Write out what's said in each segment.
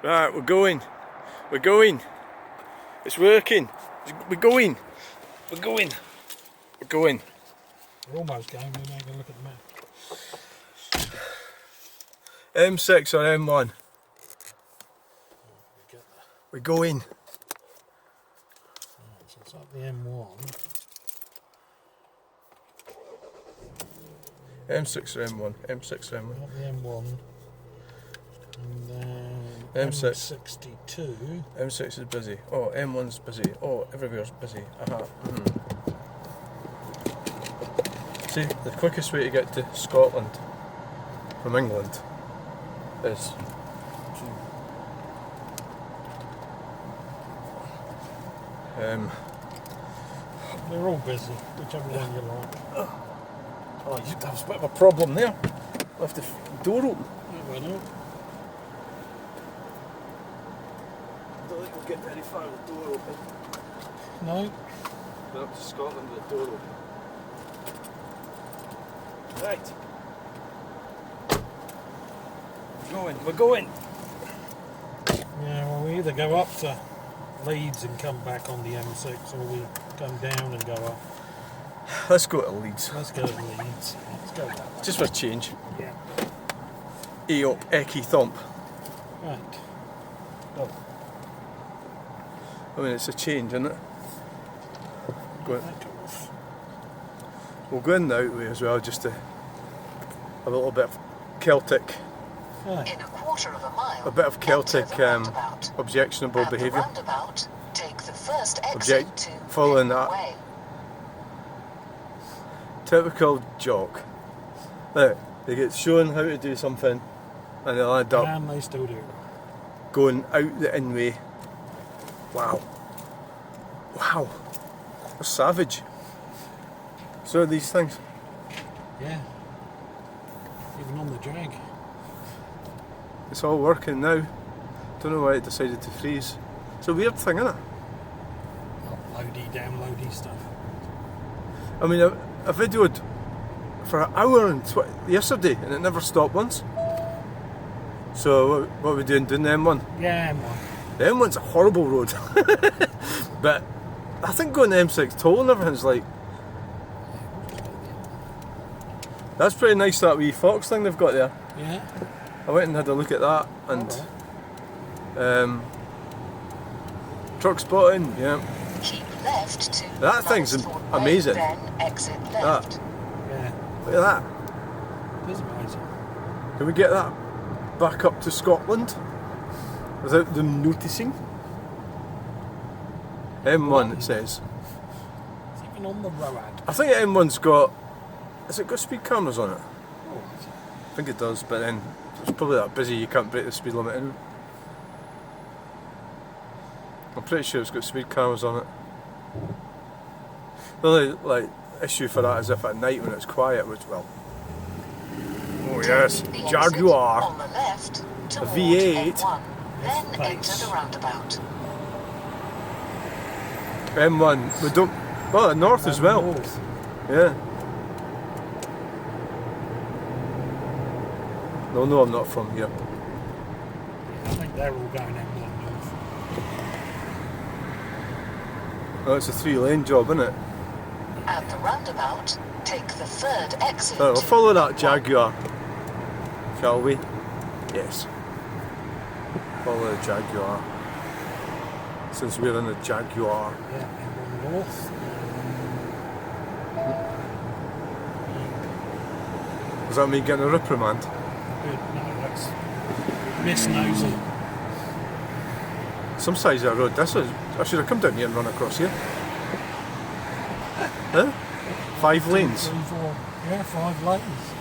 Right, we're going. We're going. It's working. We're going. We're going. We're going. We're almost going. We're now going to look at the map. M6 or M1? We're going. Right, so it's up the M1. M6 or M1? M6 or M1? Up the M1. And then M6. M62. M6 is busy. Oh, M1's busy. Oh, everywhere's busy. See, the quickest way to get to Scotland from England is they're all busy, whichever one you like. oh, you have a bit of a problem there. Left the door open. Yeah, why not? I don't think we'll get very far with the door open. No? We're up to Scotland with the door open. Right. We're going. Yeah, well, we either go up to Leeds and come back on the M6, or we come down and go up. Let's go to Leeds. Let's go to Leeds. Let's go that way. Just for a change. Yeah. Eop, Ecky Thump. Right. I mean, it's a change, isn't it? Go we'll go in the out way as well, just to have a little bit of Celtic. Right. In a quarter of a mile, A bit of Celtic objectionable At the behaviour. roundabout, take the first exit to Following Penny that. Way. Typical jock. Look, they get shown how to do something and they'll end up And they still do. going out the in-way. Wow. Wow. They're savage. So are these things. Yeah. Even on the drag. It's all working now. Don't know why it decided to freeze. It's a weird thing, isn't it? Uploady, downloady stuff. I mean, I videoed for an hour and yesterday and it never stopped once. So what are we doing? Doing the M1? Yeah, M1. The M1's a horrible road. But I think going the M6 toll and everything's like... That's pretty nice, that wee Fox thing they've got there. Yeah. I went and had a look at that and truck spotting, yeah. Keep left to That thing's Northbound, amazing. Then exit left. Yeah. Look at that. It is amazing. Can we get that back up to Scotland without them noticing? M1 it says. It's even on the road. I think M1's got... Has it got speed cameras on it? Oh, I think it does, but then it's probably that busy you can't break the speed limit in. I'm pretty sure it's got speed cameras on it. The only issue for that is if at night when it's quiet, which, well... Oh yes, The exit Jaguar. on the left toward V8. M1, then Nice. enter the roundabout. M1, we don't... Well, the north as well. North. Yeah. No, I'm not from here. I think they're all going M1 north. Oh, it's a 3-lane job, isn't it? At the roundabout, take the third exit. Oh, we'll to follow that M1. Jaguar, shall we? Yes. Follow the Jaguar. Since we're in a Jaguar. Yeah, M1 north. Does that mean getting a reprimand? Good. No, that's Miss Nosy. Some size of road this is. I should have come down here and run across here. Huh? 5 lanes. 3, 4. Yeah, 5 lanes.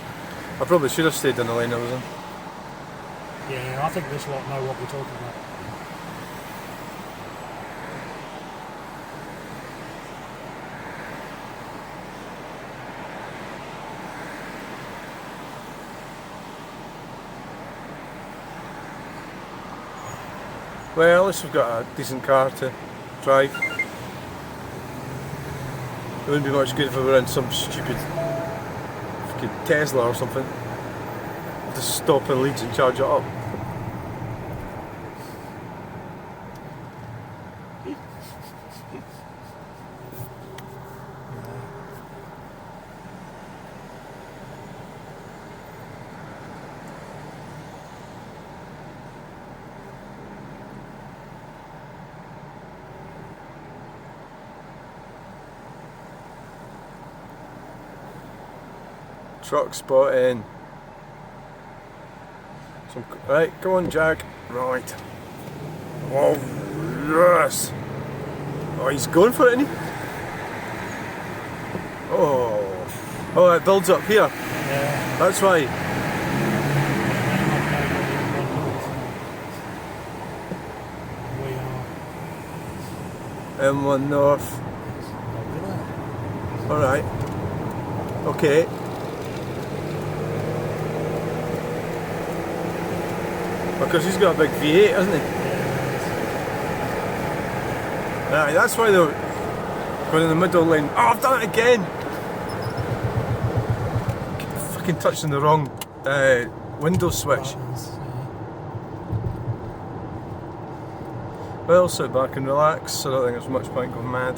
I probably should have stayed in the lane I was in. Yeah, I think this lot know what we're talking about. Well, at least we've got a decent car to drive. It wouldn't be much good if we were in some stupid fucking Tesla or something. Just stop in Leeds and charge it up. Truck spotting. Right, come on, Jack. Right. Oh, yes. Oh, he's going for it, isn't he? Oh, it builds up here. Yeah. That's why. We are. M1 North. Alright. Okay. Because he's got a big V8, hasn't he? Right, that's why they're going in the middle lane. Oh, I've done it again! Keep fucking touching the wrong window switch. Well, sit back and relax. I don't think there's much point going mad.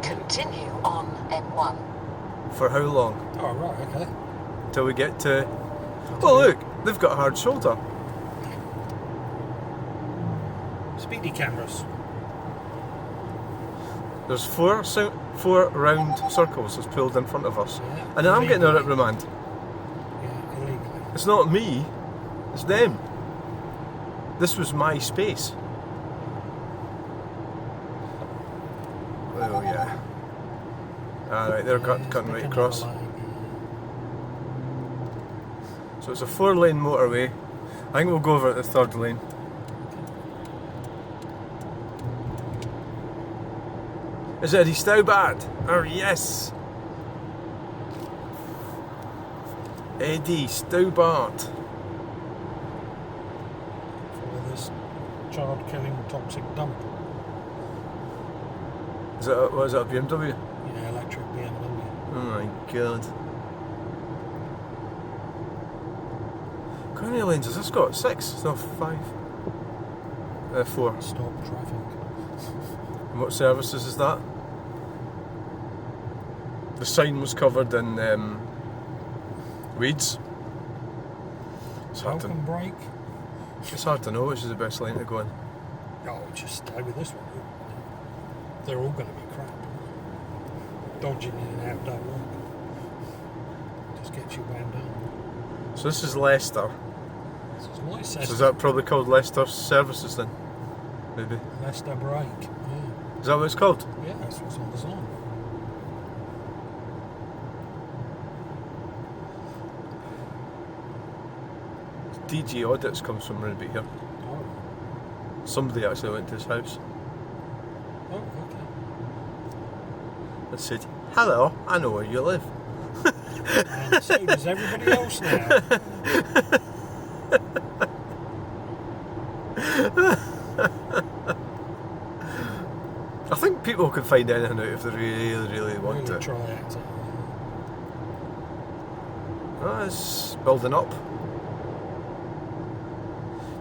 Continue on M1. For how long? Oh, right, okay. Till we get to... Oh, look! They've got a hard shoulder. Speedy cameras. There's four round circles that's pulled in front of us. Yeah, And then I'm getting a illegally. reprimand. Yeah, illegally. It's not me, it's them. This was my space. Oh yeah. Alright, they're cutting right across. So it's a 4-lane motorway. I think we'll go over at the 3rd lane. Is Eddie Stowbad? Oh yes! Eddie Stowbart. For this child-killing toxic dump. Is it a BMW? Yeah, electric BMW. Oh my god. How many lanes has this got? 6? No, 5. 4. Stop traffic. And what services is that? The sign was covered in weeds. It's hard, Welcome break. it's hard to know which is the best lane to go in. Oh, just stay with this one. They're all going to be crap. Dodging in and out don't work. Just gets you wound down. So this is Leicester. This is Leicester. So is that probably called Leicester Services then? Maybe. Leicester break. Yeah. Is that what it's called? Yeah, that's what's on the sign. DG Audits comes from around about here. Oh, Somebody actually went to his house oh, okay. and said, "Hello, I know where you live." And so does everybody else now. I think people can find anything out if they really want Really to. try it. Oh, it's building up.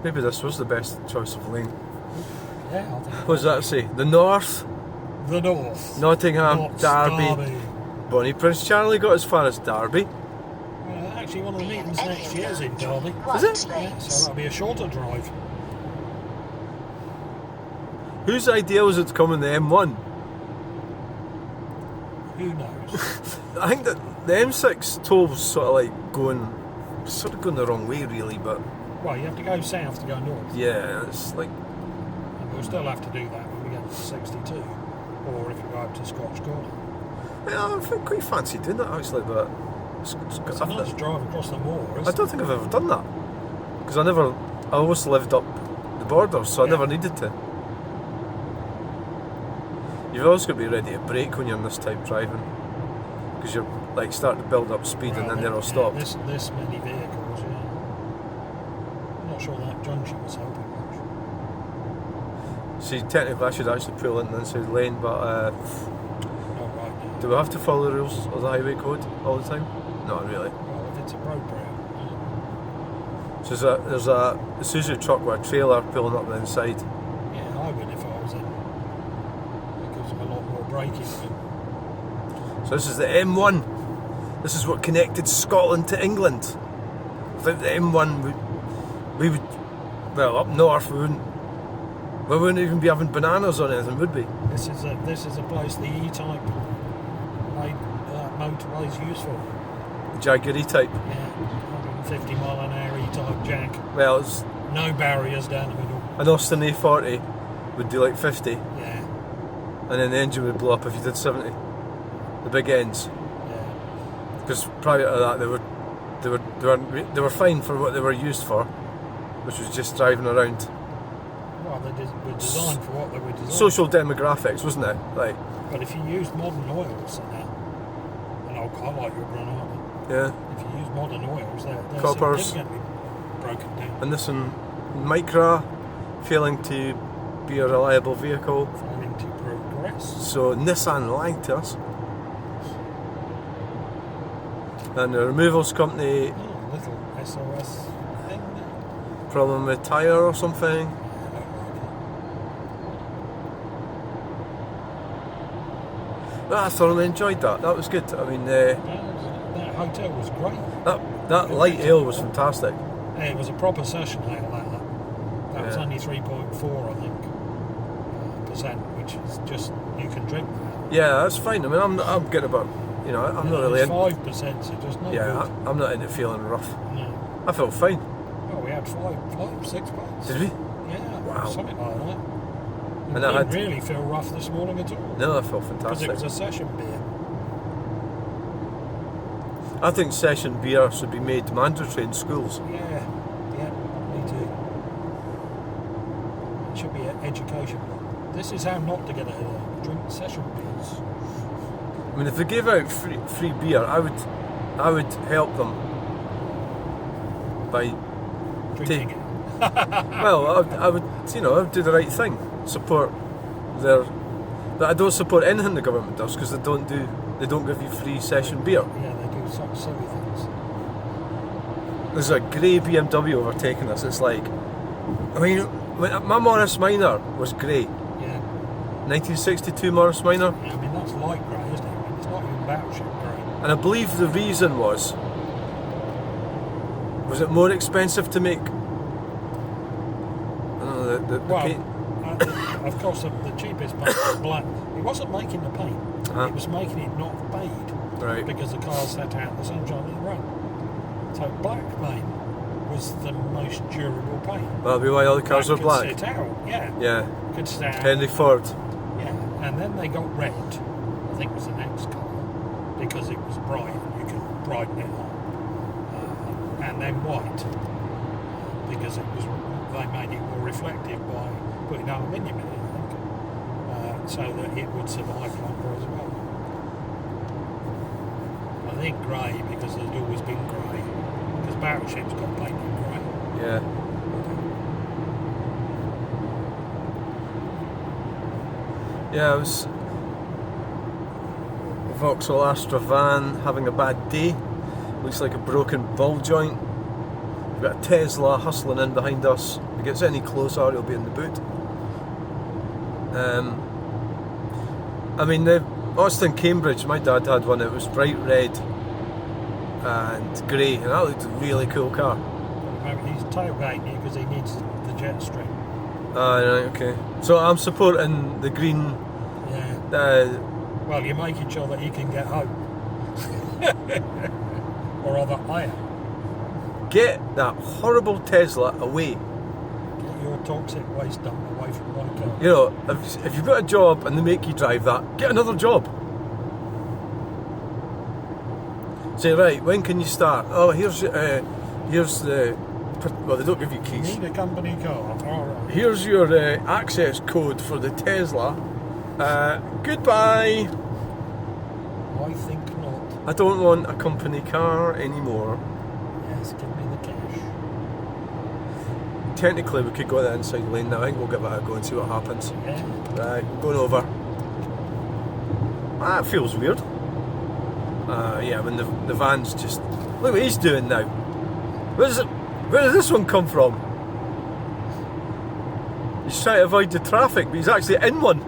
Maybe this was the best choice of lane. Yeah, I think. What does that say? The North, The North. Nottingham, Not Derby. Bonnie Prince Charlie got as far as Derby. Actually, one of the meetings next year is in Derby. Is it? Yeah, so that'll be a shorter drive. Whose idea was it to come in the M1? Who knows? I think that the M6 toll's sort of like going the wrong way really, but Well, you have to go south to go north. yeah, it's like, And we'll still have to do that when we get to 62. Or if you go up to Scotch Corner. yeah, I think quite fancy doing that actually, but It's a nice drive across the moor, I isn't don't think I've ever done that because I always lived up the border, so I Yeah. never needed to. You've always got to be ready to brake when you're in this type driving because you're like starting to build up speed and then they're all stopped. This many vehicles, yeah. I'm not sure that junction was helping much. See, technically I should actually pull in the inside lane, but Not right now. do we have to follow the rules of the highway code all the time? Not really. Well, if it's appropriate. So there's a Isuzu truck with a trailer pulling up the inside. Yeah, I would if I was in. braking. So this is the M1. This is what connected Scotland to England. Without the M1, we would, well, up north we wouldn't even be having bananas on anything, would we? This is a place the E-type made motorways useful. The Jaguar E-type. Yeah, 150 mile an hour E-type Jag. Well, it's No barriers down the middle. an Austin A40 would do like 50, Yeah, and then the engine would blow up if you did 70. The big ends, yeah. because prior to that they were fine for what they were used for, which was just driving around. Well, they were designed for what they were designed Social demographics, wasn't it? Like, for. But if you used modern oils and that, and I like your Granada, yeah. if you use modern oils, they're Coppers. significantly broken down. And this one, Micra, failing to be a reliable vehicle. Failing to progress. So Nissan lied to us. And the removals company, Oh, little SOS thing there. problem with tyre or something. Yeah, I don't like it. I thoroughly enjoyed that. That was good. I mean, That hotel was great. that light ale was fantastic. Hey, it was a proper session ale, that was Yeah. only 3.4, I think, percent, which is just, you can drink that. Yeah, that's fine. I mean, I'm getting about, I'm not really It's in. 5%, so just not Yeah, good. I'm not into feeling rough. No. I felt fine. Well, we had 6 pints. Did we? Yeah, Wow. something like that. And It I didn't had- really feel rough this morning at all. No, I felt Because it fantastic. was a session beer. I think session beer should be made mandatory in schools. Yeah, me too. It should be education. This is how not to get a headache. Drink session beers. I mean, if they gave out free beer, I would help them by Drinking it. well, I would do the right thing, support their. But I don't support anything the government does because they don't give you free session beer. Yeah, they do such silly things. There's a grey BMW overtaking us. It's like, I mean, my Morris Minor was grey. Yeah. 1962 Morris Minor. I mean, that's light grey, isn't it? I mean, it's not even battleship grey. And I believe the reason was it more expensive to make? I don't know, the Well, paint. of course, the cheapest paint was black. It wasn't making the paint. Uh-huh. It was making it not fade. Right. Because the cars sat out in the sunshine and the rain. So black paint was the most durable paint. That'll be why all the cars are black. Could sit out, yeah. Yeah. Could sit out. Henry Ford. Yeah, and then they got red, I think was the next colour, because it was bright and you could brighten it up. And then white, because they made it more reflective by putting aluminium in it, I think, so that it would survive longer as well. I think grey, because there's always been grey, because battleships got painted grey. Yeah. Yeah, I was Vauxhall Astra van having a bad day. Looks like a broken ball joint. We've got a Tesla hustling in behind us. If it gets any closer, he'll be in the boot. I mean, the Austin Cambridge, my dad had one. It was bright red and grey, and that looked a really cool car. Maybe he's tailgating you because he needs the jet stream. Ah, right, okay. So I'm supporting the green. Yeah. Well, you're making sure that he can get home. Or rather, I am. Get that horrible Tesla away. Get your toxic waste dump away from my car. You know, if you've got a job and they make you drive that, get another job. Say, right, when can you start? Oh, here's the. Well, they don't give you You keys. need a company car. All right. Here's your access code for the Tesla. Goodbye. I think not. I don't want a company car anymore. Yes, give me the cash. Technically, we could go the inside lane now. I think we'll give it a go and see what happens. Yeah. Right, going over. That feels weird. Yeah, when the van's just... Look what he's doing now. Where does this one come from? He's trying to avoid the traffic, but he's actually in one.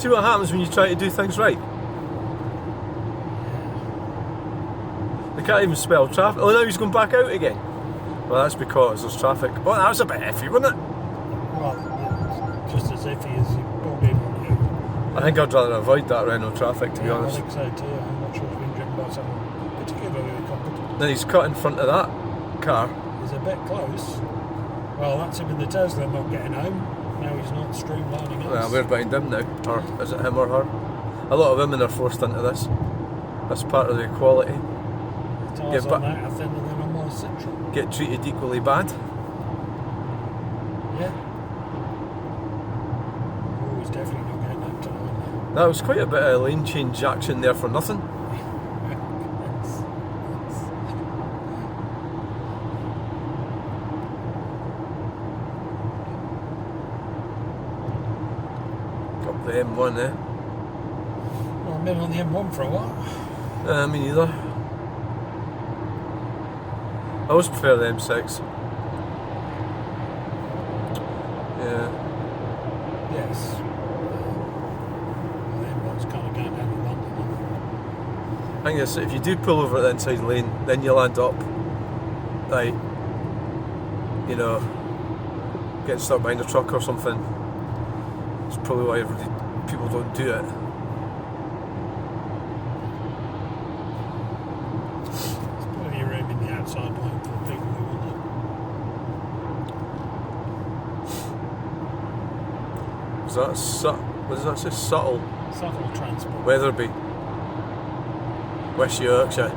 See what happens when you try to do things right? They can't even spell traffic. Oh, now he's going back out again. Well, that's because there's traffic. Well, that was a bit iffy, wasn't it? Well, just as iffy as you pulled in on you. I think I'd rather avoid that around no traffic, to be Yeah, honest. I think so too. I'm not sure it's been driven by someone particularly competent. Then he's cut in front of that car. He's a bit close. Well, that's him in the Tesla not getting home. Now he's not streamlining us. Well, we're behind him now. Or is it him or her? A lot of women are forced into this. That's part of the equality. The tires on that are thinner than on my Citroen. Get treated equally bad. Yeah. Oh, he's definitely not getting home tonight. That was quite a bit of lane change action there for nothing. Got the M1 eh? Well, I've been on the M1 for a while. Me neither. I always prefer the M6. Yeah. Yes. The M1's kind of going down to London. I think it's, if you do pull over at the inside lane, then you'll end up, like, you know, getting stuck behind a truck or something. It's probably why people don't do it. There's plenty of room in the outside lane for people who want it. Is that what does that say? Subtle Subtle transport. Weatherby. West Yorkshire.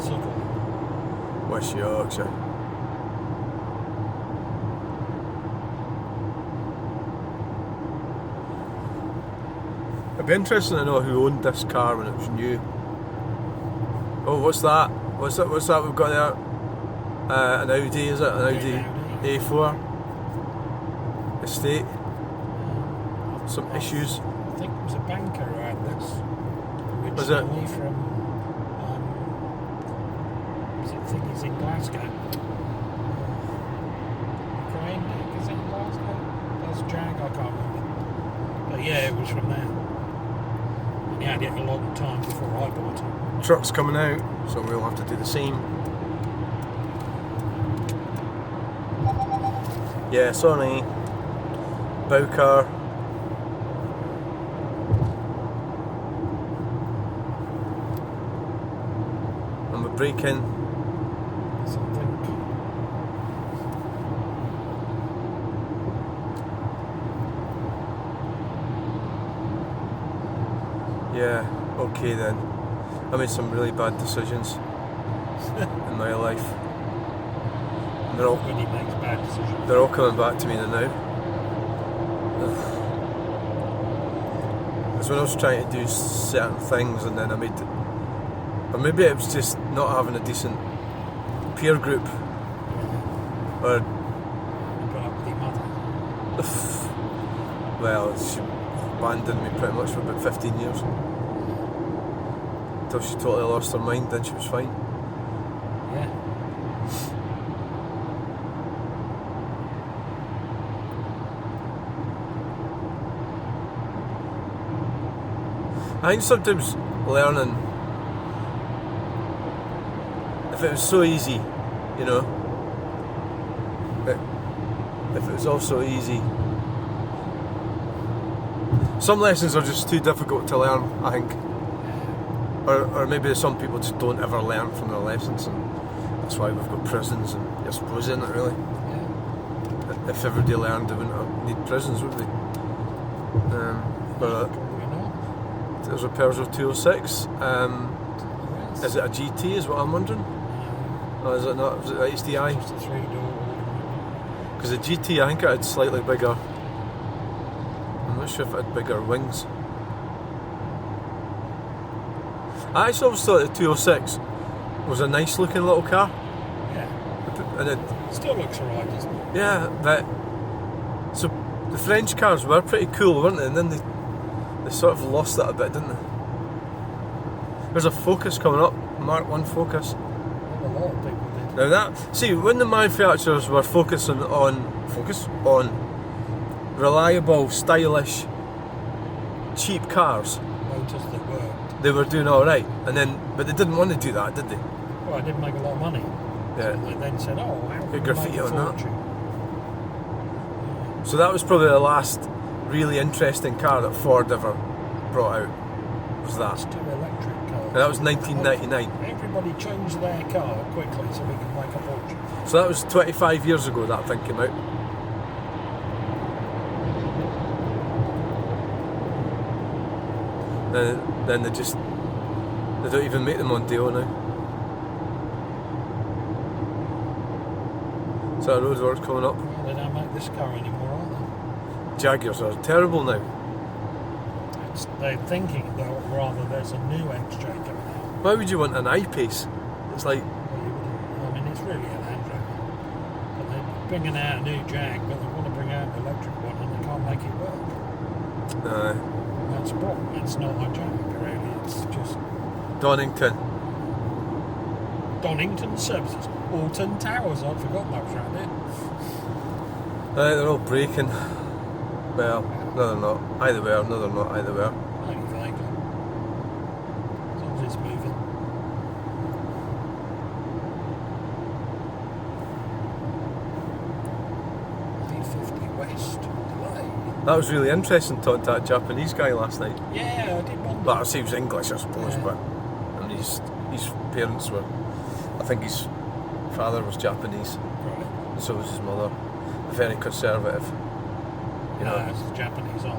Subtle. West Yorkshire. It'd be interesting to know who owned this car when it was new. Oh, what's that? What's that we've got there? An Audi, is it? An Audi A4 estate. Some issues. I think it was a banker who had this. Was it? Originally from, was it thingies in Glasgow? Crane Neck, is it in Glasgow? That's Jag, I can't remember. But yeah, it was from there. And he had it a long time before I bought it. Truck's coming out, so we'll have to do the same. Yeah, sorry. Bow car. And we're braking. Something. Yeah, okay then. I made some really bad decisions in my life. And When he makes bad decisions. they're all coming back to me now. It's when I was trying to do certain things and then I made it. Or maybe it was just not having a decent peer group. Or, You put up with your mother. well, she abandoned me pretty much for about 15 years. Until she totally lost her mind, then she was fine. Yeah. I think sometimes learning, if it was so easy, you know, if it was all so easy, some lessons are just too difficult to learn, I think. Or maybe some people just don't ever learn from their lessons, and that's why we've got prisons, and you're supposed in it really. Yeah. If everybody learned, they wouldn't need prisons, would they? But Probably not. there's repairs of 206. Is it a GT, is what I'm wondering? Or is it not? Is it a HDI? Just a 3-door. Because the GT, I think it had slightly bigger. I'm not sure if it had bigger wings. I actually always thought the 206 was a nice looking little car. Yeah. And it, Still looks alright, doesn't it? yeah, but so the French cars were pretty cool, weren't they? And then they sort of lost that a bit, didn't they? There's a Focus coming up, Mark 1 Focus. A lot of people did. Now that, see, when the manufacturers were focusing on reliable, stylish cheap cars, motors that worked. they were doing all right. And then, but they didn't want to do that, did they? Well, I didn't make a lot of money. Yeah. So they then said, "Oh, how can we graffiti make a on that. fortune?" So that was probably the last really interesting car that Ford ever brought out. Was It's that? two electric cars. And that was 1999. Everybody changed their car quickly so we could make a fortune. So that was 25 years ago that thing came out. Then they don't even make them on deal now. So the roadworks coming up. Well, they don't make this car anymore, are Jaguars are terrible now. they? They're thinking, though, rather there's a new XJ coming out. Why would you want an I-Pace? It's like, Well, you wouldn't. I mean, it's really a Land Rover. But they're bringing out a new Jag, but they want to bring out an electric one and they can't make it work. That's the problem. It's not a Jag, really. It's just Donington. Donington Services. Alton Towers. I'd forgotten that was around here. They're all breaking. Well, no they're not. Either way, no they're not. Either way. Only vaguely. As long as it's moving. 350 West. Delay. That was really interesting talking to that Japanese guy last night. Yeah, I did wonder. Well, I say he was English, I suppose, Yeah. but I mean, his parents were. I think his father was Japanese, Right. and so was his mother. Very conservative. You know, As the Japanese are, yeah.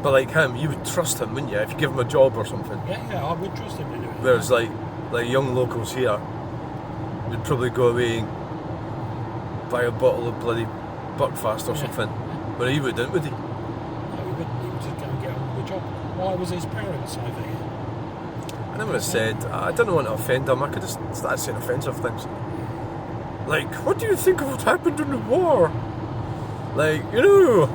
but like him, you would trust him, wouldn't you? If you give him a job or something. Yeah, I would trust him to do it. Whereas like young locals here would probably go away and buy a bottle of bloody Buckfast or Yeah. something. But he wouldn't, would he? No, he wouldn't. He would just go and get on with the job. Why was his parents over here? I never have said, I didn't want to offend him. I could just start saying offensive things. Like, what do you think of what happened in the war? Like, you know,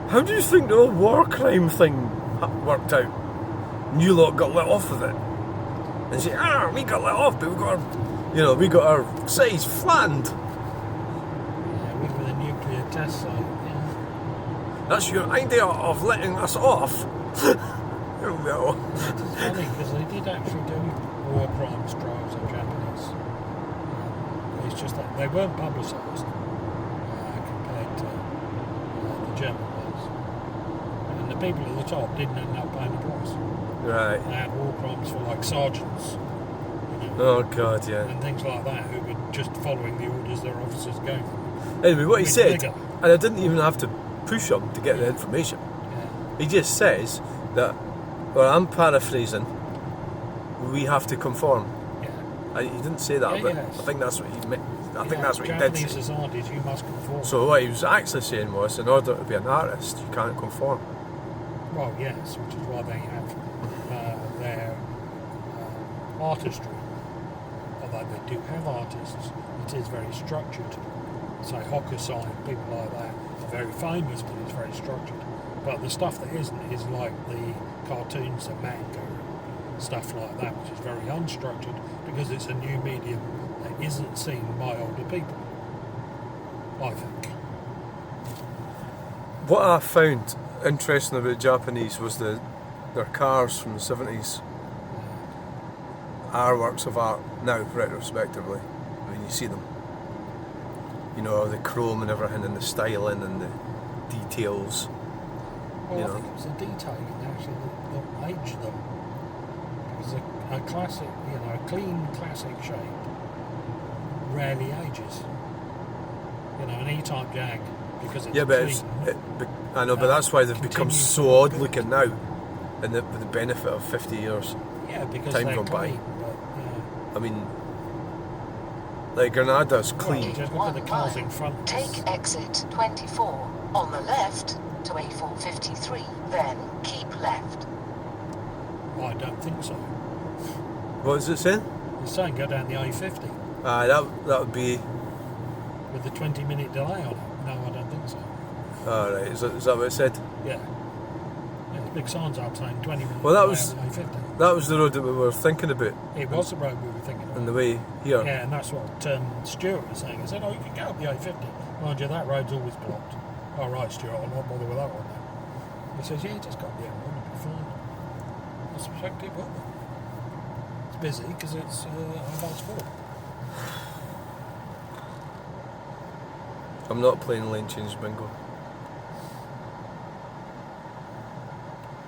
how do you think the whole war crime thing worked out? And you lot got let off with it. And say, we got let off, but we got our cities flattened. Yeah, we were the nuclear test site. Yeah. That's your idea of letting us off. No. It's funny because they did actually do war crimes trials of Japanese. It's just that they weren't publicised compared to the German ones. And the people at the top didn't end up paying the price. Right. They had war crimes for like sergeants, Oh, God, yeah. and things like that, who were just following the orders their officers gave them. Anyway, what he With said, vigour. and I didn't even have to push him to get the information. Yeah. He just says that, well, I'm paraphrasing, we have to conform. Yeah. He didn't say that, Yeah, but yes. I think that's what he meant. I think that's what he did Japanese say. societies, you must conform. So what he was actually saying was, in order to be an artist, you can't conform. Well, yes, which is why they have their artistry. Although they do have artists, it is very structured. Say Hokusai, people like that are very famous, but it's very structured. But the stuff that isn't is like the cartoons, the manga, stuff like that, which is very unstructured because it's a new medium that isn't seen by older people, I think. What I found interesting about Japanese was their cars from the 70s are works of art now, retrospectively. I mean, you see them. You know, the chrome and everything, and the styling and the details. Well, You I know. think it was the detailing actually that aged them. Because a classic, a clean classic shape rarely ages. An E-Type Jag, because it's Yeah, but clean. I know, but that's why they've become continues so to odd look looking now, and with the benefit of 50 years. Yeah, because time they're gone by. clean. But, I mean, like Granada's well, clean. just look at the cars in front of us. Take exit 24 on the left to A453, then keep left. I don't think so. What is it saying? It's saying go down the A50 That would be. with the 20-minute delay on it. No, I don't think so. Alright, is that what it said? Yeah. There's big signs out saying 20 minutes Well, that delay was- on the A50. That was the road that we were thinking about It was the road we were thinking on about. the way here. Yeah, and that's what Stuart was saying. He said, you can go up the A50. Mind you, that road's always blocked. Oh, right, Stuart, I'll not bother with that one then. He says, yeah, just got the M1, it'll be fine. I suspect it will. It's busy because it's about full. I'm not playing lane change bingo.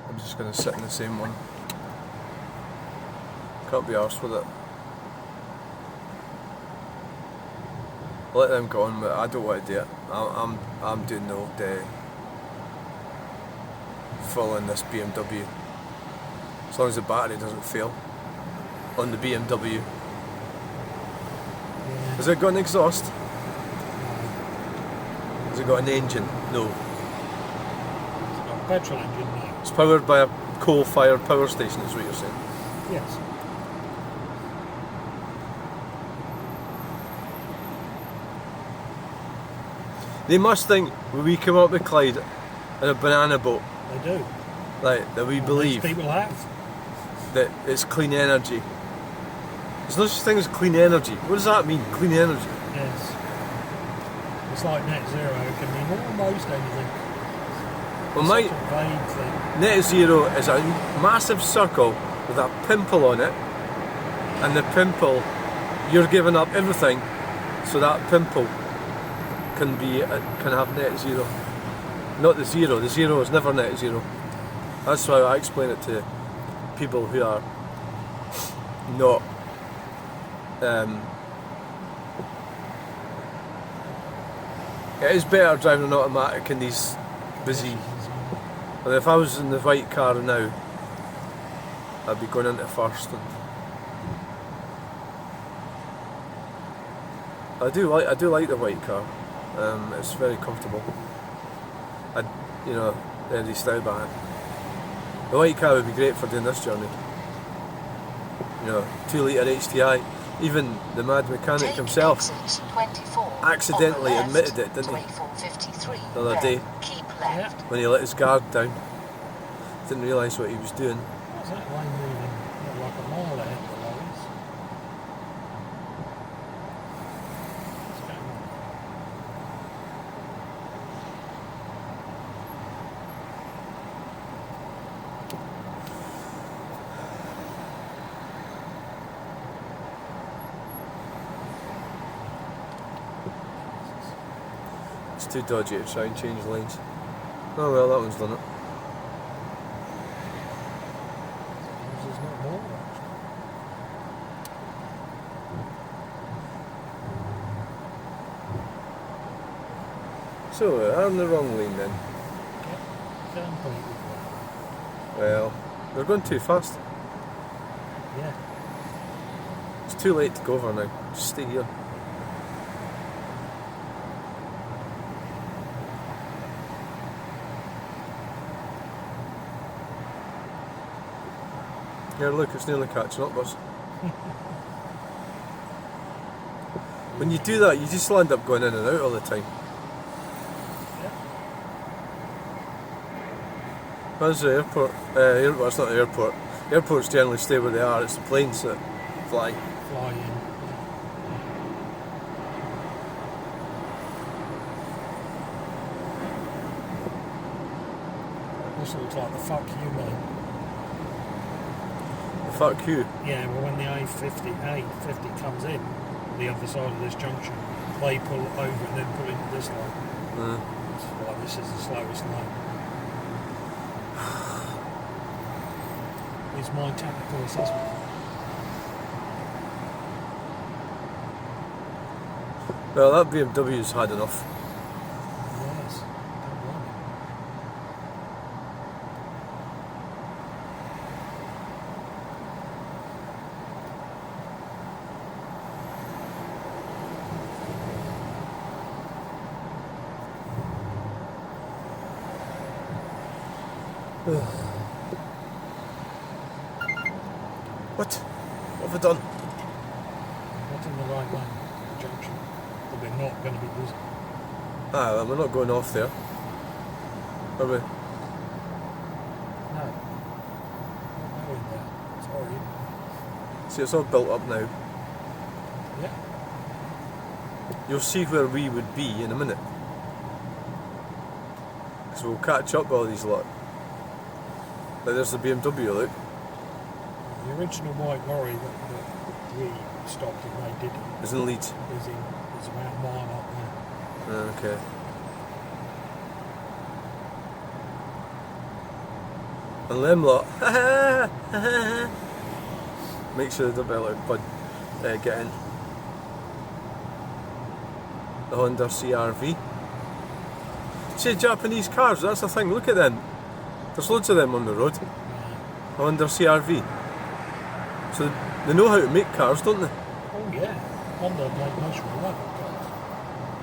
I'm just going to sit in the same one. Can't be arsed with it. Let them go on, but I don't want to do it. I'm doing the old following this BMW. As long as the battery doesn't fail on the BMW. Yeah. Has it got an exhaust? Has it got an engine? No. It's got a petrol engine now. It's powered by a coal-fired power station, is what you're saying. Yes. They must think when we come up with Clyde in a banana boat, They do. like that we believe Most people have. that it's clean energy. There's no such thing as clean energy. What does that mean, clean energy? Yes. It's like net zero. It can mean almost anything. Well, It's my such a vague thing. net zero is a massive circle with a pimple on it, and the pimple, you're giving up everything, so that pimple can have net zero. Not the zero. The zero is never net zero. That's how I explain it to people who are not it is better driving an automatic in these busy. And if I was in the white car now, I'd be going into first. And I do like the white car. It's very comfortable. Early style by it. The white car would be great for doing this journey. 2 litre HTI. Even the mad mechanic himself accidentally admitted it, didn't he? The other day, Keep left. when he let his guard down. Didn't realise what he was doing. What's that line moving? Like a mile ahead of the lorries. What's going on? It's too dodgy to try and change lanes. Oh well, that one's done it. There's not more, actually. So, I'm in the wrong lane then. Completely. Well, they're going too fast. Yeah. It's too late to go over now. Just stay here. Yeah, look, it's nearly catching up us. When you do that, you just end up going in and out all the time. Yeah. Where's the airport? Well, it's not the airport. Airports generally stay where they are. It's the planes that fly. Fly in. This looks like the fuck you man. Fuck you. Yeah, well when the A50 comes in the other side of this junction, they pull over and then pull into this line. That's why this is the slowest line. It's my technical assessment. Well, that BMW's had enough. Yes, don't blame me. What? What have I done? Not in the right lane, the junction. But we're not going to be busy. Well, we're not going off there. Are we? No. Not going there. Sorry. See, it's all built up now. Yeah. You'll see where we would be in a minute. So we'll catch up with all these lot. Like there's the BMW, look. The original white lorry that we stopped and they didn't. It's in Leeds. Is about a mile up there. Okay. And them lot, make sure they don't be allowed bud get in. The Honda CR-V. See, Japanese cars, that's the thing, look at them. There's loads of them on the road. Honda CR-V. So they know how to make cars, don't they? Oh yeah, Honda make most reliable cars.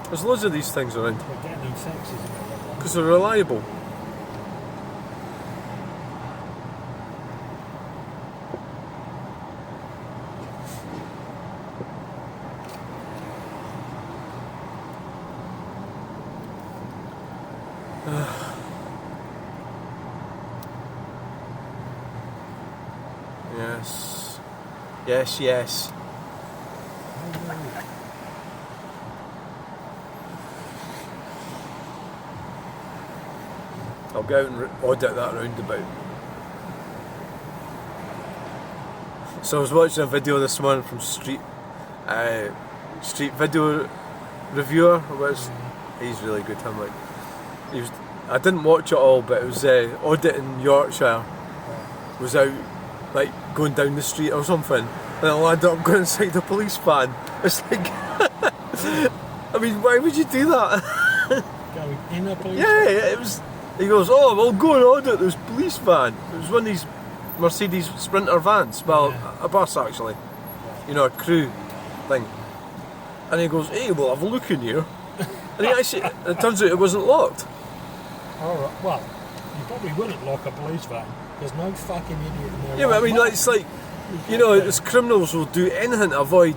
There's loads of these things around. They're getting these sexes in it. Because they're reliable. Yes. Yes, yes. I'll go out and audit that roundabout. So I was watching a video this morning from Street Video Reviewer, which he's really good. I'm like, I didn't watch it all, but it was auditing Yorkshire. Was out like going down the street or something, and I landed up going inside the police van. It's like, I mean, why would you do that? Going in a police Yeah, van? it was. He goes, oh, we'll go and audit this police van. It was one of these Mercedes Sprinter vans, well, a bus actually, you know, a crew thing. And he goes, hey, we'll have a look in here. And he actually, it turns out it wasn't locked. Alright, well, you probably wouldn't lock a police van. There's no fucking idiot in there. Yeah, but I mean, like, it's like, you know, as criminals will do anything to avoid,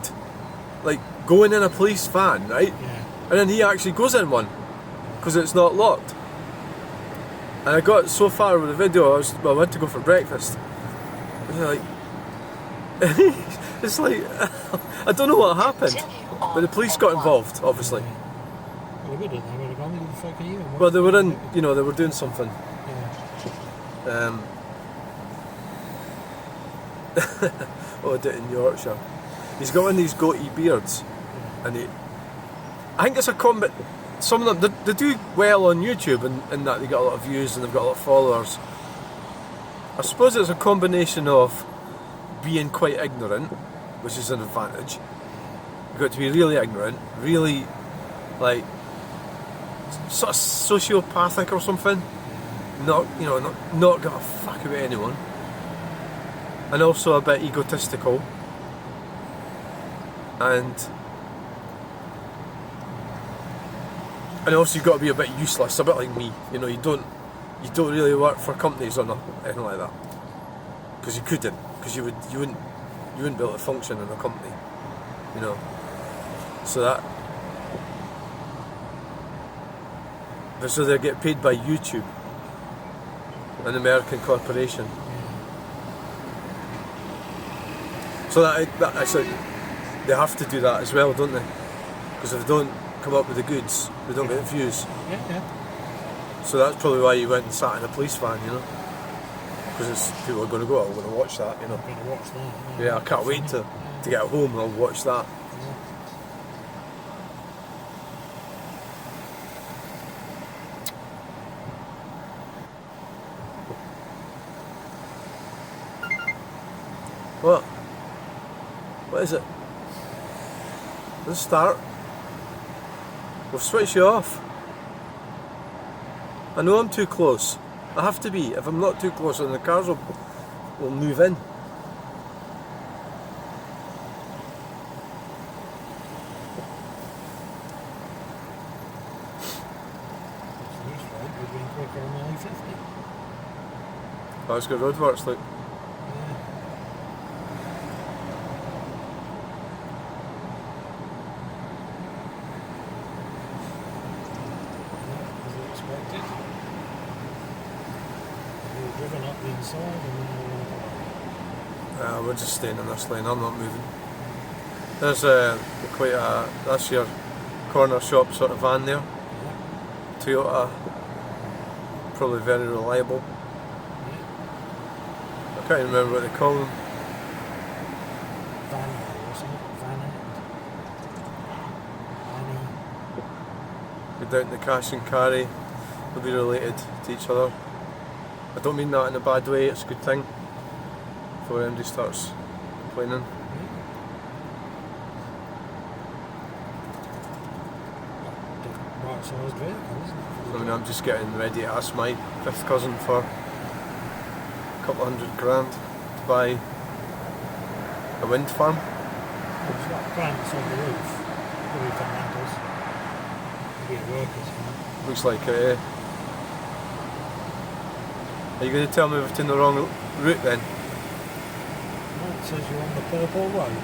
like, going in a police van, right? Yeah. And then he actually goes in one, because it's not locked. And I got so far with the video, I went to go for breakfast. And you're like, it's like, I don't know what happened, but the police got involved, obviously. Well, they would have. They would have gone, who the fuck are you? Well, they were in, you know, they were doing something. Yeah. Audit in Yorkshire. He's got one of these goatee beards, and I think it's a combat. Some of them, they do well on YouTube, and that they get a lot of views and they've got a lot of followers. I suppose it's a combination of being quite ignorant, which is an advantage. You've got to be really ignorant, really, like, sort of sociopathic or something. Not give a fuck about anyone. And also a bit egotistical. And also you've got to be a bit useless, a bit like me. You know, you don't really work for companies or anything like that, because you couldn't, because you wouldn't be able to function in a company. You know, so they get paid by YouTube, an American corporation. So that actually, they have to do that as well, don't they? Because if they don't come up with the goods, they don't get views. Yeah. So that's probably why you went and sat in a police van, you know? Because people are going to go, I'm going to watch that, you know? I'm going to watch that. Yeah, I can't wait to get home and I'll watch that. What? What is it? Let's start. We'll switch you off. I know I'm too close. I have to be. If I'm not too close, then the cars will move in. We've been quicker on the A50. Oh, it's got roadworks, look. Driven up the inside and then We're just staying in this lane, I'm not moving. There's that's your corner shop sort of van there. Toyota probably very reliable. Yeah. I can't remember what they call them. Vanny, wasn't it? Vanny. Go down to cash and carry. They'll be related to each other. I don't mean that in a bad way, it's a good thing. Before anybody starts complaining. Right sized vehicle, isn't it? I mean, I'm just getting ready to ask my fifth cousin for a couple £100,000 to buy a wind farm. It's got plants on the roof. The roof and handles. Be workers, you know. Looks like it, eh? Are you going to tell me we've taken the wrong route then? No, it says you're on the purple road.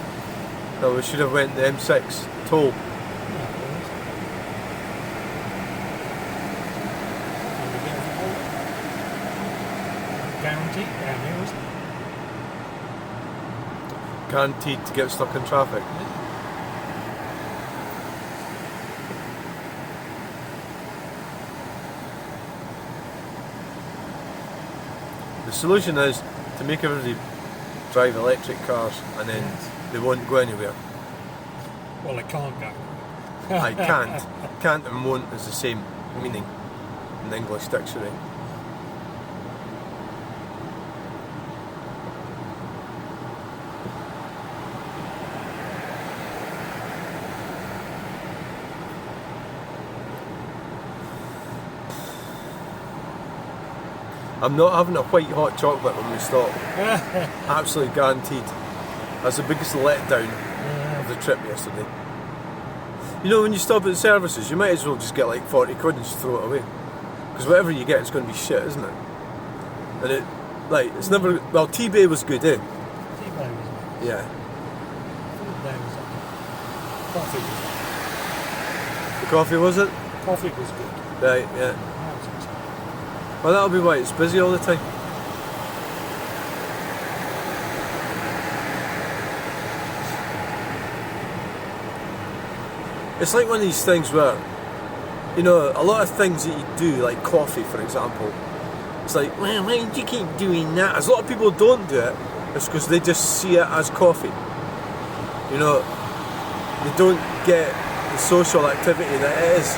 No, we should have went the M6 toll. No, it is. And we get a guaranteed down here, isn't it? Guaranteed to get stuck in traffic. The solution is to make everybody drive electric cars and then they won't go anywhere. Well, it can't go. I can't. Can't and won't is the same meaning in the English dictionary. I'm not having a white hot chocolate when we stop. Absolutely guaranteed. That's the biggest letdown of the trip yesterday. You know, when you stop at the services, you might as well just get like 40 quid and just throw it away. Because whatever you get, it's going to be shit, isn't it? And it, like, it's never. Well, T-Bay was good, eh? T-Bay was nice. Yeah. Food there was coffee was The coffee, was it? Coffee was good. Right, yeah. That was it. Well, that'll be why it's busy all the time. It's like one of these things where, you know, a lot of things that you do, like coffee, for example, it's like, well, why do you keep doing that? As a lot of people don't do it, it's because they just see it as coffee. You know, they don't get the social activity that it is.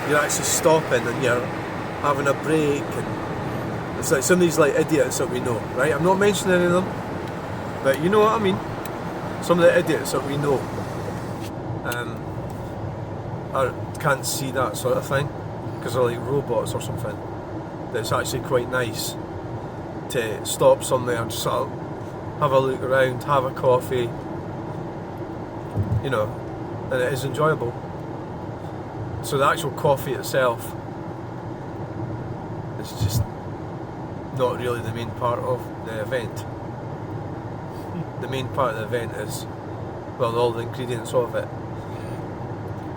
You're actually stopping and you're having a break, and it's like some of these like idiots that we know, right? I'm not mentioning any of them, but you know what I mean. Some of the idiots that we know can't see that sort of thing because they're like robots or something. That it's actually quite nice to stop somewhere and just sort of have a look around, have a coffee, you know, and it is enjoyable. So the actual coffee itself is just not really the main part of the event. The main part of the event is, well, all the ingredients of it.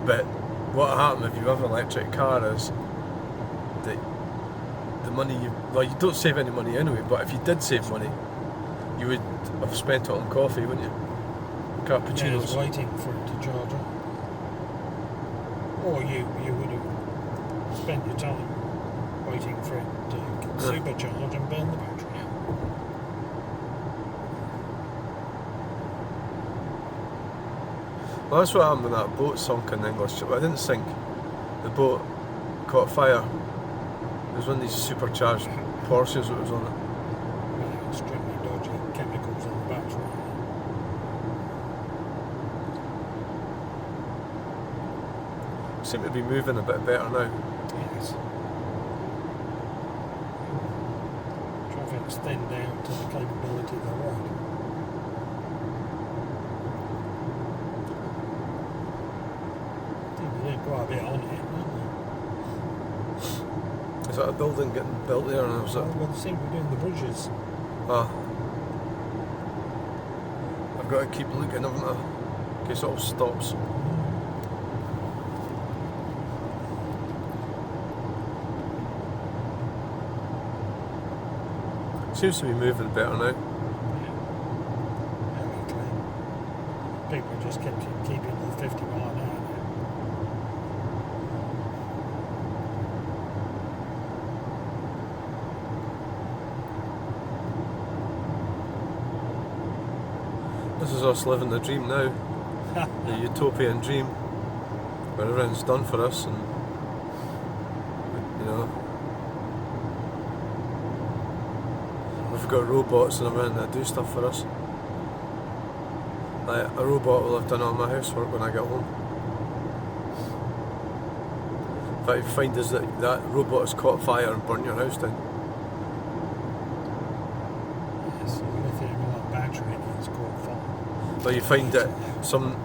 But what happens if you have an electric car is that the money you don't save any money anyway, but if you did save money, you would have spent it on coffee, wouldn't you? Cappuccinos. Yeah, I was waiting for it to charge up. Or you would have spent your time waiting for it to supercharge and burn the battery out. Well, that's what happened when that boat sunk in the English Channel. Well, it didn't sink. The boat caught fire. It was one of these supercharged Porsches that was on it. Well, extremely dodgy chemicals on the battery. Seem to be moving a bit better now. Yes. Traffic's thinned down to the capability of the road. I think we're doing quite a bit on it, aren't we? Is that a building getting built there, or is it? Well, they seem to be doing the bridges. Ah. I've got to keep looking, haven't I? In case it all stops. Seems to be moving better now. Very clean. People just kept keeping the 50 mile an hour now. is us living the dream now, the utopian dream, where everything's done for us, and you know, we've got robots and everything that do stuff for us. Like a robot will have done all my housework when I get home. If I find is that robot has caught fire and burnt your house down. Yes, lithium-ion battery and it's caught fire. But you find that some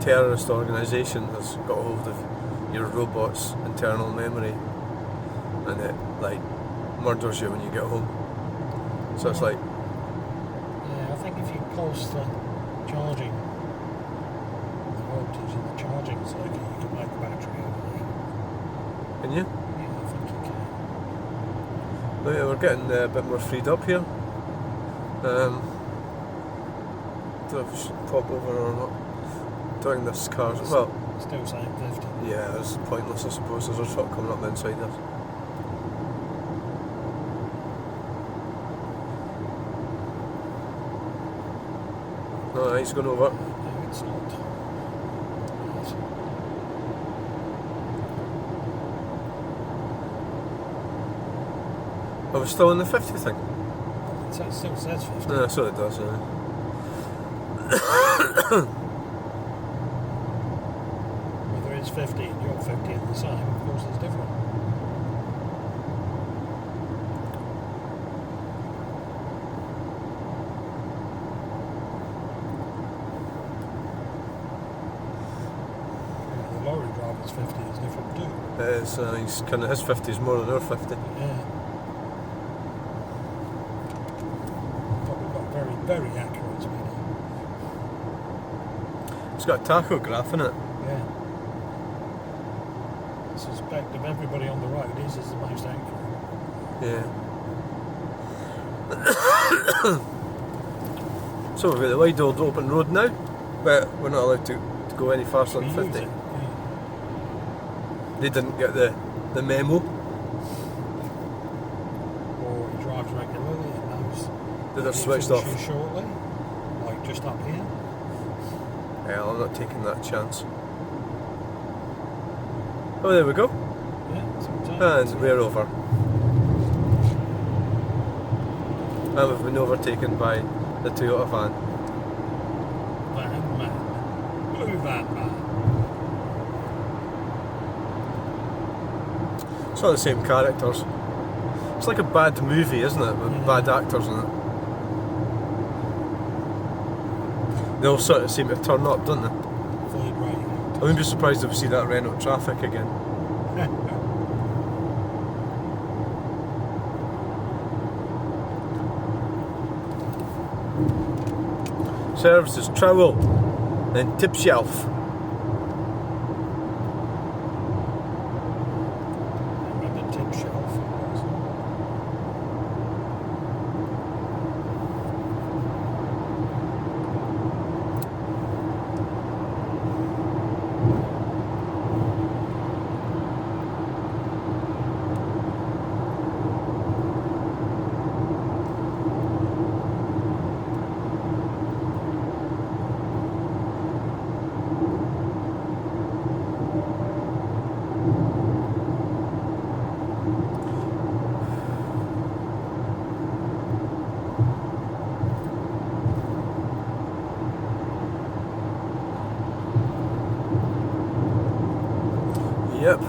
terrorist organisation has got hold of your robot's internal memory, and it like murders you when you get home. So it's like, yeah, I think if you pulse the charging, the voltage in the charging circuit, you can make a battery out of it. can you? Yeah, I think you can. But yeah, we're getting a bit more freed up here. Don't know if we should pop over or not. Doing this car, well, Still saying 50. yeah, it's pointless I suppose. There's a truck coming up inside us. No, he's going over. No, it's not. Yes. Are we still in the 50 thing? It still says 50. No, so it does, yeah. Whether it's 50 and you're 50 and the same, of course it's different. Yeah, the lorry driver's 50 is different too. He's kind of his 50 is more than our 50. Yeah. Probably got very, very accurate speed. It's got a tachograph in it. Yeah. I suspect of everybody on the road, his is the most accurate. Yeah. So we've got the wide old open road now, but we're not allowed to go any faster than We 50. use it, yeah. They didn't get the memo. Or he drives regularly and knows That they're he'll switched finish off. you shortly, like just up here. Yeah, I'm not taking that chance. Oh, there we go. Yeah, sometimes. And we're over. And we've been overtaken by the Toyota van. Van man. Blue van man. It's not the same characters. It's like a bad movie, isn't it? With Yeah. bad actors in it. They all sort of seem to turn up, don't they? Third rate. I wouldn't be surprised if we see that Renault Traffic again. Services, trowel, and tip shelf. Remember tip shelf? Yep.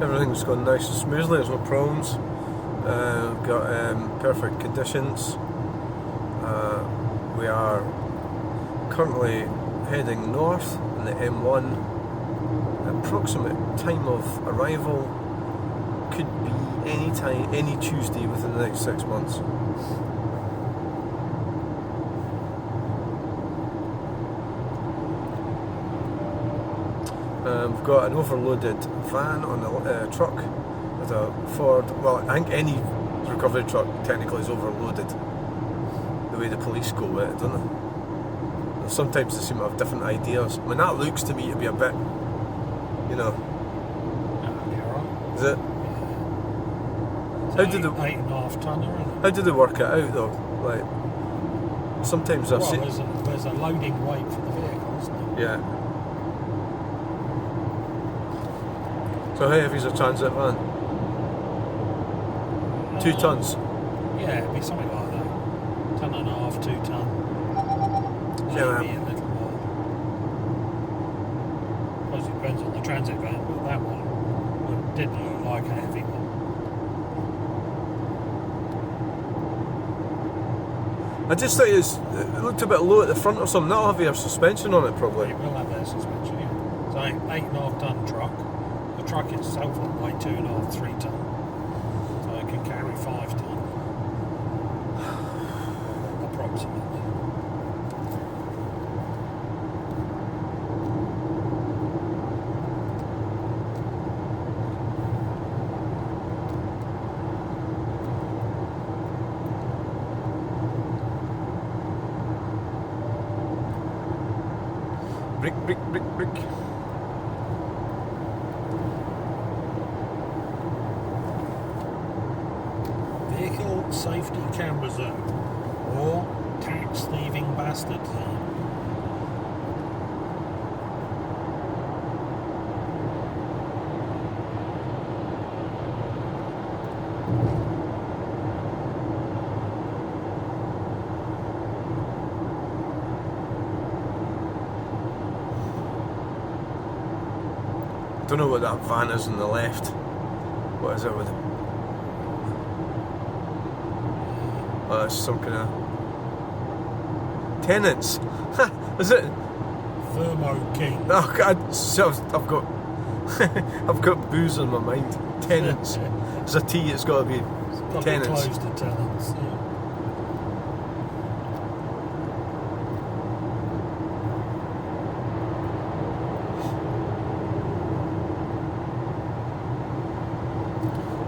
Everything's gone nice and smoothly, there's no problems. We've got perfect conditions. We are currently heading north on the M1. Approximate time of arrival could be any time, any Tuesday within the next 6 months. We've got an overloaded van on the truck with a Ford. Well, I think any recovery truck technically is overloaded. The way the police go with it, don't they? Sometimes they seem to have different ideas. I mean, that looks to me to be a bit You know, Yeah, right. is it? It's How did the- 8.5 tonner, isn't it? How do they work it out though? Like, sometimes I've Well, seen. there's a loading weight for the vehicle, isn't there? Yeah. So how heavy is a transit van? 2 tons. Yeah, it'd be something like that. 1.5 ton, 2 ton. Yeah. Maybe a little more. I suppose it depends on the transit van, but that one didn't look like a heavy one. I just thought it looked a bit low at the front or something. That'll have your suspension on it probably. It will have their suspension, yeah. So 8.5 ton truck. The truck itself will weigh 2.5, 3 ton. So it can carry 5 ton. Approximately. Brick. Vehicle safety camera zone or tax thieving bastard zone. Don't know what that van is on the left. What is it with? Oh, it's some kind of tenants. Is it? Thermo King. Oh God! So I've got I've got booze on my mind. Tenants. It's a T. It's got to be Got to be tenants. closed to tenants. Yeah.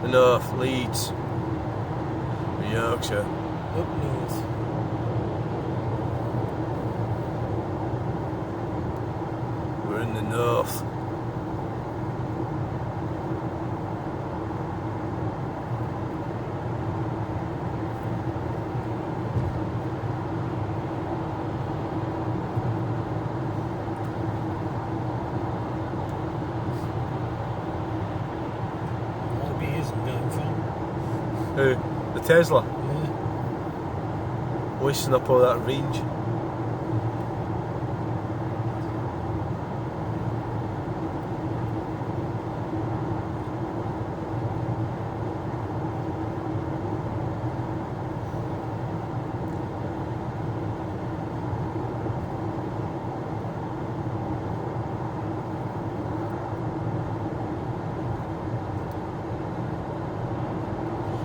Enough. Leeds. Yorkshire. Up north. We're in the north. Hope he isn't going far. Who? The Tesla. Yeah. Wasting up all that range.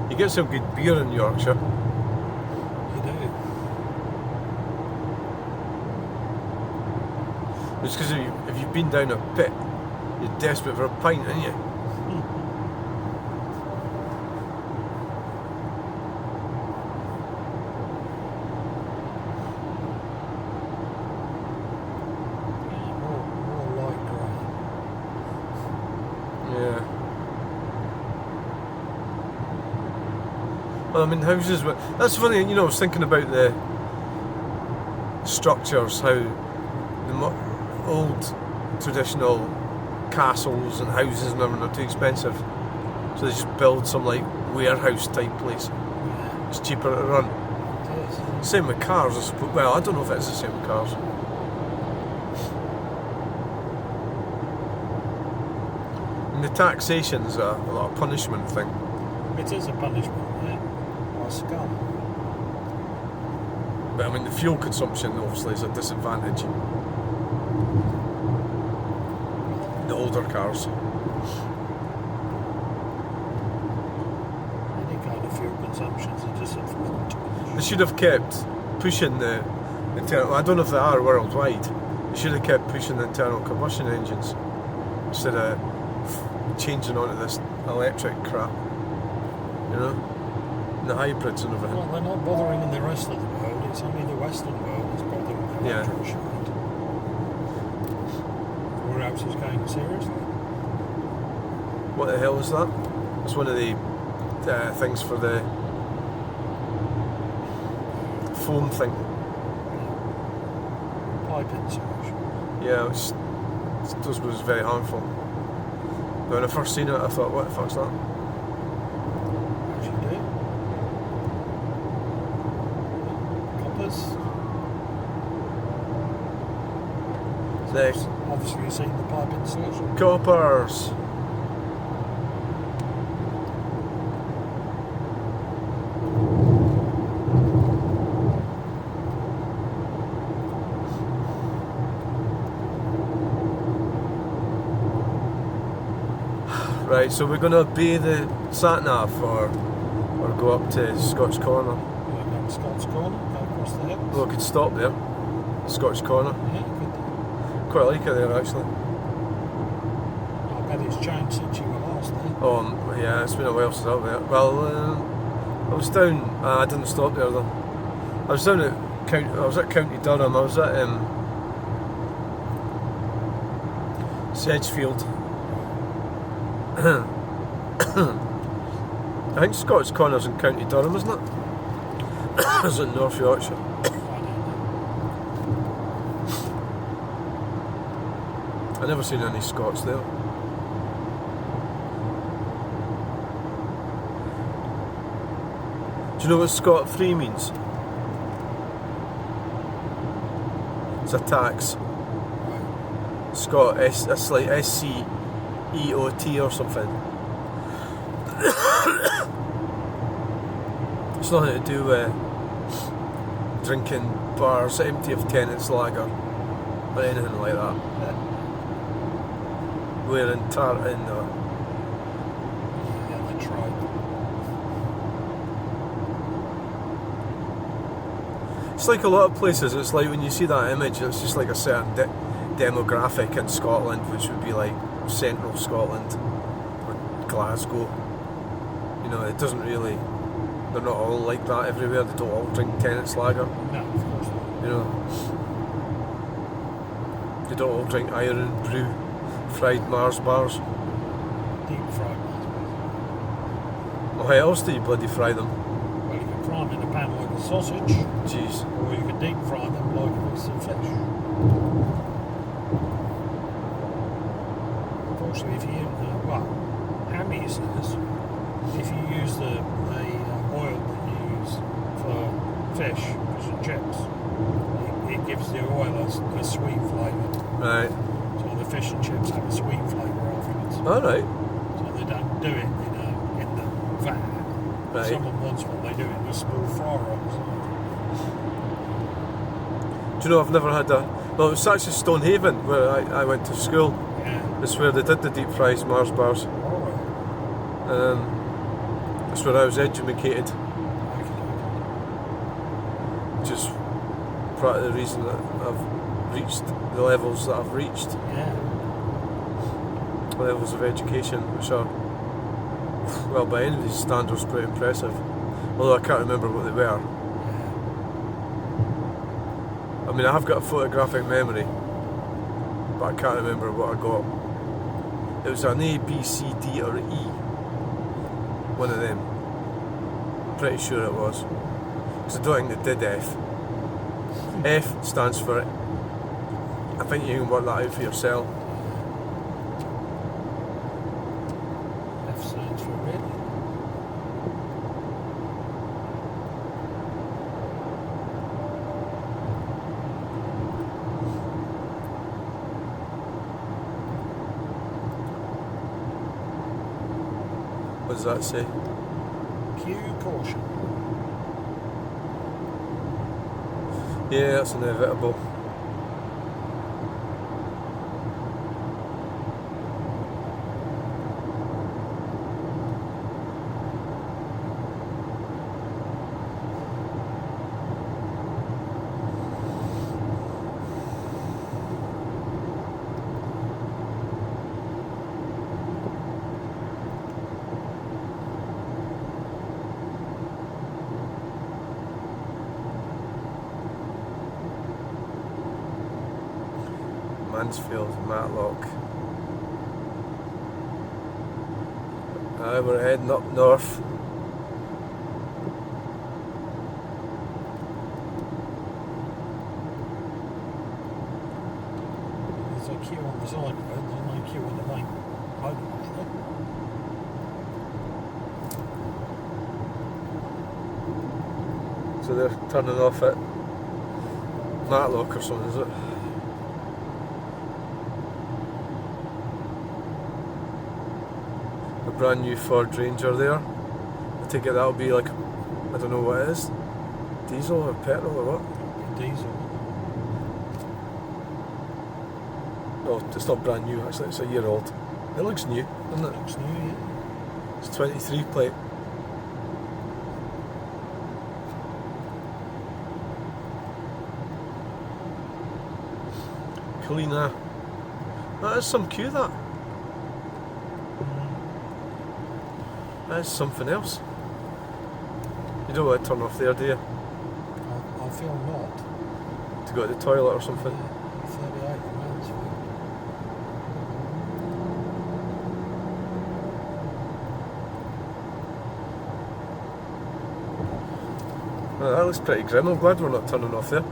You get some good beer in Yorkshire. You do. It's because if you've been down a pit, you're desperate for a pint, aren't you? Yeah, more light grey. Yeah. Well, I mean, houses. That's funny. You know, I was thinking about the structures, how the old traditional castles and houses and everything are too expensive, so they just build some like warehouse type place. Yeah, It's cheaper to run. it is. Same with cars, I suppose. Well, I don't know if it's the same with cars. And the taxation's a lot of punishment thing. It is a punishment, yeah. Or scum. But I mean, the fuel consumption obviously is a disadvantage. The older cars. Any kind of fuel consumption is a disadvantage. They should have kept pushing the internal. I don't know if they are worldwide. They should have kept pushing the internal combustion engines instead of changing onto this electric crap. You know, and the hybrids and everything. Well, they're not bothering in the rest of the world. It's only the Western world that's bothering the Yeah. electric shit. Everywhere else is going seriously. What the hell is that? It's one of the things for the foam thing. Pipe insulation. Yeah, it was very harmful. But when I first seen it, I thought, what the fuck's that? As you do. Coppers. Next. Obviously you've seen the pipe insulation. Coppers! Right, so we're going to obey the sat-nav or go up to Scott's Corner. We're going to Scott's Corner, go across the hills. Well, we could stop there. Scott's Corner. Yeah, good. Quite like it there, actually. I bet it's changed since you were last there. Oh, yeah, it's been a while since I was there. Well, I was down... I didn't stop there, though. I was down at... I was at County Durham. I was at Sedgefield. I think Scott's Corner's in County Durham, isn't it? It's in North Yorkshire. I don't know. I've never seen any Scots there. Do you know what Scot free means? It's a tax. Scot, it's like SCEOT or something. It's nothing to do with drinking bars empty of tenants lager or anything like that. Wearing tartan or... Yeah, the tribe. It's like a lot of places, it's like when you see that image, it's just like a certain demographic in Scotland, which would be like central Scotland or Glasgow. You know, it doesn't really... They're not all like that everywhere, they don't all drink tenants lager. No, of course not. You know, they don't all drink Iron Brew fried Mars bars. Deep fried ones. Well, how else do you bloody fry them? Well, you can fry them in a pan like a sausage, Jeez. or you can deep fry them like a piece of fish. Unfortunately, if you hammy says, if you use the oil that you use for fish and chips, it gives the oil a sweet flavour. Right. So the fish and chips have a sweet flavour afterwards. Alright. So they don't do it in the vat. Right. Someone wants what they do in the small fry rolls. Do you know, I've never had a... Well, it was actually Stonehaven, where I went to school. Yeah. It's where they did the deep fries Mars bars. Alright. It's where I was educated, which is part of the reason that I've reached the levels that I've reached. Yeah. Levels of education, which are, well, by anybody's standards, pretty impressive. Although I can't remember what they were. I mean, I have got a photographic memory, but I can't remember what I got. It was an A, B, C, D or E. One of them. Pretty sure it was. Because I don't think they did F. F stands for... I think you can work that out for yourself. F stands for really. What does that say? Q caution. Yeah, that's inevitable. Mansfield, Matlock. We're heading up north. There's a queue on the side road, there's no queue on the main motorway there. So they're turning off at Matlock or something, is it? A brand new Ford Ranger there. I take it that'll be like, I don't know what it is. Diesel or petrol or what? Diesel. Oh, it's not brand new actually, it's a year old. It looks new, doesn't it? Looks new, yeah. It's 23 plate. Kalina. That is some queue, that. That is something else. You don't want to turn off there, do you? I feel not. To go to the toilet or something. 38 Mansfield. Well, that looks pretty grim. I'm glad we're not turning off there.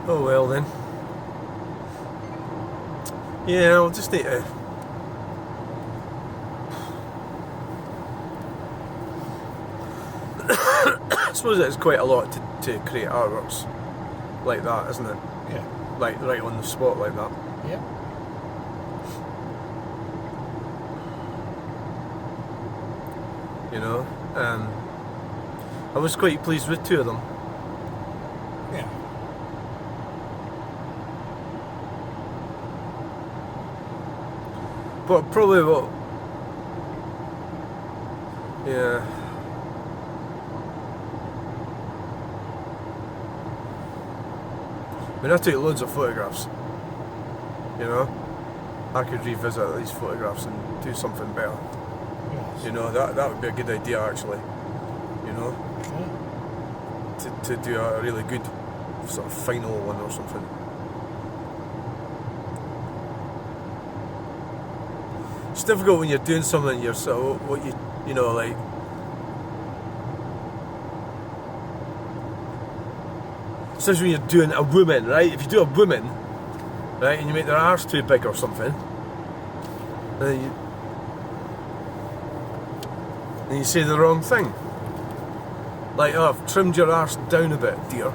Oh well then. Yeah, I'll just need to... I suppose it's quite a lot to create artworks like that, isn't it? Yeah. Like right on the spot like that. Yeah. You know? I was quite pleased with two of them. Yeah. But probably what... Yeah. I mean, I took loads of photographs. You know? I could revisit these photographs and do something better. Yes. You know, that would be a good idea actually. You know? Okay. To do a really good sort of final one or something. It's difficult when you're doing something you're sort of, what you know, like, especially when you're doing a woman, right? If you do a woman, right, and you make their arse too big or something, then you say the wrong thing. Like, oh, I've trimmed your arse down a bit, dear.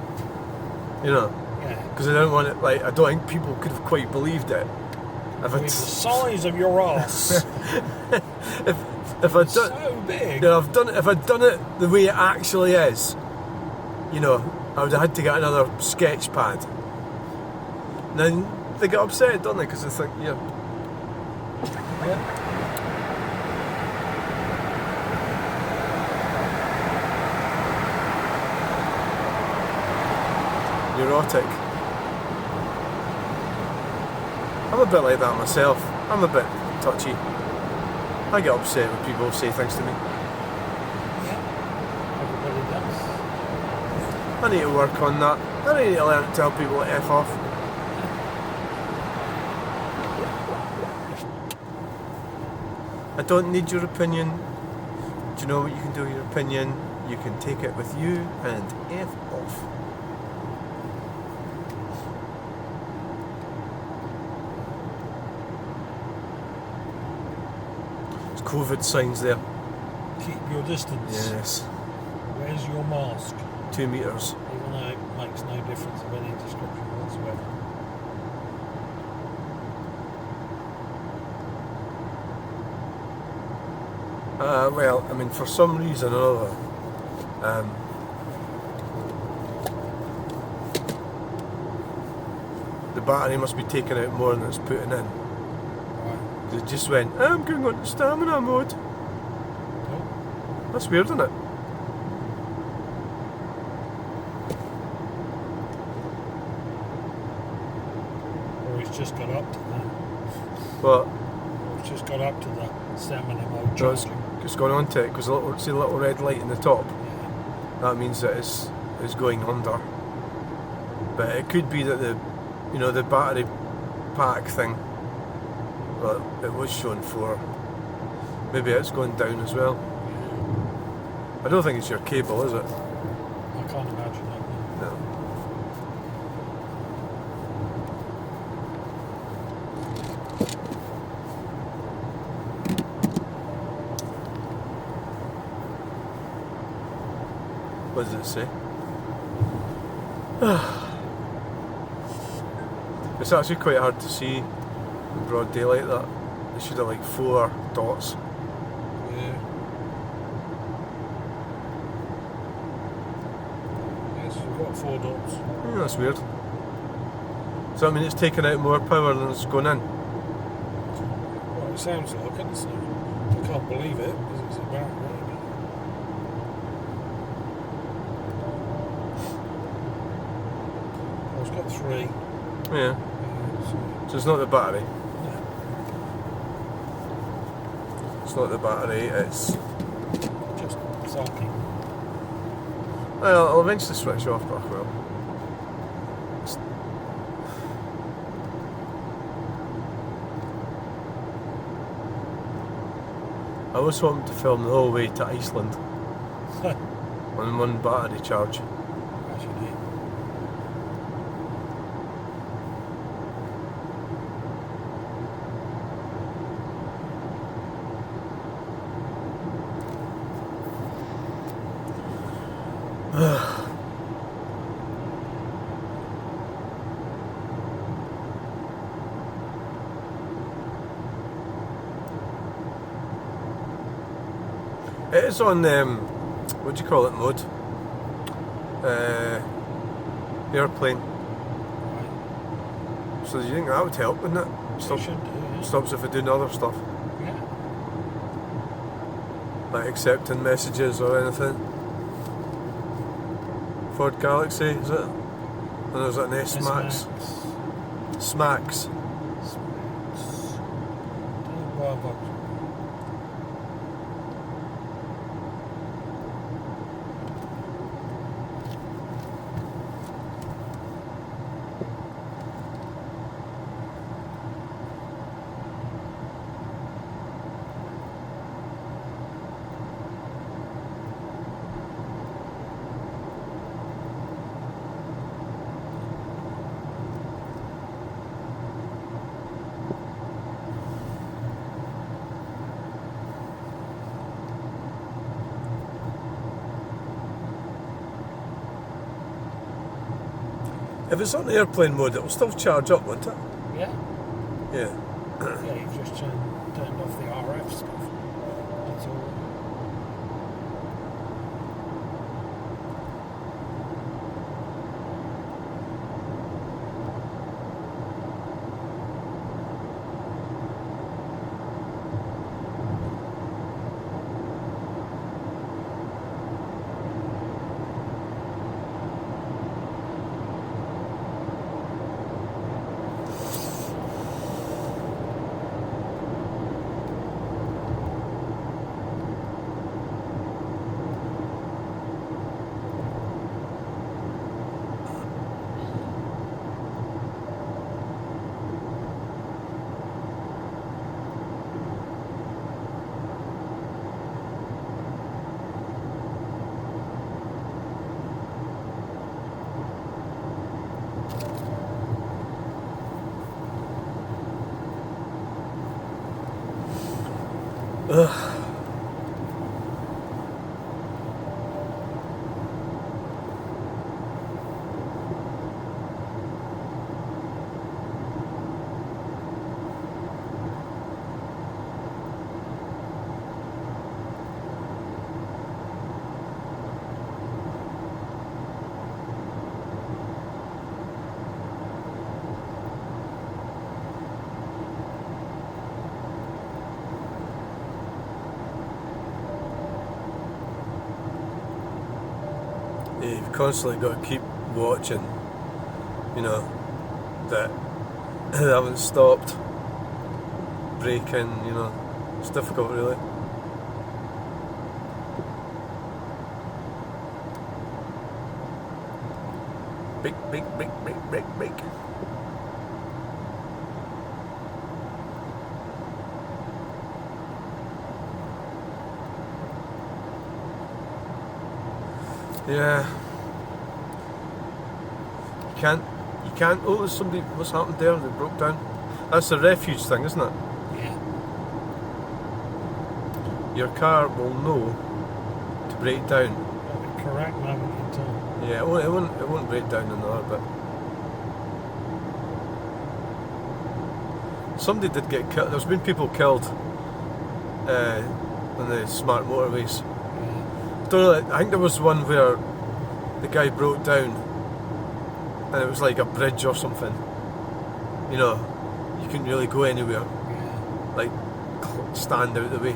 You know? Yeah. Because I don't want it, like, I don't think people could have quite believed it. If With the size of your ass. if I'd done, So big. you know, if I'd done it the way it actually is, you know, I would have had to get another sketch pad. And then they get upset, don't they? Because they think, yeah. Yeah. Neurotic. I'm a bit like that myself. I'm a bit touchy. I get upset when people say things to me. Yeah. Everybody does. I need to work on that. I need to learn to tell people to F off. I don't need your opinion. Do you know what you can do with your opinion? You can take it with you and F off. There's COVID signs there. Keep your distance. Yes. Where's your mask? 2 metres. Even though it makes no difference of any description whatsoever. Well, I mean, for some reason or other, the battery must be taking out more than it's putting in. Right. It just went, I'm going on to stamina mode. Oh, That's weird, isn't it? or he's just got up to that. But Or he's just got up to the stamina mode no, it's charging. gone on to it because see the little red light in the top. Yeah. That means that it's going under. But it could be that the battery pack thing. Well, it was showing 4. Maybe it's going down as well. I don't think it's your cable, is it? I can't imagine that. No. What does it say? It's actually quite hard to see in broad daylight that. They should have like 4 dots. Yeah. Yes, we've got 4 dots. Yeah, that's weird. Does that mean it's taking out more power than it's going in? Well, it sounds like it, so I can't believe it because it's about right. Oh, it's got 3. Yeah. So, So it's not the battery. no. It's not the battery, it's... Just sulking. Well, I'll eventually switch off, but I will. I was hoping to film the whole way to Iceland on 1 battery charge. Actually, It is on, what do you call it, mode? Airplane. right. So do you think that would help, wouldn't it? It should do, yeah. Stops if we're doing other stuff, Yeah. like accepting messages or anything. Ford Galaxy, is it? And there's an S Max. Smacks. If it's on airplane mode, it will still charge up, won't it? Yeah. Yeah. Yeah, you've just turned off the RF stuff. That's all. Ugh. You've constantly got to keep watching, you know, that they haven't stopped braking, you know. It's difficult, really. Brake. Yeah. You can't. Oh, there's somebody. What's happened there? They broke down. That's the refuge thing, isn't it? Yeah. Your car will know to break down. At the correct moment in time. Yeah, it won't break down in another bit. Somebody did get killed. There's been people killed on the smart motorways. Yeah. Don't know, I think there was one where the guy broke down and it was like a bridge or something. You know, you couldn't really go anywhere. Yeah. Like, stand out the way.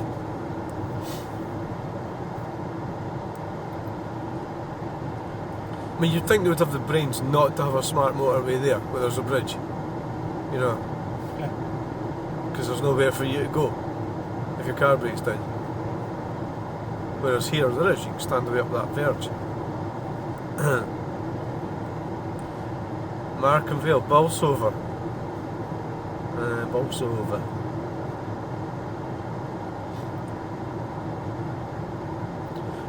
I mean, you'd think they would have the brains not to have a smart motorway there where there's a bridge. You know, Yeah. because there's nowhere for you to go if your car breaks down. Whereas here there is, you can stand away up that verge. Markenvale, Bolsover. Bolsover.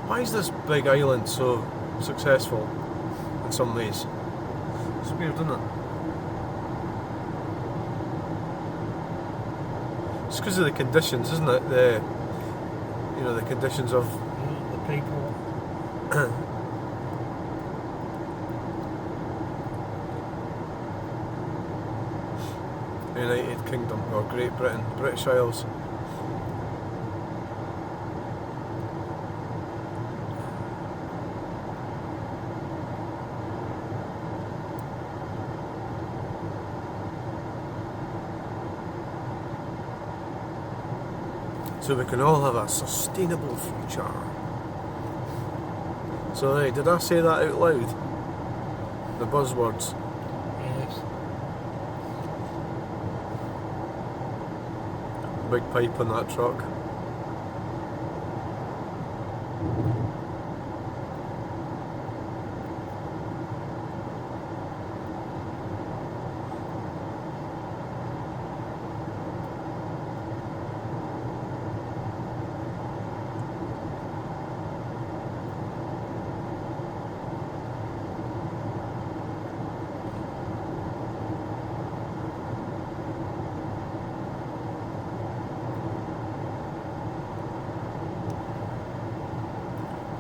Why is this big island so successful in some ways? It's weird, isn't it? It's because of the conditions, isn't it? The conditions of The people. United Kingdom or Great Britain, British Isles. So we can all have a sustainable future. So hey, did I say that out loud? The buzzwords. Yes. Big pipe on that truck.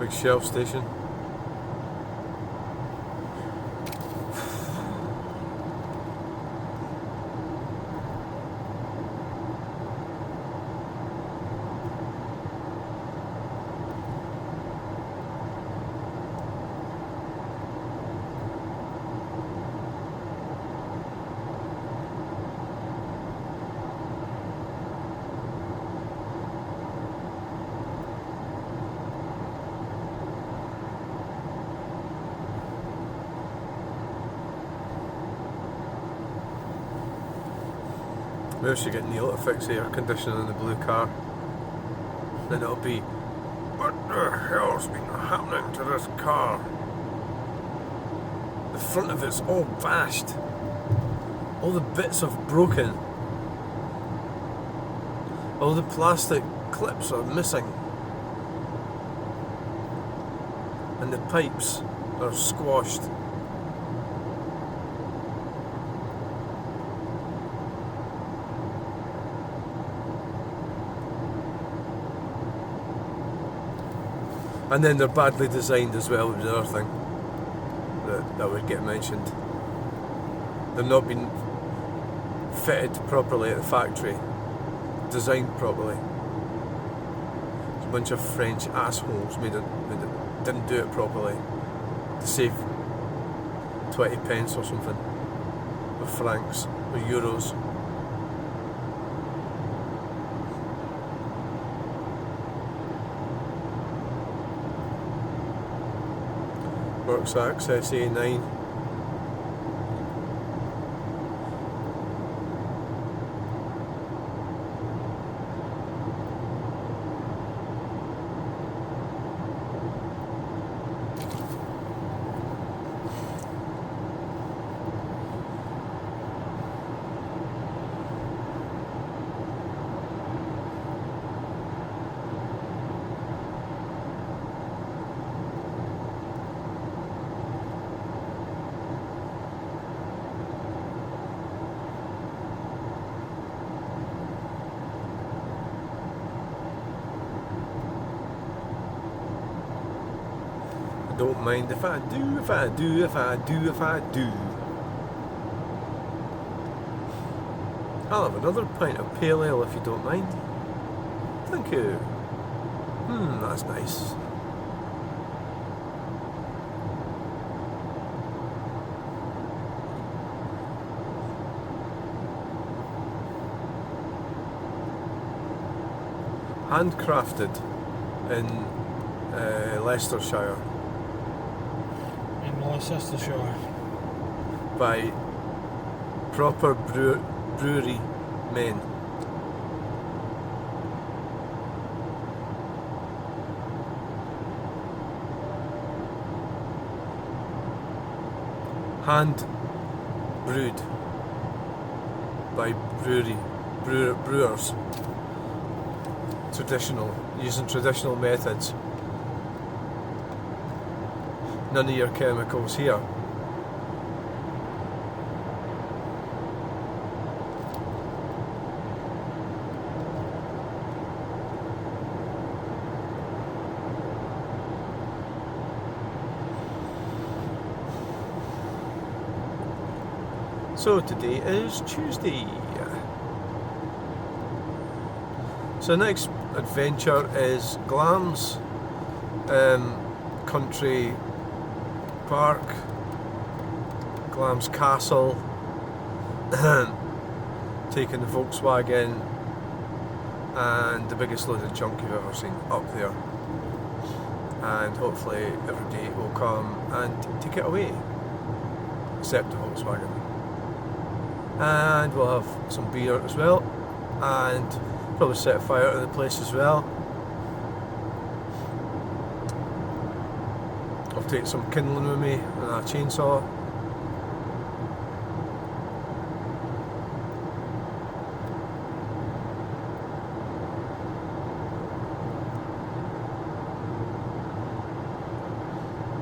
Big shelf station. Maybe we should get Neil to fix the air conditioning in the blue car. Then it'll be, what the hell's been happening to this car? The front of it's all bashed. All the bits have broken. All the plastic clips are missing. And the pipes are squashed. And then they're badly designed as well, was the other thing that would get mentioned. They're not being fitted properly at the factory, designed properly. There's a bunch of French assholes didn't do it properly to save 20 pence or something, or francs, or euros. Works Access A9. Don't mind if I do, if I do, if I do, if I do. I'll have another pint of pale ale if you don't mind. Thank you. That's nice. Handcrafted in Leicestershire. Leicestershire. By proper brewery men. Hand brewed by brewers. Using traditional methods. None of your chemicals here. So today is Tuesday. So next adventure is Glam's Country Park, Glam's Castle, taking the Volkswagen and the biggest load of junk you've ever seen up there, and hopefully everybody will come and take it away, except the Volkswagen, and we'll have some beer as well, and probably set fire to the place as well. I'll take some kindling with me and a chainsaw.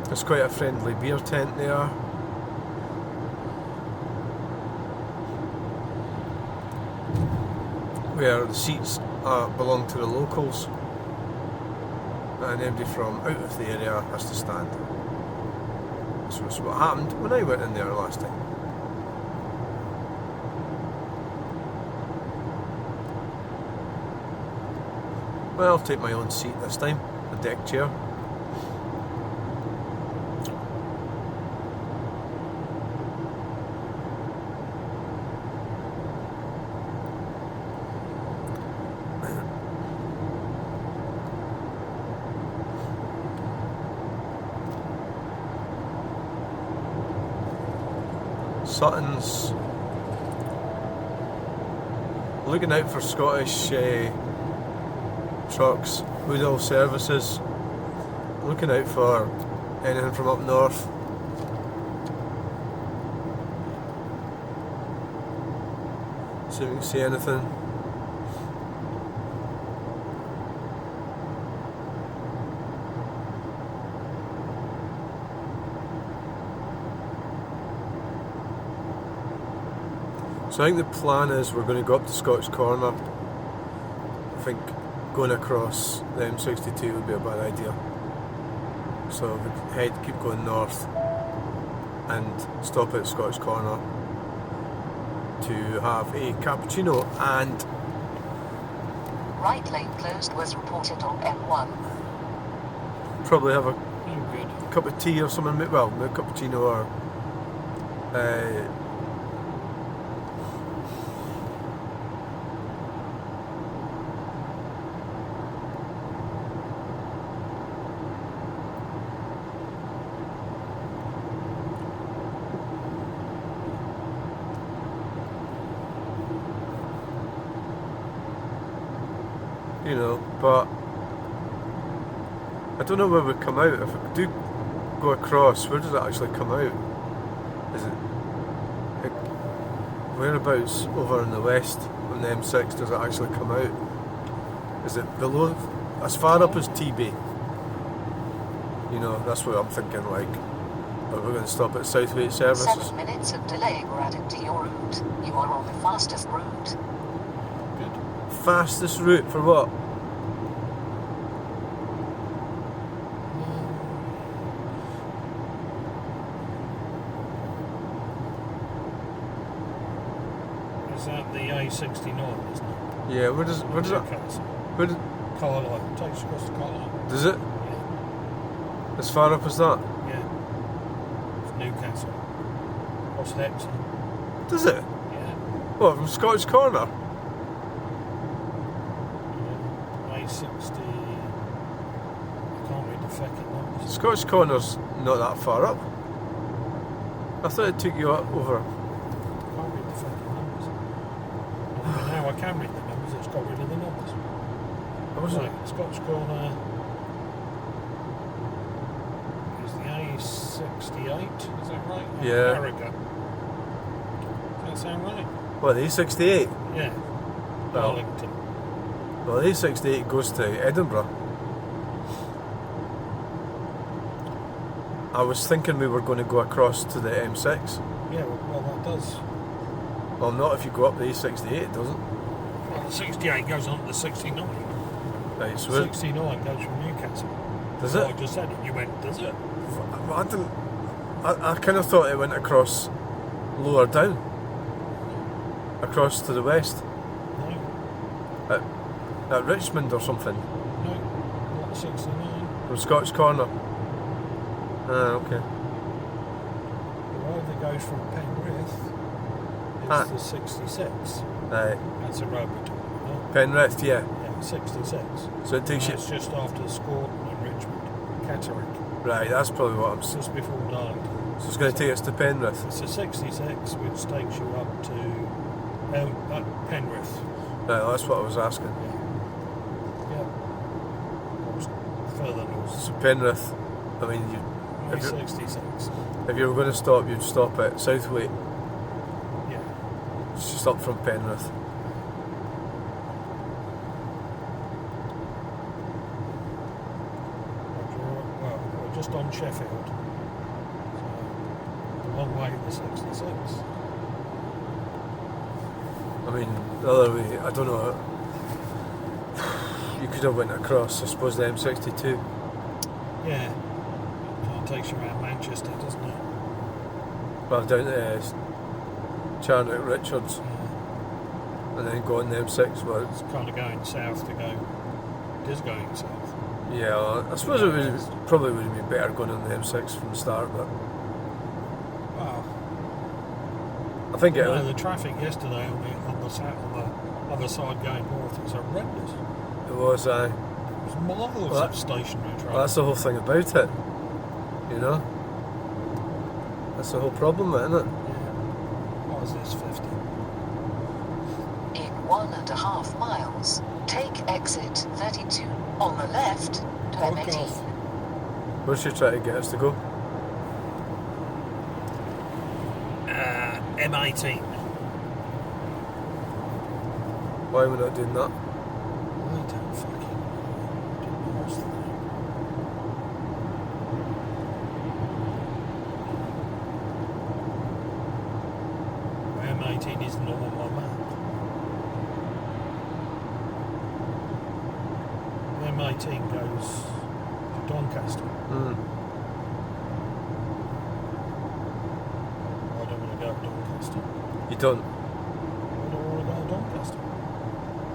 There's quite a friendly beer tent there. Where the seats belong to the locals, and anybody from out of the area has to stand. This was what happened when I went in there last time. Well, I'll take my own seat this time, a deck chair. Sutton's looking out for Scottish trucks, Woodall services, looking out for anything from up north. See if we can see anything. So I think the plan is we're going to go up to Scotch Corner. I think going across the M62 would be a bad idea. So we keep going north and stop at Scottish Corner to have a cappuccino and Right lane closed was reported on M1. probably have a Oh, good. cup of tea or something. Well, a cappuccino or you know, but I don't know where we come out. If we do go across, where does it actually come out? Is it whereabouts over in the west on the M6 does it actually come out? Is it below, as far up as TB? You know, that's what I'm thinking, like, but we're going to stop at Southgate services. 7 minutes of delay were added to your route. You are on the fastest route. Good. Fastest route for what? Is that the A69, isn't it? Yeah, where does that, Newcastle. where does, Carlisle. Takes you across to Carlisle. does it? Yeah. As far up as that? Yeah. It's Newcastle. Across Hexham. Does it? Yeah. What, from Scottish Corner? Yeah. A60. I can't read the fucking numbers. Scottish Corner's not that far up. I thought it took you up over. I can't read the fucking numbers. But now I can read the numbers. It's got rid of the numbers. I wasn't. Right, Scottish Corner is the A68, is that right? Yeah. Harrogate. Does that sound right? What, the A68? Yeah. Well. Darlington. Well, the A68 goes to Edinburgh. I was thinking we were going to go across to the M6. Yeah, well that does. Well, not if you go up the A68, it doesn't. Well, the 68 goes on to the 69. Right, so where, 69 goes from Newcastle. does Well, it? I just said it. You went, does it? Well, I didn't. I kind of thought it went across lower down. Across to the west. No. At Richmond or something. No. Not 69. From Scottish Corner. Ah, okay. The road that goes from Penrith is Ah. the 66. Right. That's a road we're talking about. Penrith, yeah. Yeah, 66. So it takes you. That's just after Scorton and Richmond. Catterick. Right, that's probably what I'm. Just before Darlington. So it's going to take us to Penrith. It's a 66 which takes you up to Penrith. Right, that's what I was asking. Yeah. Further north. So Penrith, I mean, if 66. you were going to stop, you'd stop at Southgate. Yeah. Just up from Penrith. Well, we're just on Sheffield. So, a long way to the 66. I mean, the other way, I don't know. You could have went across, I suppose, the M62. Yeah. It takes you around Manchester, doesn't it? Well, down to Charnock, Richards, Yeah. and then go on the M6. Well, It's kind of going south to go. It is going south. yeah, I suppose it probably would have been better going on the M6 from the start, but Wow. I think it No, was. the traffic yesterday on the other side going north was horrendous. It was, It was miles Well, of stationary traffic. well, that's the whole thing about it, you know? That's the whole problem, isn't it? Yeah. What is this, 50? In 1.5 miles, take exit 32 on the left to Fuck M18. off. Where's she trying to get us to go? M18. Why are we not doing that? I don't fucking know. Didn't know what's the name. M18 isn't on my map. M18 goes to Doncaster. Mm. Doncaster. You don't. I don't want to go to Doncaster.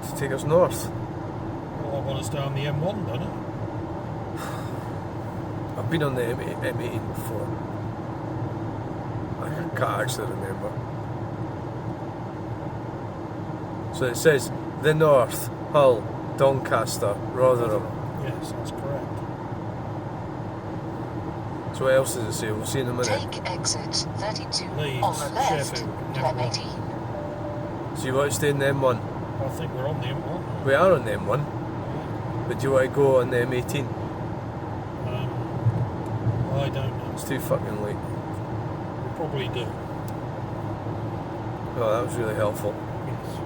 To take us north. Well, I want to stay on the M1, don't I? I've been on the M18 before. I can't actually remember. So it says the North, Hull, Doncaster, Rotherham. Yes, that's correct. So what else does it say? We'll see in a minute. Take exit 32 Leeds, on the left Sheffield, to M1. M18. So you want to stay in the M1? I think we're on the M1. We are on the M1. But do you want to go on the M18? I don't know. It's too fucking late. We probably do. Oh, that was really helpful. Yes.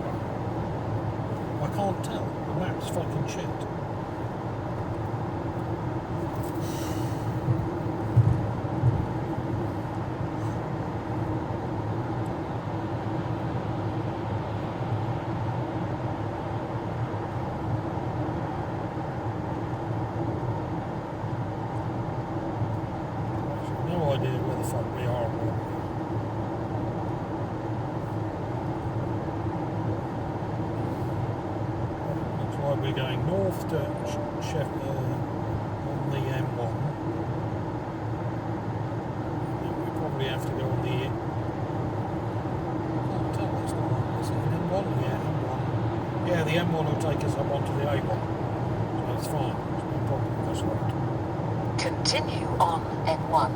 I can't tell. The map's fucking shit. No idea where the fuck we are. Looks like we're going north to Sheffield on the M1. And then we probably have to go on the. Can't tell. It's not. Is it an M1? Yeah, M1. Yeah, the M1 will take us up onto the A1. So it's fine. There's no problem with this road. Continue on M1.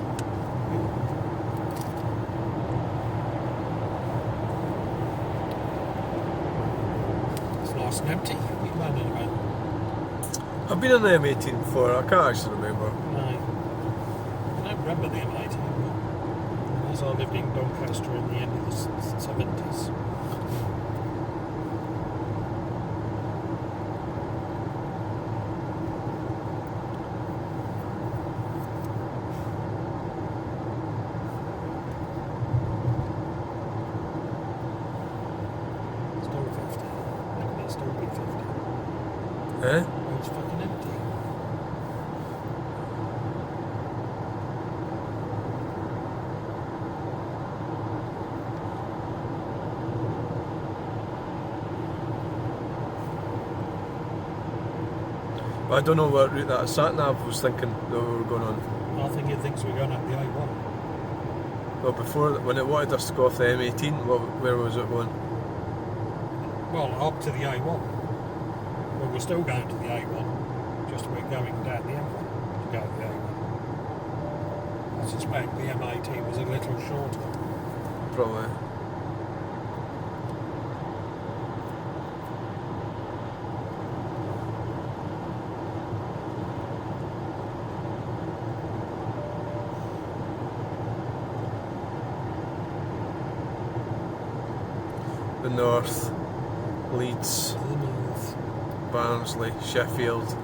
It's nice and empty. What are you moaning about? I've been on the M18 before. I can't actually remember. No. I don't remember the M18, but as I lived in Doncaster in the end of the 70s. Still 50. How can it still be 50? Eh? Oh, it's fucking empty. But I don't know what route that sat nav was thinking that we were going on. I think it thinks we're going up the A1. Well, before, when it wanted us to go off the M18, where was it going? Well, up to the A1. Well, we're still going to the A1, just we're going down the M1 to go to the A1. I suspect the M18 was a little shorter. Probably. The North, Leeds, To the north. Barnsley, Sheffield.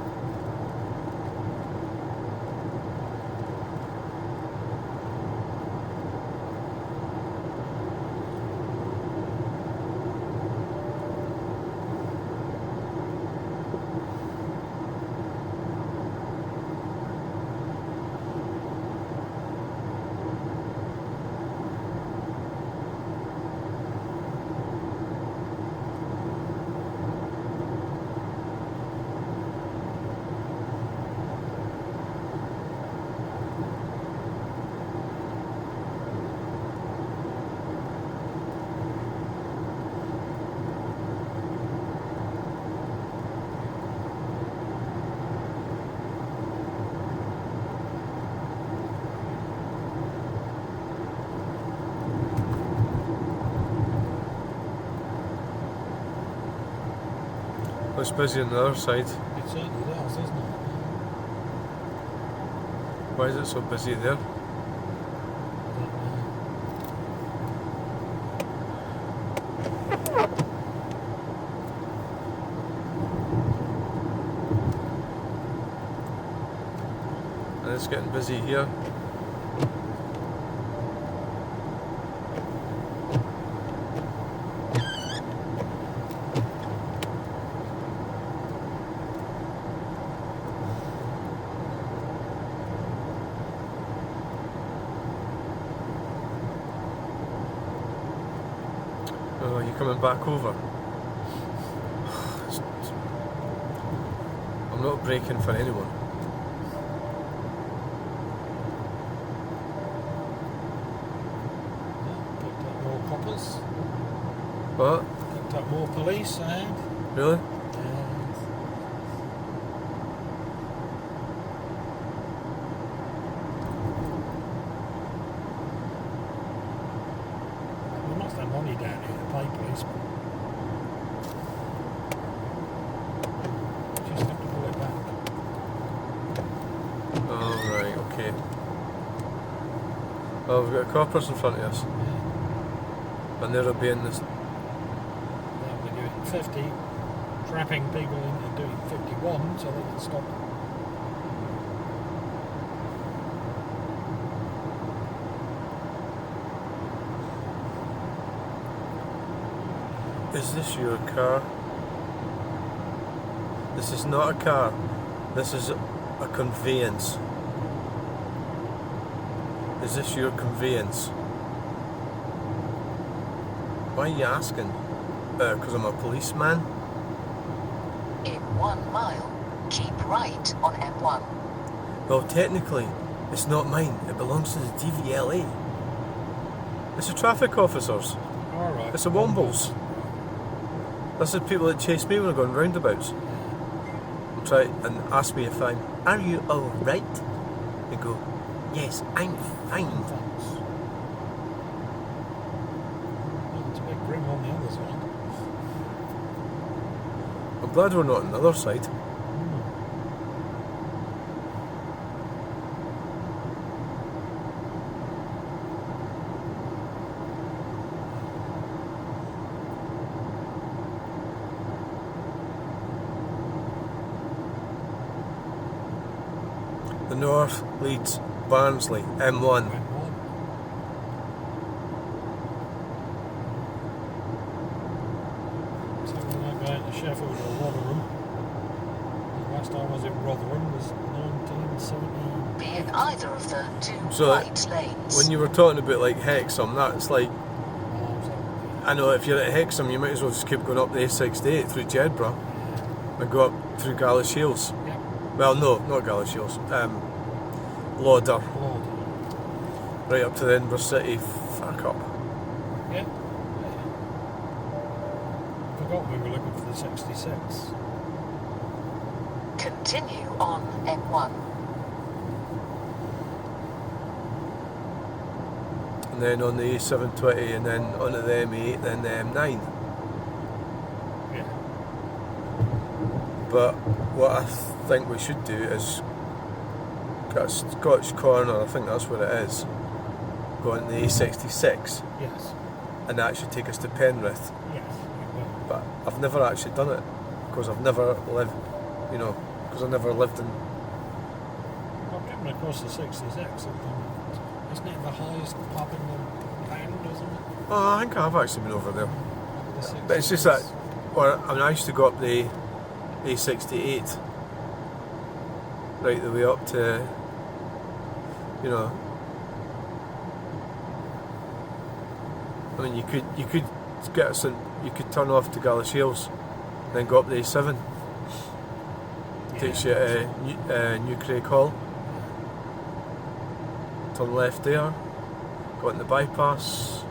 Looks busy on the other side. It certainly does, isn't it? Why is it so busy there? I don't know. And it's getting busy here. Oh, you coming back over? I'm not braking for anyone. Picked up more coppers. What? Picked up more police ahead. Really? We must have money down here to pay policemen. Just have to pull it back. Oh, right, okay. Well, we've got coppers in front of us. Yeah. And they're obeying this. They'll be doing 50, trapping people into doing 51 so they can stop. Is this your car? This is not a car. This is a conveyance. Is this your conveyance? Why are you asking? Because I'm a policeman? In 1 mile, keep right on M1. Well, technically, it's not mine. It belongs to the DVLA. It's the traffic officers. Alright. It's the Wombles. That's the people that chase me when I'm going roundabouts. And try and ask me if are you alright? I go, yes, I'm fine. Thanks. Well, it's a bit grim on the other side. I'm glad we're not on the other side. The North leads Barnsley, M1. So we're now going to Sheffield or Rotherham. The last time I was in Rotherham was 1970. Be in either of the two So, right lanes. When you were talking about like Hexham, that's like, I know if you're at Hexham, you might as well just keep going up the A68 through Jedburgh and go up through Galashiels. Yep. Well, no, not Galashiels. Lauder, Lord. right up to the Edinburgh City. Fuck up. Yeah. Forgot we were looking for the 66. Continue on M1. And then on the A720, and then onto the M8, then the M9. Yeah. But what I think we should do is get a Scotch corner, I think that's what it is, go into the A66, Yes. and that should take us to Penrith. Yes. It will. But I've never actually done it, because I've never lived, because I've never lived in. I've driven across the 66. Isn't it the highest pub in the land, isn't it? Oh, I think I've actually been over there. The 66. But it's just that, I used to go up the A68, right the way up to, I mean, you could get us in, you could turn off to Galashiels, then go up the A7. Takes you to New Craig Hall. Turn left there, go into the bypass.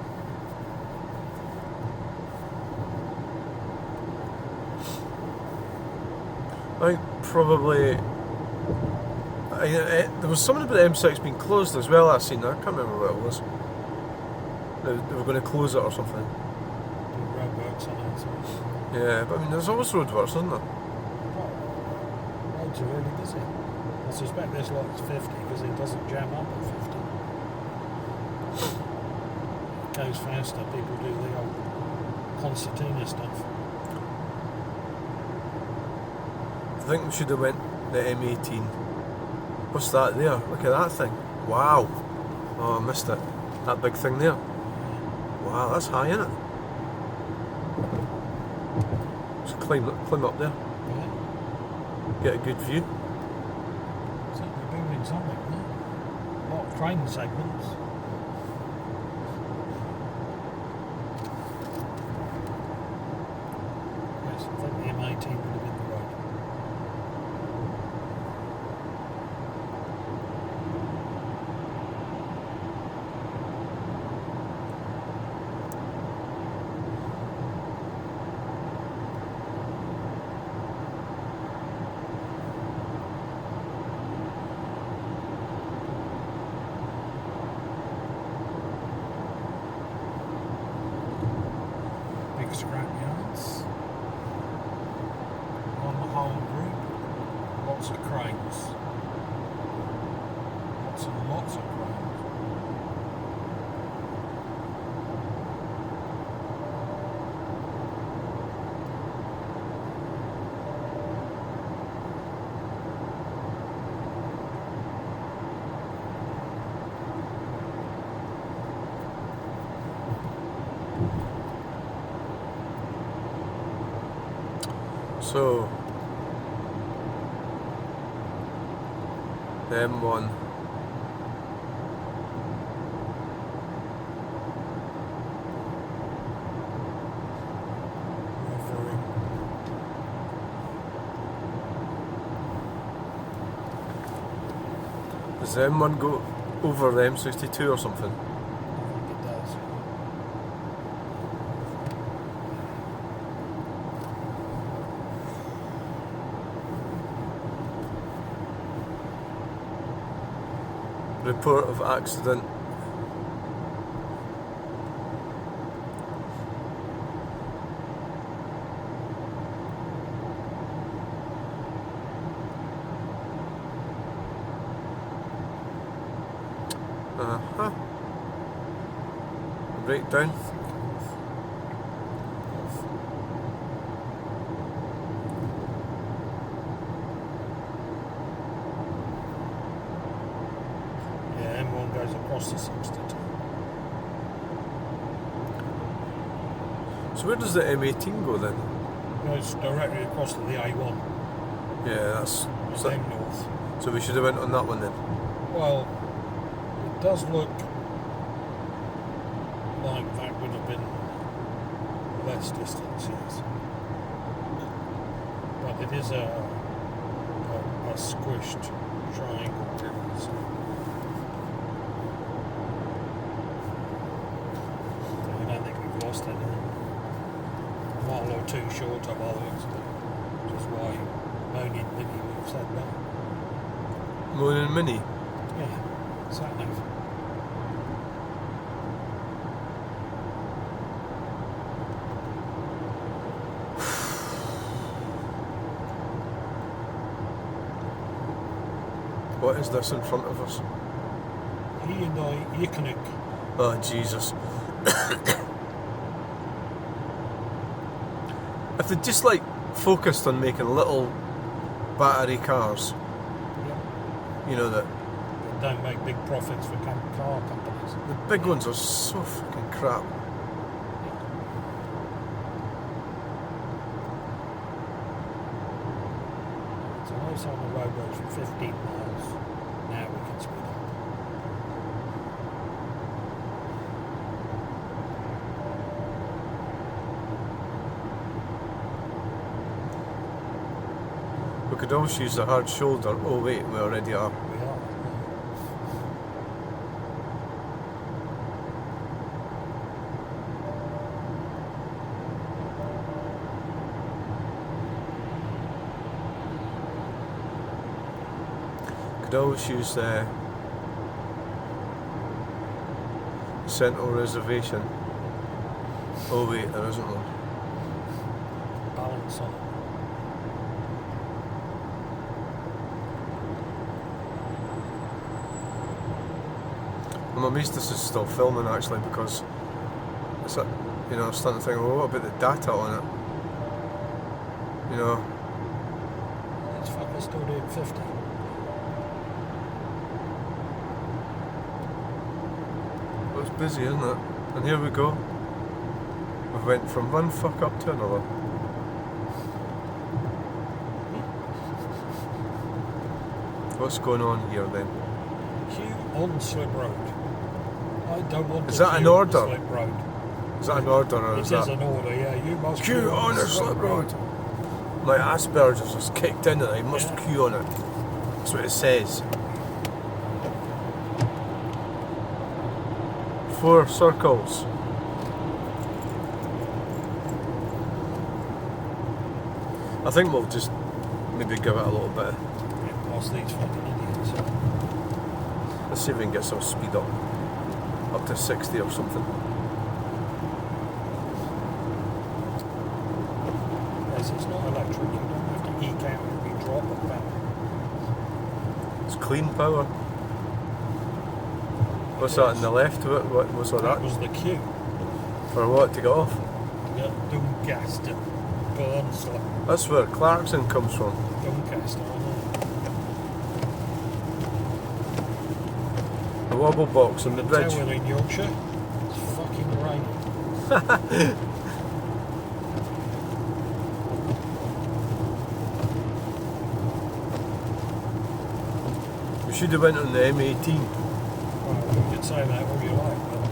I think probably. There was something about the M6 being closed as well. I seen. I can't remember what it was. They were going to close it or something. Roadworks on it. Yeah, but I mean, there's always roadworks, isn't there? Roads are really busy. I suspect this lot is 50 because it doesn't jam up at 50. It goes faster. People do the old concertina stuff. I think we should have went the M18. What's that there? Look at that thing. Wow. Oh, I missed it. That big thing there. Wow, that's high, isn't it? Just climb up there. Yeah. Get a good view. Certainly building something, no? A lot of train segments. would have been the road. Big scrap yards. On the whole group, lots of cranes. Lots and lots of cranes. So, M1. Referring. Does the M1 go over the M62 or something? I think it does. Report of accident. Uh-huh. Breakdown. Yeah, M1 goes across the 62. So where does the M18 go then? Goes directly across to the A1. Yeah, that's And so, then north. so we should have went on that one then. Well, it does look like that would have been less distance, yes. But it is a squished triangle. So I don't think we've lost anything. A mile or two short of others, which is why Moaning Mini we've said that. Moaning Mini. Yeah, sat nav. What is this in front of us? Hyundai Ioniq. Oh Jesus. If they just like focused on making little battery cars, Yep. you know, that That don't make big profits for car companies. the big ones are so fucking crap. So nice on the road goes for 15 miles. Now we can speed up. We could always use the hard shoulder. Oh wait, we already are. We are. Could always use the Central Reservation. Oh wait, there isn't one. Balance on it. I'm amazed this is still filming actually, because it's like, you know, I'm starting to think, well, what about the data on it? You know, It's fucking still doing 50. well, it's busy, isn't it? And here we go. We went from one fuck up to another. What's going on here then? Queue on slip road. I don't want Is to that an queue on order? the slip road. Is that an order or It is is that an order, yeah. You must queue on a slip road? My Asperger's just kicked in and I must Yeah. queue on it. That's what it says. 4 circles. I think we'll just maybe give it a little bit. Past these fucking idiots. Let's see if we can get some speed up to 60 or something. Yes, it's not electric. You don't have to eke out every drop of power. It's clean power. What's that on the left? What's all That that? was the queue. For what, to get off? Yeah, Doncaster. Burnslow. That's where Clarkson comes from. Doncaster, I know. The wobble box on the bridge. Tower in Yorkshire. It's fucking raining. We should have went on the M18. Well, you could say that all you like, but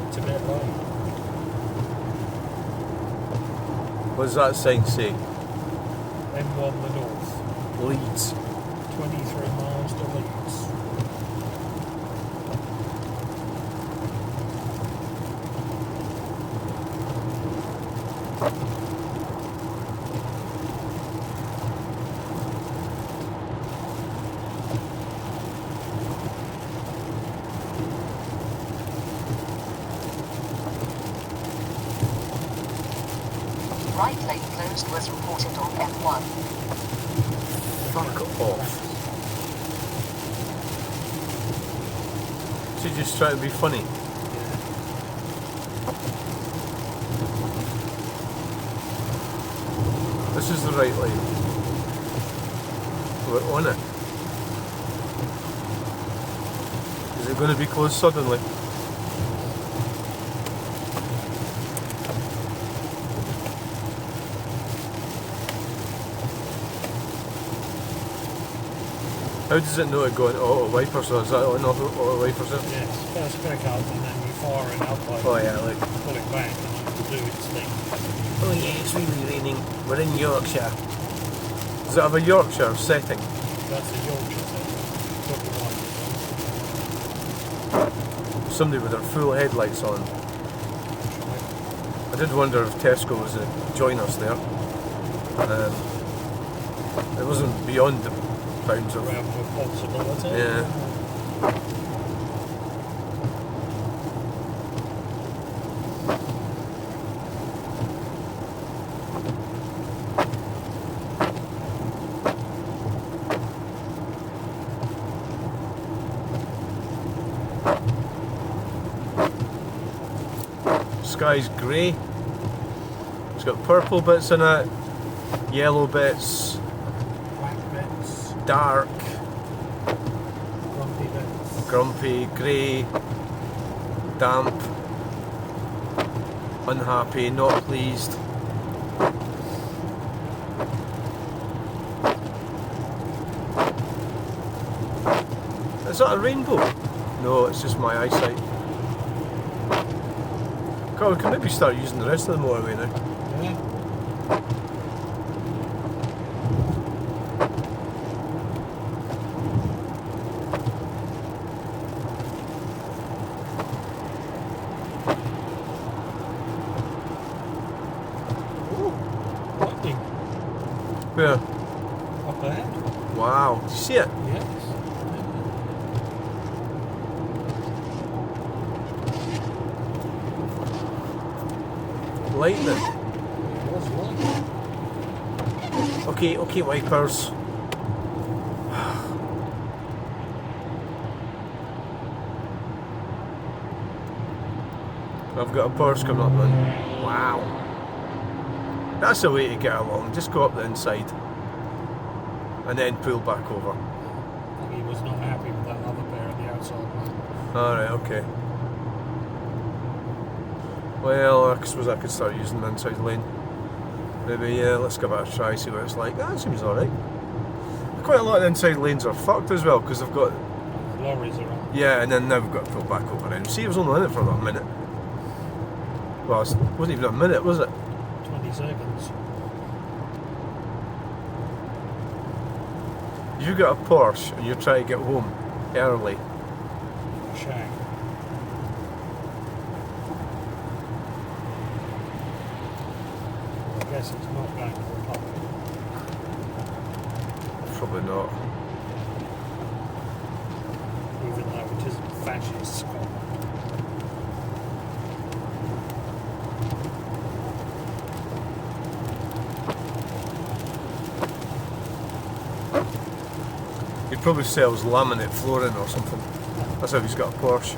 it's a bit late. What does that sign say? M1 the north. Leeds. 23 miles to Leeds. Right lane closed was reported on M1. Fuck off. She's just trying to be funny. This is the right lane. We're on it. Is it going to be closed suddenly? How does it know it going auto wipers, or is that on auto wipers? Yes, first pick up and then you fire it up like Oh yeah, like, pull it back and it will do its thing. oh yeah, it's really raining. We're in Yorkshire. Does it have a Yorkshire setting? That's the Yorkshire thing. Put the wipers Somebody with their full headlights on. on. Try. I did wonder if Tesco was to join us there. It wasn't beyond the bounds of... Realm of possibility. Yeah. Sky's grey. It's got purple bits in it, yellow bits, Black bits, dark, grumpy bits. grumpy, grey, damp, unhappy, not pleased. Is that a rainbow? No, it's just my eyesight. God, we can maybe start using the rest of the motorway now. Yeah. Ooh, lightning Where? up ahead. Wow, did you see it? Yes. Lightning. It was lightning. Okay, wipers. I've got a Porsche coming up then. Wow. That's the way to get along. Just go up the inside. And then pull back over. I think he was not happy with that other pair on the outside lane. Alright, okay. Well, I suppose I could start using the inside lane. Maybe, yeah, let's give it a try, see what it's like. That seems alright. Quite a lot of the inside lanes are fucked as well, because they've got... The lorries are on. Yeah, and then now we've got to pull back over in. See, it was only in it for about a minute. Well, it wasn't even a minute, was it? 20 seconds. You got a Porsche and you're trying to get home early. Shame. I guess it's not going to Republic. Probably not. Even though it isn't fascist Scotland. He probably sells laminate flooring or something. That's how he's got a Porsche.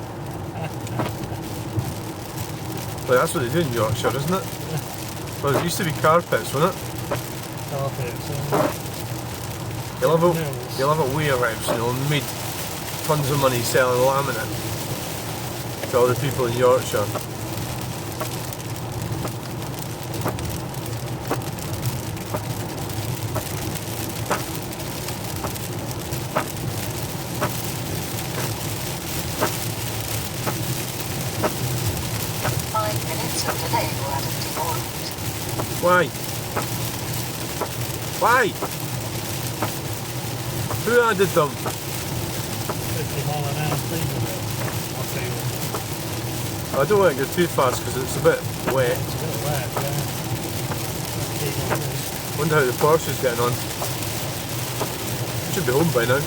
Well, that's what they do in Yorkshire, isn't it? Well, there used to be carpets, wasn't it? Carpets. You'll have a warehouse, you know, and made tons of money selling laminate to all the people in Yorkshire. Why? Why? Who added them? 50 mile an hour speed limit, I feel. I don't want to go too fast because it's a bit wet. It's a bit wet, yeah. Keep on this. Wonder how the Porsche is getting on. Should be home by now.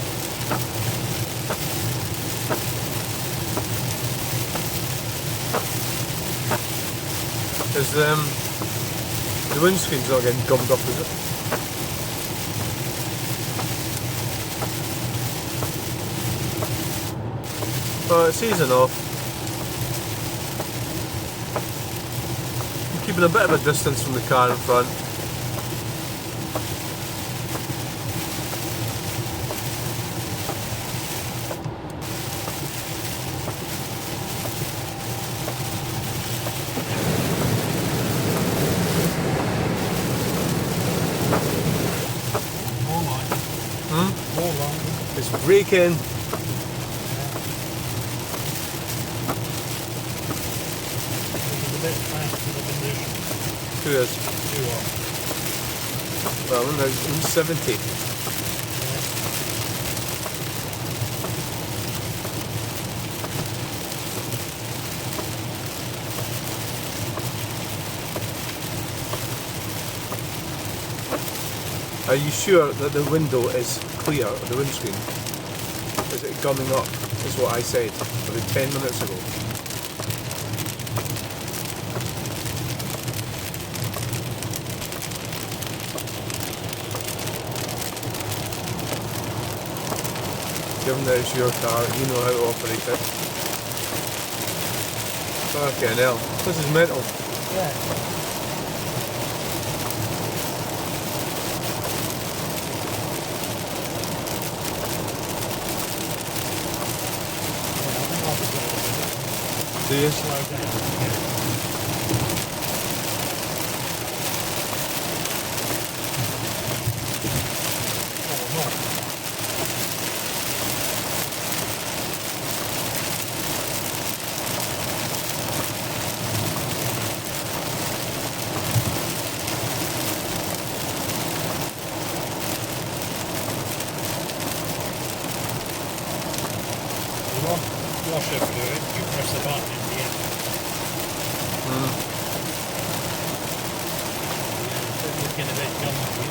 Is the windscreen's not getting gummed up, is it? Oh, it's easing off. I'm keeping a bit of a distance from the car in front. It's braking. Who is? You are. Well, I'm 70. Are you sure that the window is clear, the windscreen? Is it gumming up? Is what I said about 10 minutes ago. Given that it's your car, you know how to operate it. Fucking hell, this is mental. Yeah. Do you? Slow down. Yeah. Wash over to it, you press the button in the end. It's looking a bit gunky.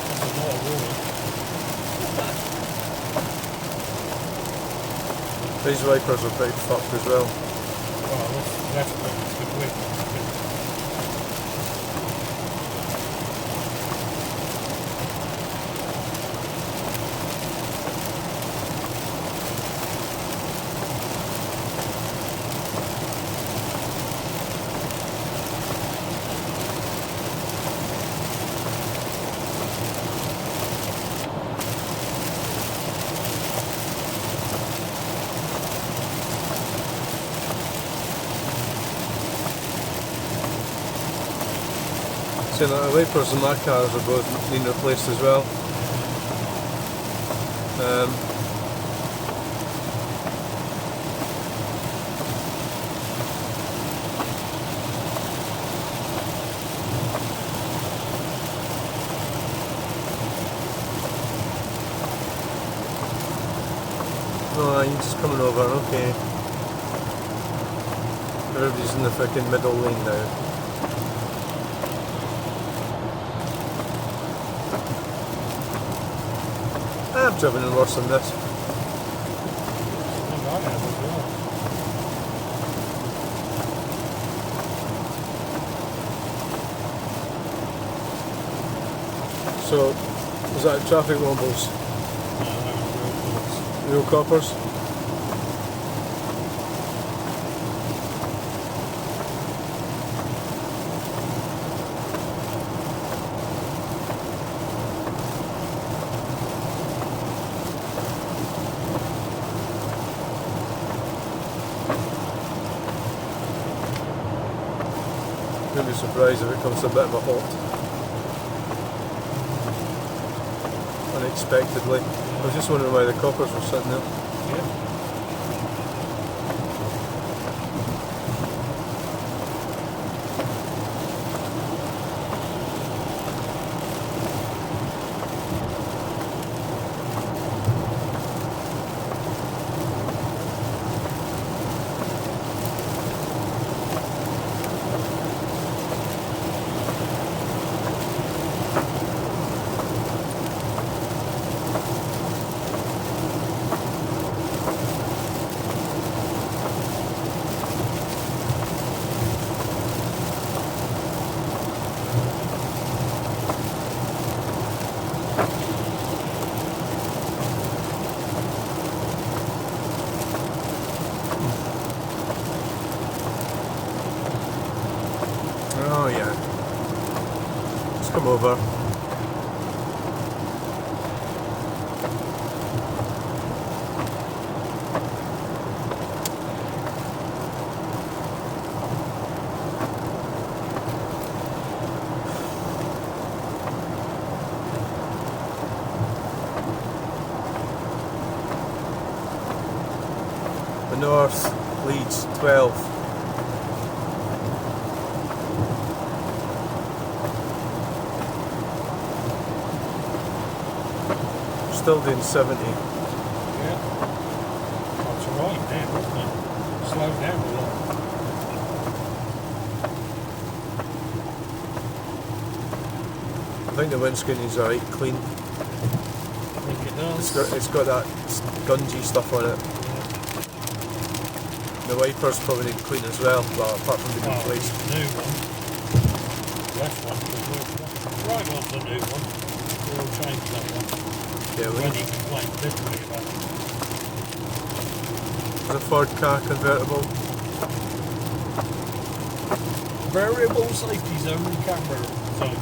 That's a lot of water. These wipers are pretty fucked as well. Well, left one is the quick. The wipers in my cars are both being replaced as well. Oh, you're just coming over, okay. Everybody's in the fucking middle lane now. I've driven in worse than this. And I have as well. So, was that traffic wobbles? No, that was real Real coppers? Wouldn't be surprised if it comes to a bit of a halt. Unexpectedly. I was just wondering why the coppers were sitting there. Yeah. Oh yeah. Let's come over. The north leads 12. Still doing 70. Yeah. That's right now, isn't it? Slow down a lot. I think the windscreen is alright, clean. I think it does. It's got that gungy stuff on it. The wipers probably need clean as well, but apart from being replaced. The new one. Left one was the right one's the new one. We'll change that one. Yeah, we When need he complained bitterly about it. the Ford car convertible. Variable safety zone camera zone.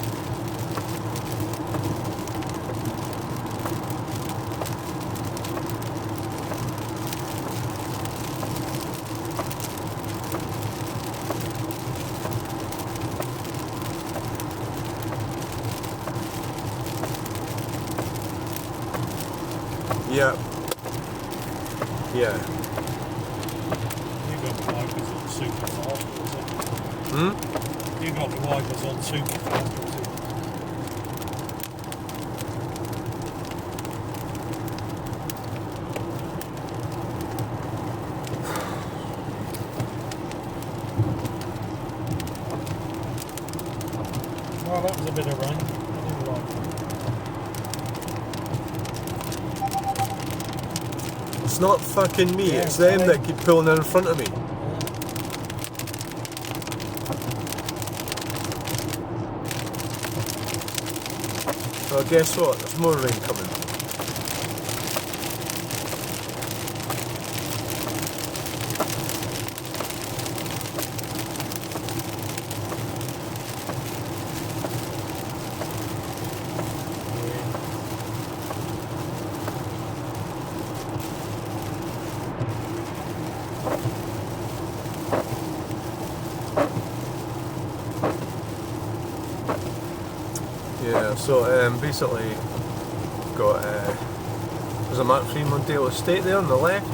Yeah. Yeah. You got the wipers on super fast, was it? Hmm? You got the wipers on super fast, was it? Well, that was a bit of rain. I didn't like it. It's not fucking me, Yeah, it's them fine. that keep pulling in front of me. Well, guess what? There's more rain coming. Yeah, so basically got there's a Mark III Mondale estate there on the left.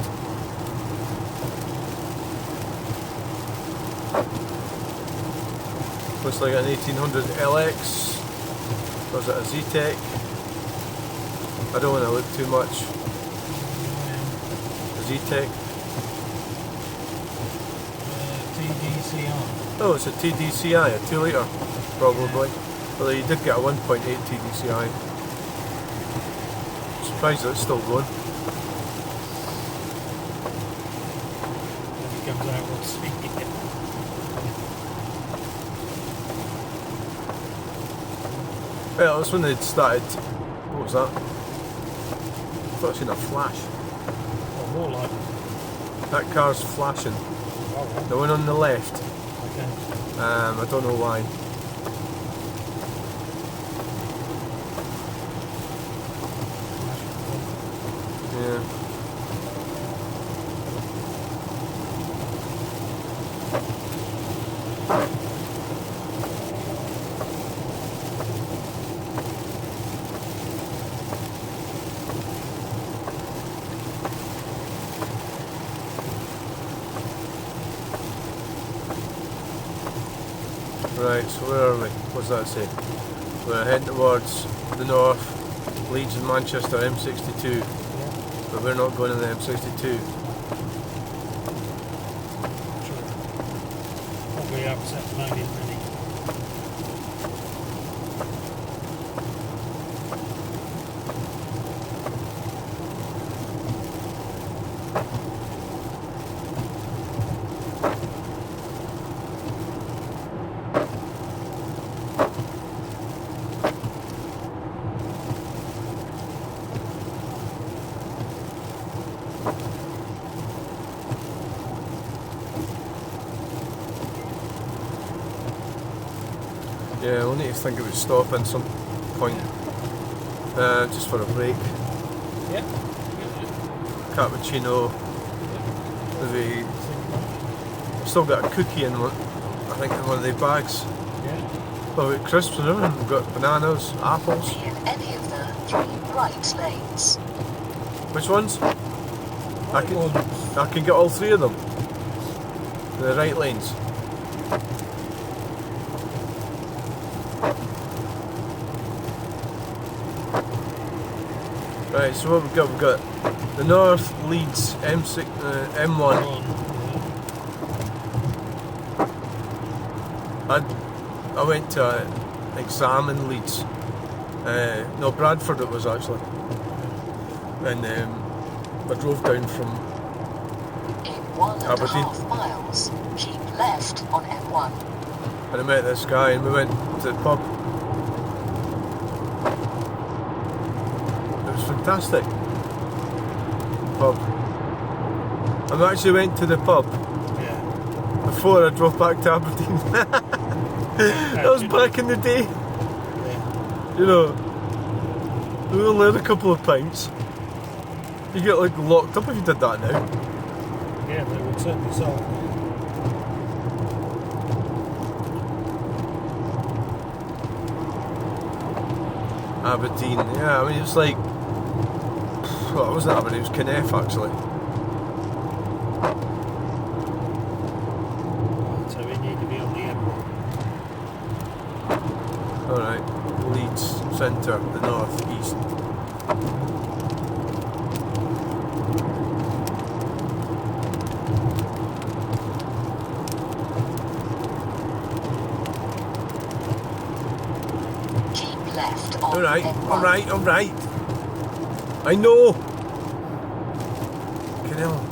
Looks like an 1800 LX. Was it a Z-Tech? I don't want to look too much. Z-Tech. TDCI. Oh, it's a TDCI, a 2 litre, probably. Although you did get a 1.8 TDCI. Surprised that it's still going. When it comes out, we'll see. Well, that's when they'd started. What was that? I thought I'd seen a flash. Or more like. That car's flashing. Oh, right. The one on the left. Okay. I don't know why. Yeah. Right, so where are we? What's that say? We're heading towards the north, Leeds and Manchester M62, Yeah. but we're not going to the M62. Sure. Probably upset maybe many. Yeah, we'll need to think about stopping some point, just for a break. Yeah. Cappuccino, maybe. Still got a cookie in one, I think, in one of the bags. Yeah. Well, we've got crisps and everything. We've got bananas, apples. Be in any of the 3 right lanes. Which ones? I can, Well, I can get all 3 of them. The right lanes. Right, so what we've got? We've got the North Leeds M6, M1. one, I went to an exam in Leeds. No, Bradford it was actually. And I drove down from In 1.5 Aberdeen. miles, keep left on M1. and I met this guy and we went to the pub. It was fantastic. Pub. I actually went to the pub yeah. before I drove back to Aberdeen. That was back in the day. Yeah. You know, we only had a couple of pints. You get like locked up if you did that now. Yeah, they would certainly solve it. Aberdeen, yeah, I mean it's like, well it wasn't Aberdeen, it was Kenneth actually. So we need to be on the M1. Alright, Leeds, centre, the north, east. Keep left on Alright, M1. alright. I know! Fucking hell.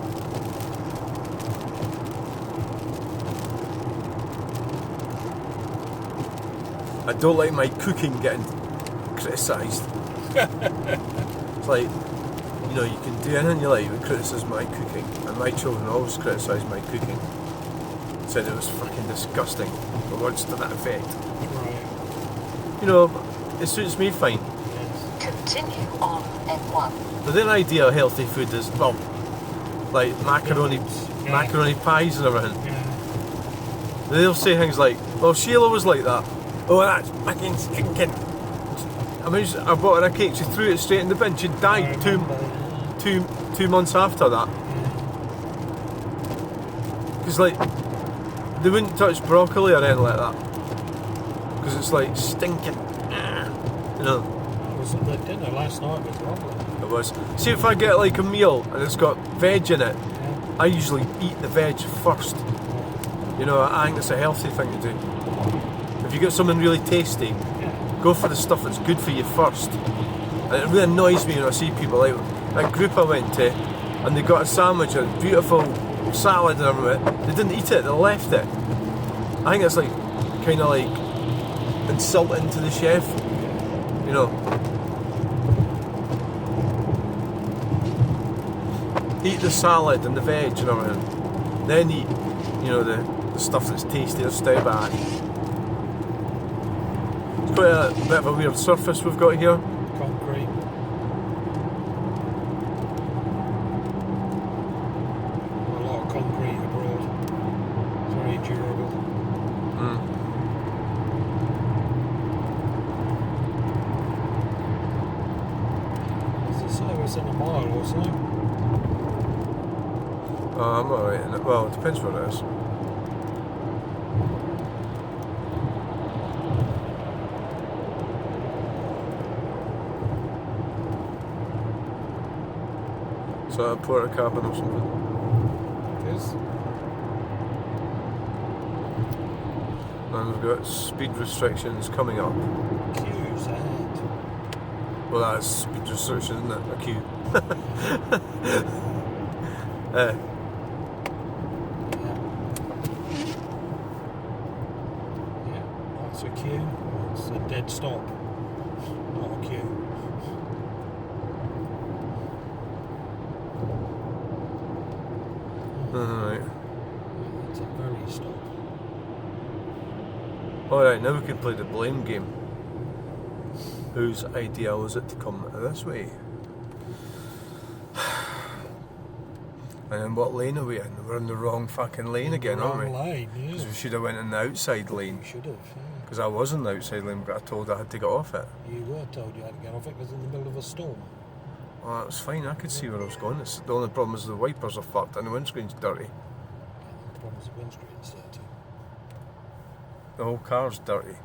I don't like my cooking getting criticised. It's like, you know, you can do anything you like but criticise my cooking. And my children always criticise my cooking. Said it was fucking disgusting. Or words to that effect. Right. You know, it suits me fine. Yes. Continue on M1. But their idea of healthy food is, well, like macaroni, Yeah. macaroni pies and everything. Yeah. They'll say things like, well, Sheila was like that. Oh, that's fucking stinking. I mean, I bought her a cake, she threw it straight in the bin. She I died remember, two months after that. Because, like, they wouldn't touch broccoli or anything like that. Because it's, like, stinking. You know. was the dinner last night was lovely. It was. See, if I get like a meal and it's got veg in it, Yeah. I usually eat the veg first. You know, I think it's a healthy thing to do. If you get something really tasty, Yeah. go for the stuff that's good for you first. And it really annoys me when I see people like that group I went to, and they got a sandwich, a beautiful salad and everything. They didn't eat it, they left it. I think it's like kind of like insulting to the chef, you know. Eat the salad and the veg and everything, then eat, you know, the stuff that's tasty or stay back. It's quite a bit of a weird surface we've got here. Concrete. A lot of concrete abroad. It's very durable. There's a service in a mile or so. Oh, I'm alright in it. Well, it depends what it is. So a porta cabin or something. It is. And we've got speed restrictions coming up. Queues ahead. Well, that's speed restriction, isn't it? A queue. Yeah. Yeah, that's a queue. It's a dead stop. Not a queue. Alright. It's a very stop. Alright, now we can play the blame game. Whose idea was it to come this way? And then what lane are we in? We're in the wrong fucking lane again, aren't we? Wrong lane, yeah. Because we should have went in the outside lane. We should have, yeah. Because I was in the outside lane, but I told I had to get off it. You were told you had to get off it because in the middle of a storm. Oh, that was fine, I could see where I was going. The only problem is the wipers are fucked and the windscreen's dirty. Yeah, the problem is the windscreen's dirty. The whole car's dirty.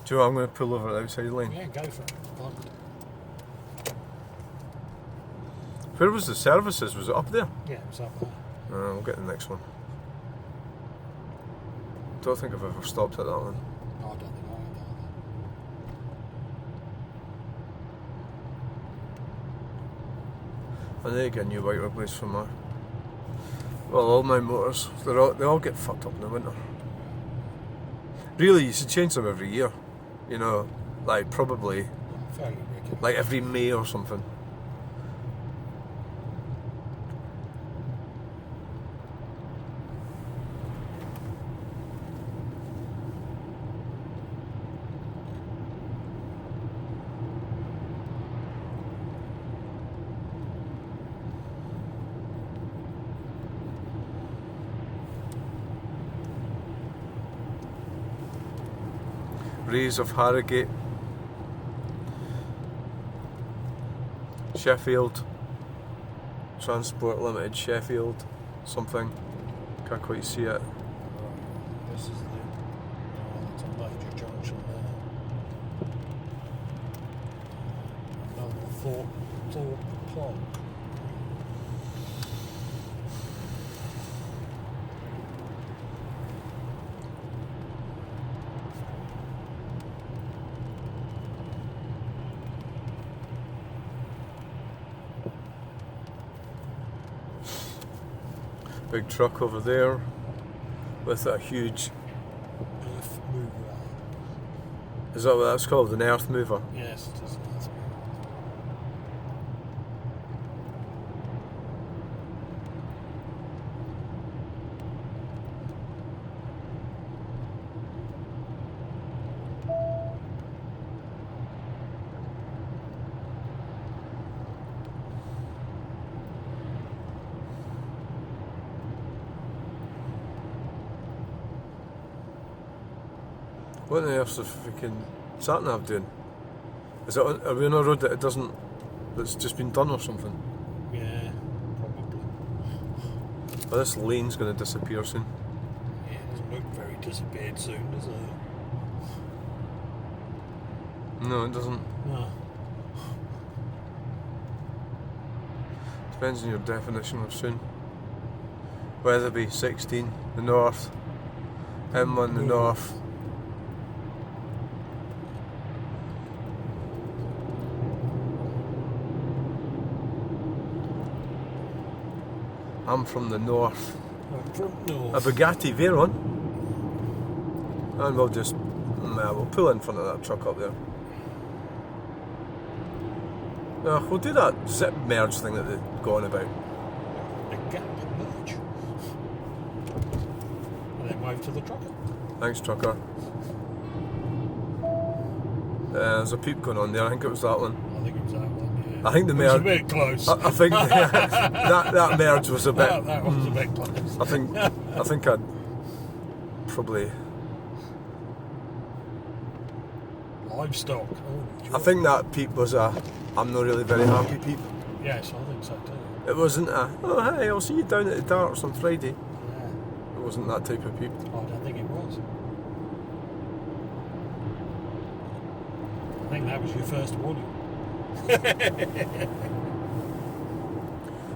Do you know what, I'm going to pull over the outside lane. Yeah, go for it. Fucked. Where was the services? Was it up there? Yeah, it was up there. We'll get the next one. Don't think I've ever stopped at that one. No, I don't think I have I need to get a new wiper blades for my... Well, all my motors, they all get fucked up in the winter. Really, you should change them every year. You know, like probably that. Fairly regular. like every May or something. Rays of Harrogate, Sheffield, Transport Limited, Sheffield, something. Can't quite see it. This is the... it's a major junction there. Another Thorpe Plug. Big truck over there with a huge... Earth mover. Is that what that's called? An earth mover? Yes, it is an earth mover. What on earth's the freaking sat-nav doing? Is it on, are we on a road that it doesn't... that's just been done or something? Yeah, probably. Well, this lane's going to disappear soon. Yeah, it doesn't look very disappeared soon, does it? No, it doesn't. No. Depends on your definition of soon. Weatherby 16, the north. M1, the north. I'm from the north. I'm from north. A Bugatti Veyron. And we'll just, we'll pull in front of that truck up there. We'll do that zip merge thing that they're going about. The gap merge. And then wave to the trucker. Thanks, trucker. There's a peep going on there. I think it was that one. I think it was that one. Yeah. I think the It was a merge. bit close. I think that merge was a bit. that was a bit close. I think I'd probably. Livestock. Oh, sure. I think that peep was a. I'm not really very happy peep. Yes, I think so too. It wasn't a. Oh hey, I'll see you down at the darts on Friday. Yeah. It wasn't that type of peep. I don't think it was. I think that was your first warning.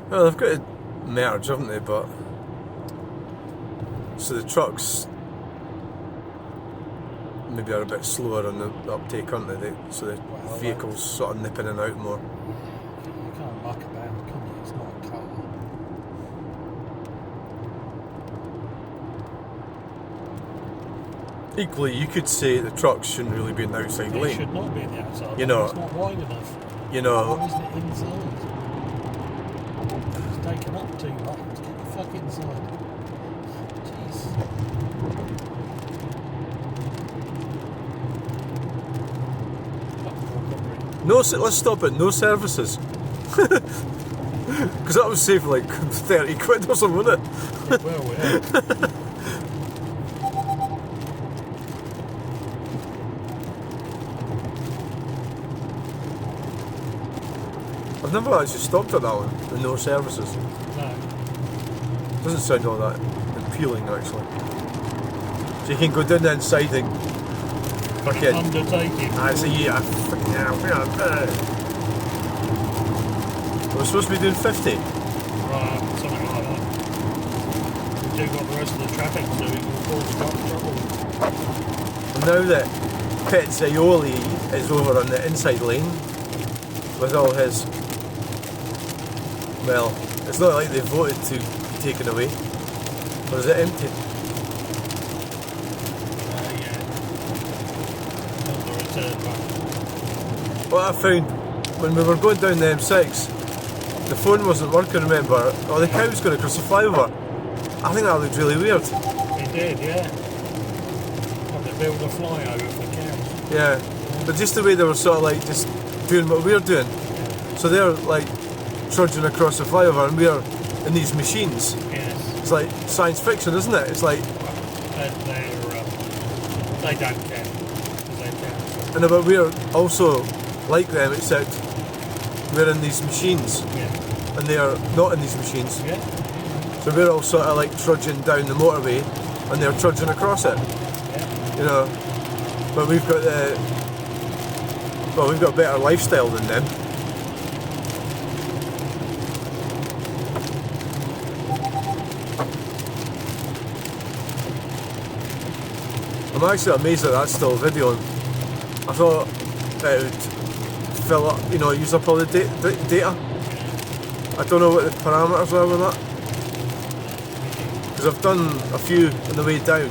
Well, they've got to merge, haven't they? But so the trucks maybe are a bit slower on the uptake, aren't they? So the Well, vehicles sort of nipping in and out more. You can't muck about, can you? It's not a car. Equally, you could say the trucks shouldn't really be in the outside It lane. should not be in the outside. You know- It's not wide enough. You know, Why isn't it inside? It's taken up 2 lanes. Get the fuck inside. Jeez. no. Let's stop it. No services. Because that would save like 30 quid or something, wouldn't it? Well, yeah. I've never actually stopped at that one. The no services. No. Doesn't sound all that appealing actually. So you can go down the inside and fucking. Undertaking. I see, yeah, fucking hell, we're supposed to be doing 50. Right, something like that. We've got the rest of the traffic, so we can cause trouble. And now that Pezzioli is over on the inside lane with all his. Well, it's not like they voted to be taken away. Or is it empty? Yeah. Not the return back. What I found when we were going down the M6, the phone wasn't working, remember? Oh, the cow was going across the flyover. I think that looked really weird. It did, yeah. Had to build a flyover for cows. Yeah. But just the way they were sort of like just doing what we're doing. So they're like trudging across the flyover and we're in these machines. Yes. It's like science fiction, isn't it? It's like, They don't care. Because they can. and but we're also like them, except we're in these machines Yeah. and they are not in these machines. Yeah. So we're all sort of like trudging down the motorway and they're trudging across it. Yeah. You know, but we've got we've got a better lifestyle than them. I'm actually amazed that that's still videoing. I thought it would fill up, use up all the data. I don't know what the parameters are with that. Because I've done a few on the way down.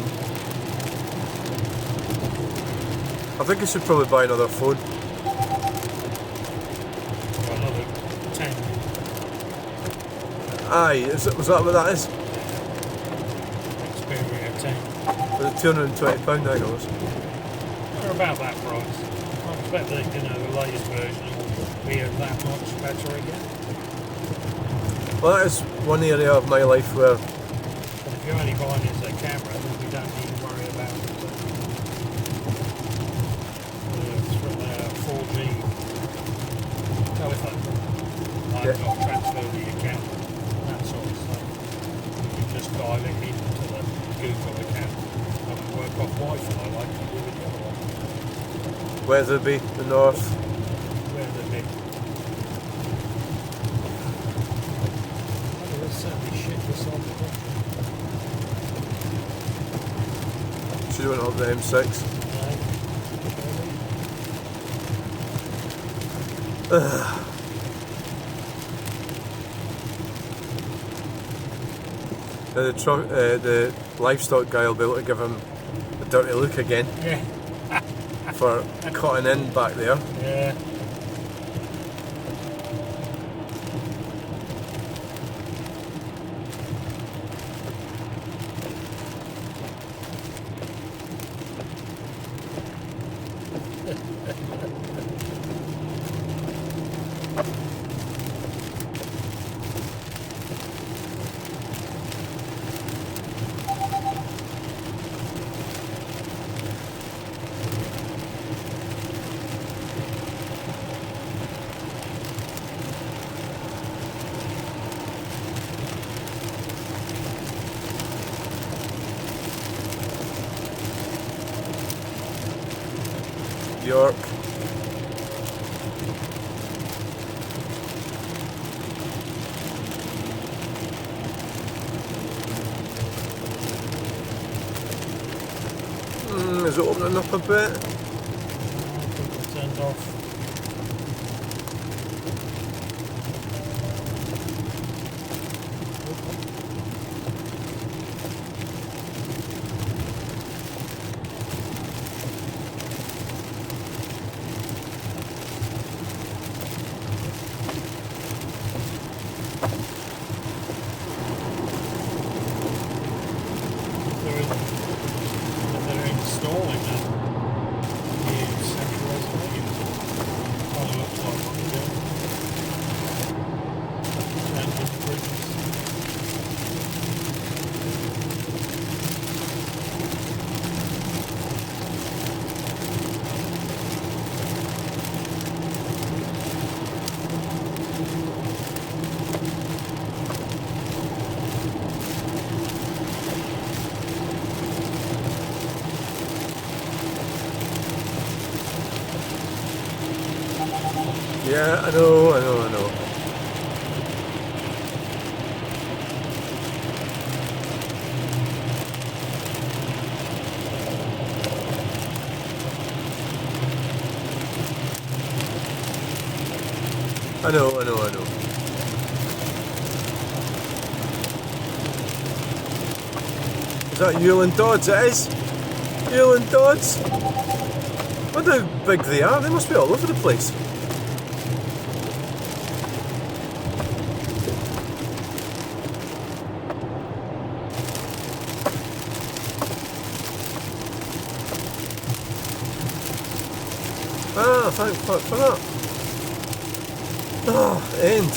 I think I should probably buy another phone. Another 10. Aye, was that what that is? Xperia 10. Was it £220 I think it was? They're about that price. I expect that, the latest version will be that much better again. Well, that is one area of my life where But if you're only buying it as a camera, then we don't need to worry about it. It's from a 4G telephone. I've Yeah. not transferred the account, that sort of stuff. You can just dial it into the Google account and work off Wi-Fi like you do with the other one. Weatherby, the north. Where they be. Oh, there's certainly shit beside the Should have went up the M6. Now the livestock guy will be able to give him a dirty look again Yeah. for cutting in back there. Yeah. York. Is it opening up a bit? I think it turned off. They're installing a new central reservation. Kind of looks like what they're doing. Changing the bridges. Yeah, I know. I know. Is that Ewell Dodds? It is! Ewell Dodds! I wonder how big they are. They must be all over the place. Ah, thank fuck for that. Ah, end.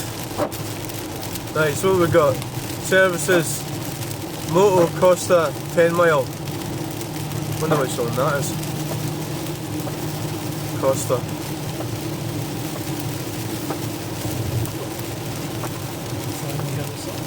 Right, so what we got? Services, Moto, Costa, 10 mile. Wonder which one that is. Costa. Trying the other side.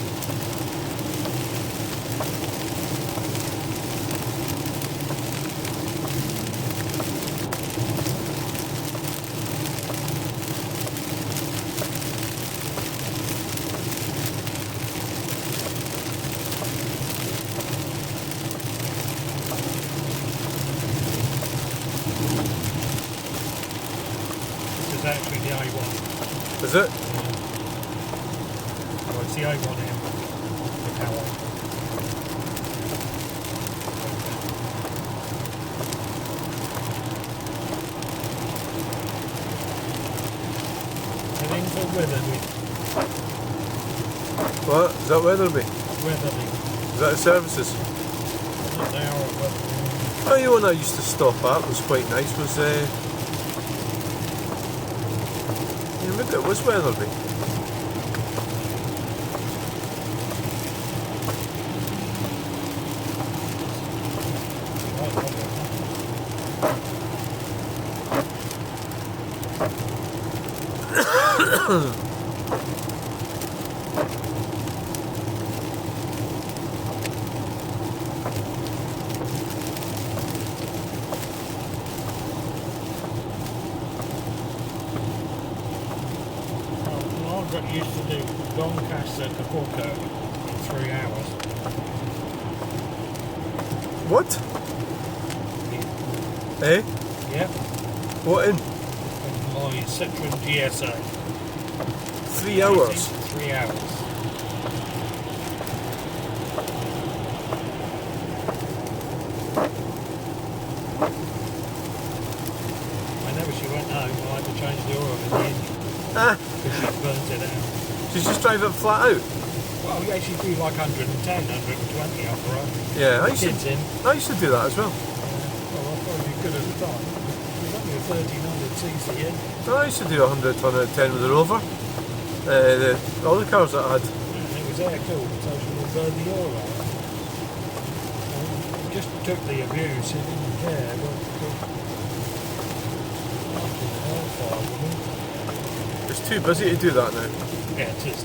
This is actually the A1. Is it? Well, it's the A1M. The power. Heading for Witherby. What? Is that Weatherby? Witherby. Is that the services? Not they are at Witherby. Oh, the one I used to stop at was quite nice. Was yeah, maybe it was Weatherby. used to do Doncaster to Falkirk in 3 hours. What? Eh? Yeah. What in? My Citroen GSA. 3 hours? 3 hours. Whenever she went home, I had to change the oil in the engine Ah, because she burnt it out. did you just drive it flat out? Well, yeah, she'd do like 110, 120 up the road. Yeah, Kids in. I used to do that as well. Well, I thought you could at the time. It was only a 1300cc engine. I used to do 100, 110 with the Rover. All the cars that I had. And it was air cooled, so she would burn the oil out. He just took the abuse, he didn't care. Fucking hellfire, woman. It's too busy to do that now. Yeah, it is.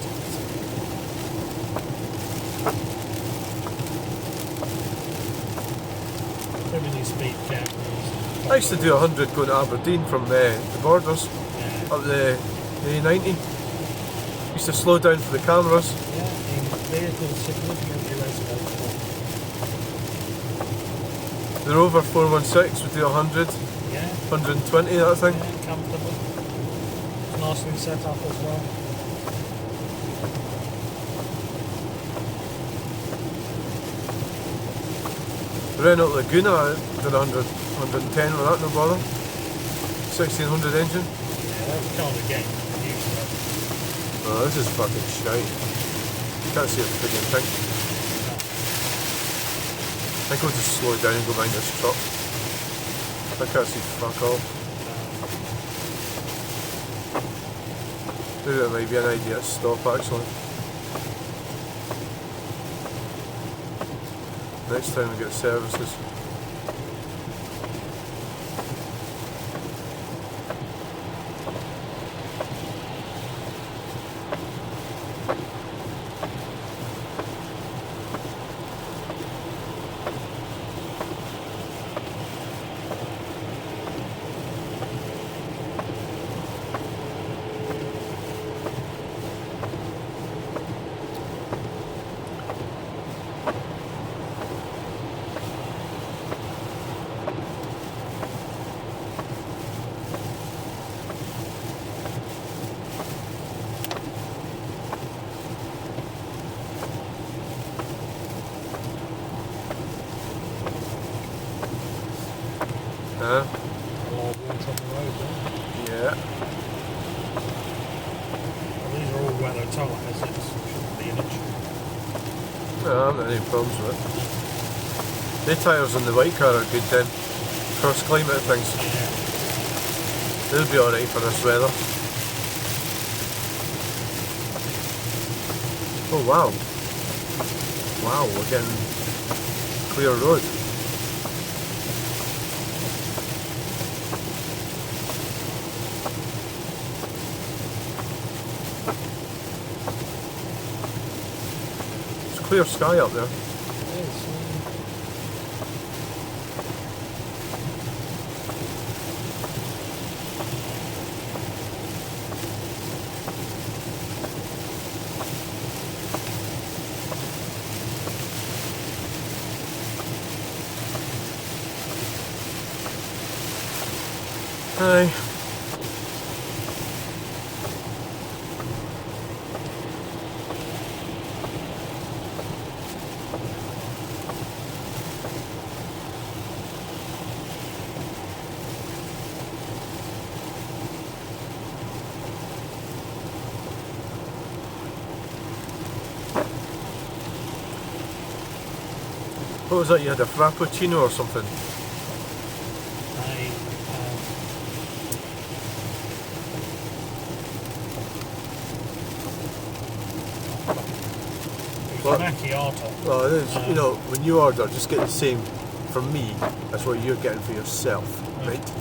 Everything speed cameras. I used to do 100 going to Aberdeen from the borders Yeah. up the A90. Used to slow down for the cameras. Yeah, in vehicles significantly less valuable. The Rover 416 would do 100, Yeah, 120, that thing. yeah, comfortable. It's nicely set up as well. Renault Laguna, I did 100, 110 with that, no bother. 1600 engine. Yeah, that was kind of game used to it. Oh, this is fucking shite. You can't see a friggin' thing. I think I'll just slow it down and go behind this truck. I can't see fuck all. Maybe that might be an idea to stop actually. Next time we get services. A lot of water on the road there. Yeah. Well, these are all weather tyres, it shouldn't be an issue. No, I haven't had any problems with it. The tyres on the white car are good then. Cross climate things. Yeah. They'll be alright for this weather. Oh wow. Wow, we're getting clear road. It's clear sky up there. It is. Aye. What was that? You had a frappuccino or something? What? Macchiato. Well, it is, you know, when you order, just get the same from me as what you're getting for yourself, right?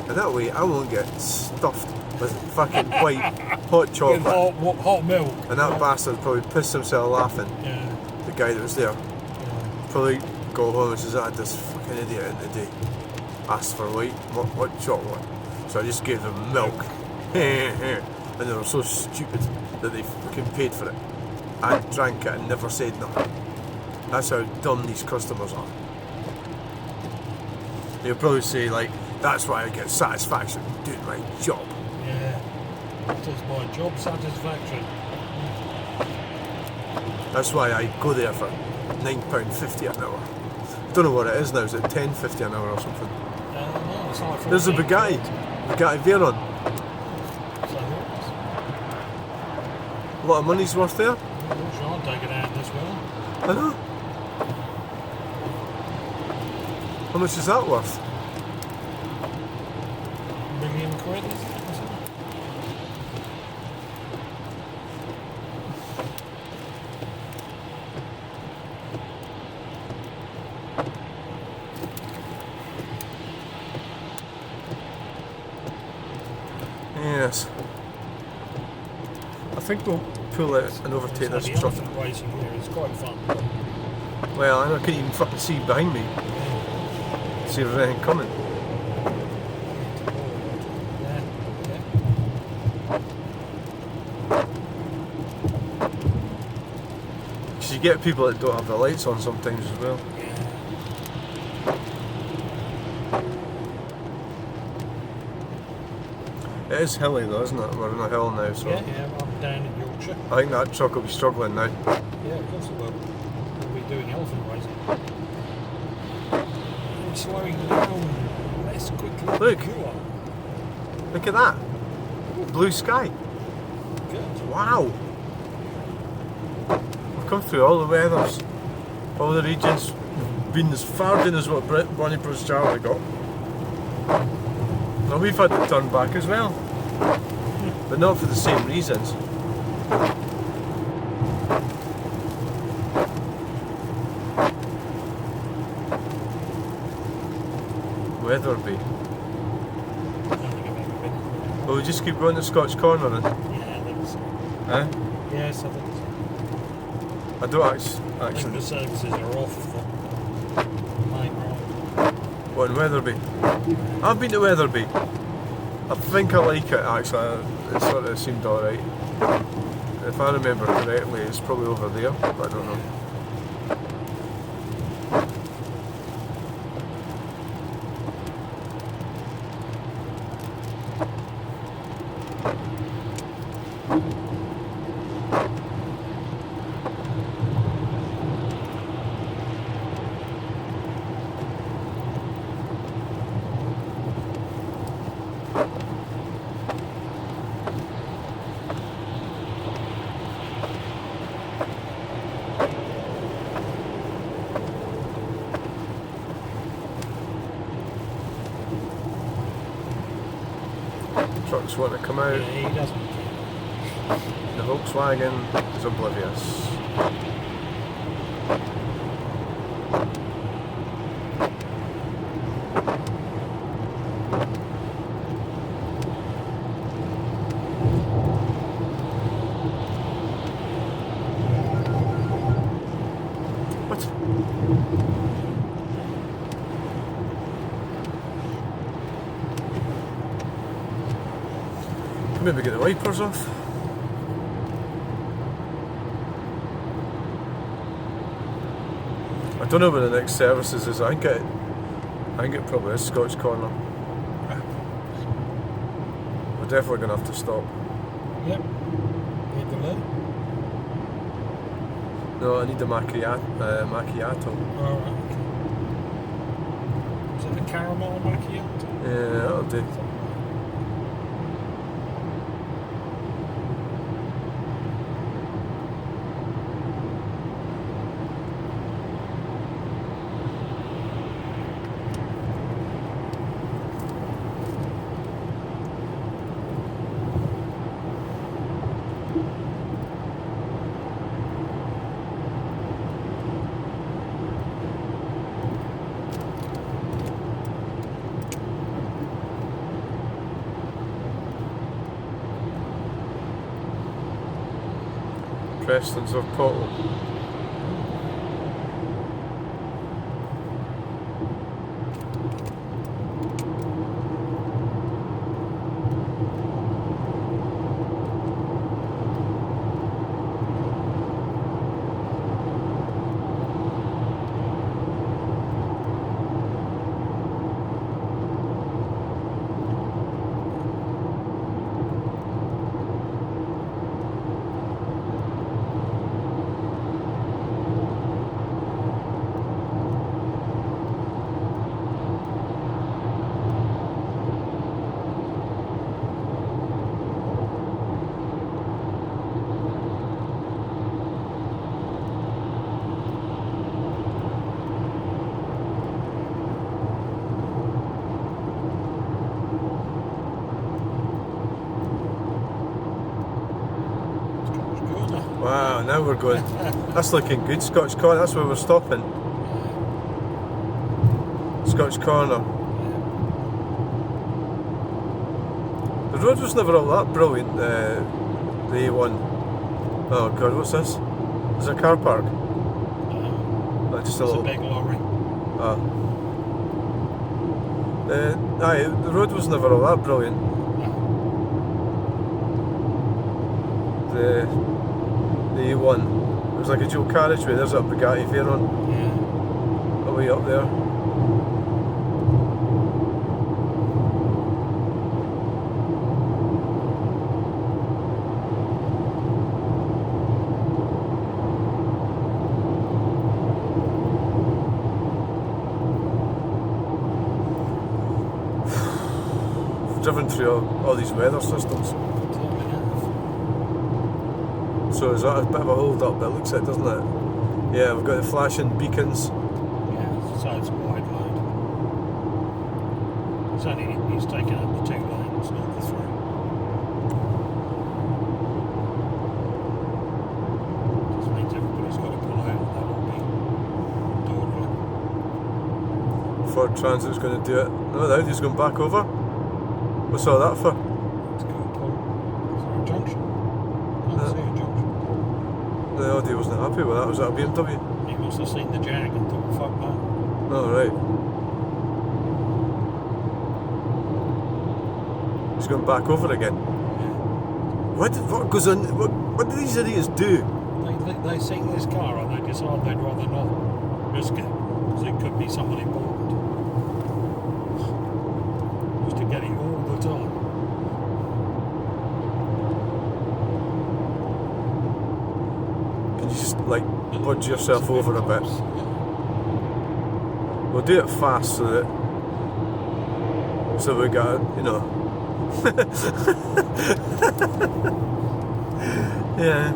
And that way I won't get stuffed with fucking white hot With chocolate. hot milk. And that bastard probably pissed himself laughing, Yeah. the guy that was there. Yeah. Probably go home and says, I had this fucking idiot in today. Asked for white chocolate. So I just gave them milk. And and they were so stupid that they fucking paid for it and drank it and never said nothing. That's how dumb these customers are. You'll probably say, like, that's why I get satisfaction doing my job. Yeah. That is my job satisfaction. That's why I go there for £9.50 an hour. I don't know what it is now, is it £10.50 an hour or something? No, it's like There's a Bugatti Veyron. So it's, A lot of money's worth there. I'll take it out as well. I know. How much is that worth? £1 million, is it? Yes. I think we'll pull out and overtake So this the truck. elephant racing here is quite fun. Well, I can't even fucking see behind me. See if there's anything coming. Yeah. Because you get people that don't have the lights on sometimes as well. It is hilly though, isn't it? We're on a hill now, so Yeah, I'm down in Yorkshire. I think that truck will be struggling now. Yeah, of course it will. We'll be doing elephant racing. I'm slowing down less quickly Look. than you are. Look at that. Blue sky. Good. Wow. We've come through all the weathers, all the regions. We've been as far down as what Bonnie Bros Charlie got. Now we've had to turn back as well. But not for the same reasons. Weatherby. Well, we just keep going to Scotch Corner then. Yeah, I think so. Huh? Yes, I think so. I don't I think actually. the services are off the main road. What, in Weatherby? I've been to Weatherby. I think I like it actually. It sort of seemed alright. If I remember correctly, it's probably over there, but I don't know. Trucks want to come out. Yeah, he doesn't. The Volkswagen is oblivious. What? Maybe get the wipers off. I don't know where the next services is. I think it probably is Scotch Corner. We're definitely going to have to stop. Yep. Need the lid. No, I need a macchiato. Alright, okay. Is it a caramel macchiato? Yeah, that'll do. Prestons of Pottle. Wow, now we're going. That's looking good. Scotch Corner, that's where we're stopping. Scotch Corner. The road was never all that brilliant, the A1. Oh god, what's this? There's a car park. Oh, just a It's little. a big lorry. Ah. Aye, the road was never all that brilliant. The A1. It was like a dual carriageway. There's a Bugatti Veyron Yeah. away up there. Driven through all these weather systems. So is that a bit of a hold up? It looks like, doesn't it? Yeah, we've got the flashing beacons. Yeah, so it's wide load. It's only, he's taking up the 2 lanes, not the 3. Just means everybody's got to pull out and that will be dawdling. Ford Transit's going to do it. No, the Audi's going back over. What's all that for? Let's go and pull. Is there a junction? Can't see a junction. The Audi wasn't happy with that. Was that a BMW? He must have seen the Jag and thought, fuck that. Oh, right. He's going back over again. Yeah. What goes on? What do these idiots do? They see this car and they decide they'd rather not risk it because it could be someone important. Just to get it all the time. Can you just like budge yourself It's a over a bit? close, yeah. We'll do it fast so we got, you know. Yeah.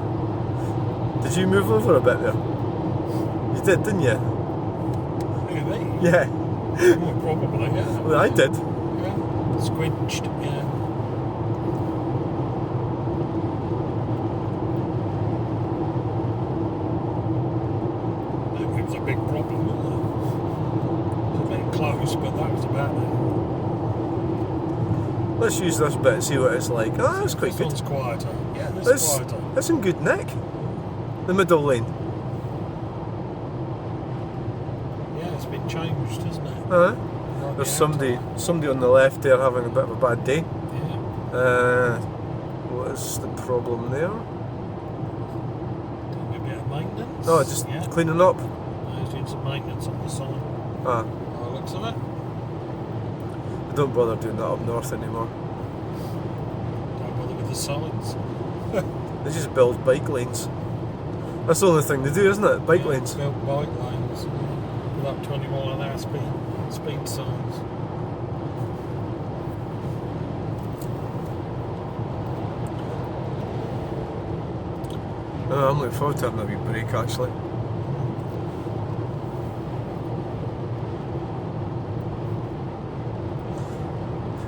Did you move over a bit there? You did, didn't you? Who, me? Yeah. Well, probably, yeah. Well, I did. Yeah. Squinched, yeah. It was a big problem, wasn't it? It was a bit close, but that was about it. Let's use this bit and see what it's like. Oh, that's quite This good. one's quieter. Yeah, this is That's, quieter. that's in good nick. The middle lane. Yeah, it's been changed, hasn't it? There's Yeah. somebody on the left there having a bit of a bad day. Yeah. What is the problem there? Doing a bit of maintenance. Oh, just yeah. cleaning up. He's doing some maintenance on the side. Ah, By the looks of it. I don't bother doing that up north anymore. Don't bother with the signs. They just build bike lanes. That's the only thing they do, isn't it? Bike lanes. Built bike lanes with up 20 mile an hour speed signs. I'm looking forward to having a wee break actually.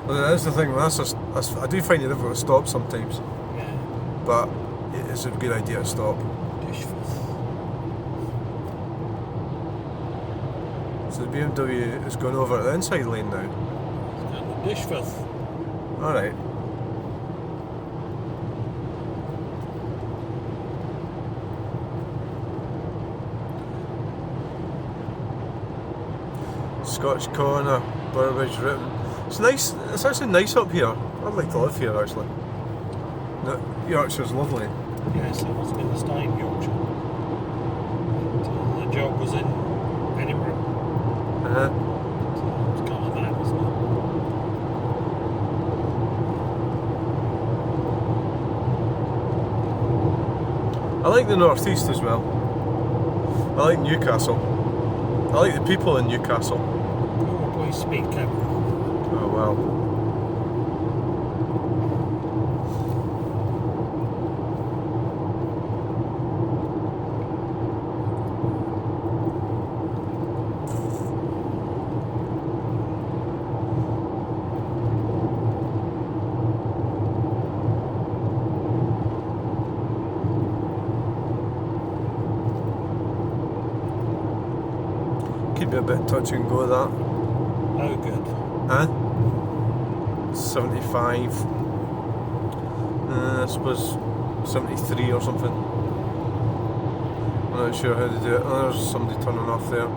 Well, that's the thing. I do find it difficult to stop sometimes, Yeah. but it's a good idea to stop. Dishful. So the BMW is going over the inside lane now. It's got the Dishful. All right. Scotch Corner, Burbage Ritten. It's nice. It's actually nice up here. I'd like to live here actually. No, Yorkshire's lovely. Yes, it must have been the stay in Yorkshire. The job was in Edinburgh. Uh-huh. So it was kind of that, wasn't it? I like the northeast as well. I like Newcastle. I like the people in Newcastle. Oh, please speak, Kevin. Oh well. be a bit touch and go that. Oh, good. Huh? 75. I suppose 73 or something. I'm not sure how to do it. Oh, there's somebody turning off there.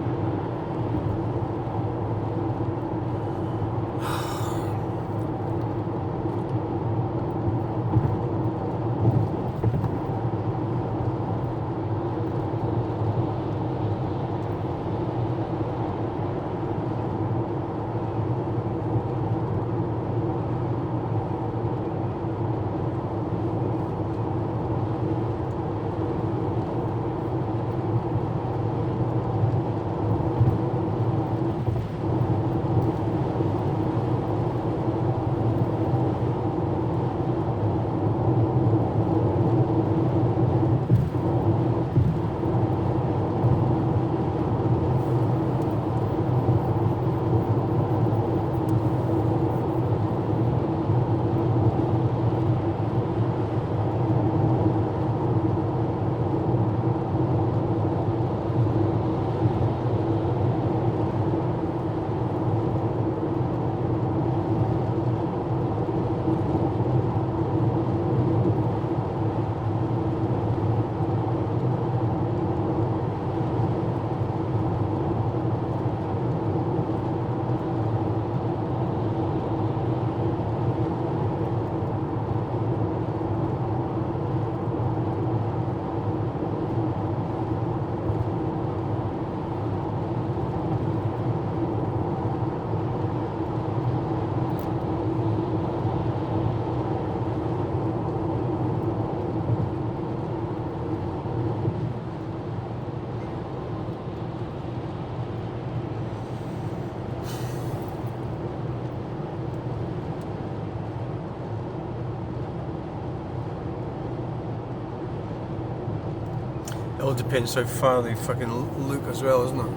It all depends how far they fucking look as well, isn't it?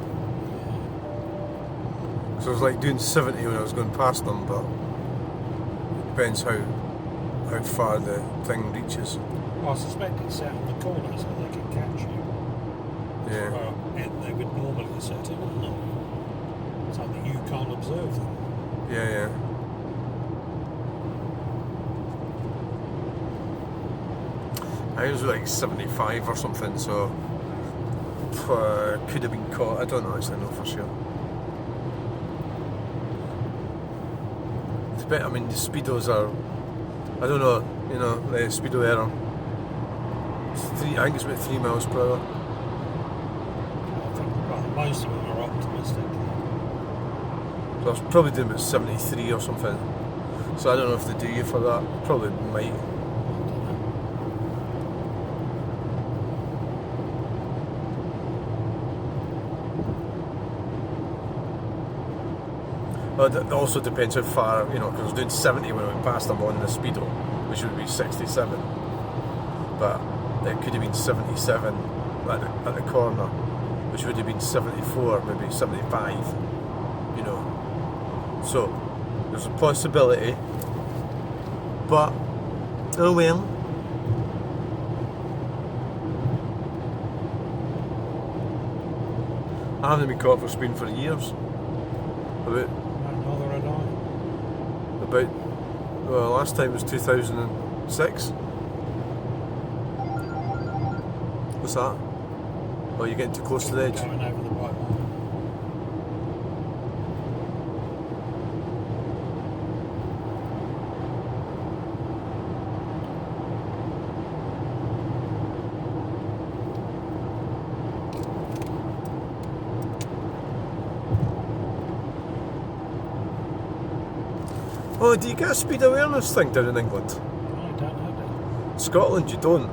So it was like doing 70 when I was going past them, but it depends how far the thing reaches. Well, I suspect it's out in the corner so they can catch you. Yeah. Well, they would normally set it, wouldn't they? So that you can't observe them. Yeah, yeah. I was like 75 or something, so could have been caught. I don't actually know for sure. It's a bit, I mean, the speedos are, I don't know, you know, the speedo error. I think it's about 3 miles per hour. I think most of them are optimistic. So I was probably doing about 73 or something. So I don't know if they do you for that. Probably might. Well, it also depends how far, you know, because I was doing 70 when I went past them on the speedo, which would be 67. But it could have been 77 at the corner, which would have been 74, maybe 75, you know. So, there's a possibility, but, oh well. I haven't been caught for speeding for years. About, well, last time was 2006. What's that? Oh, you're getting too close to the edge. Going over the white line. Oh, do you get a speed awareness thing down in England? I don't know. Scotland, you don't.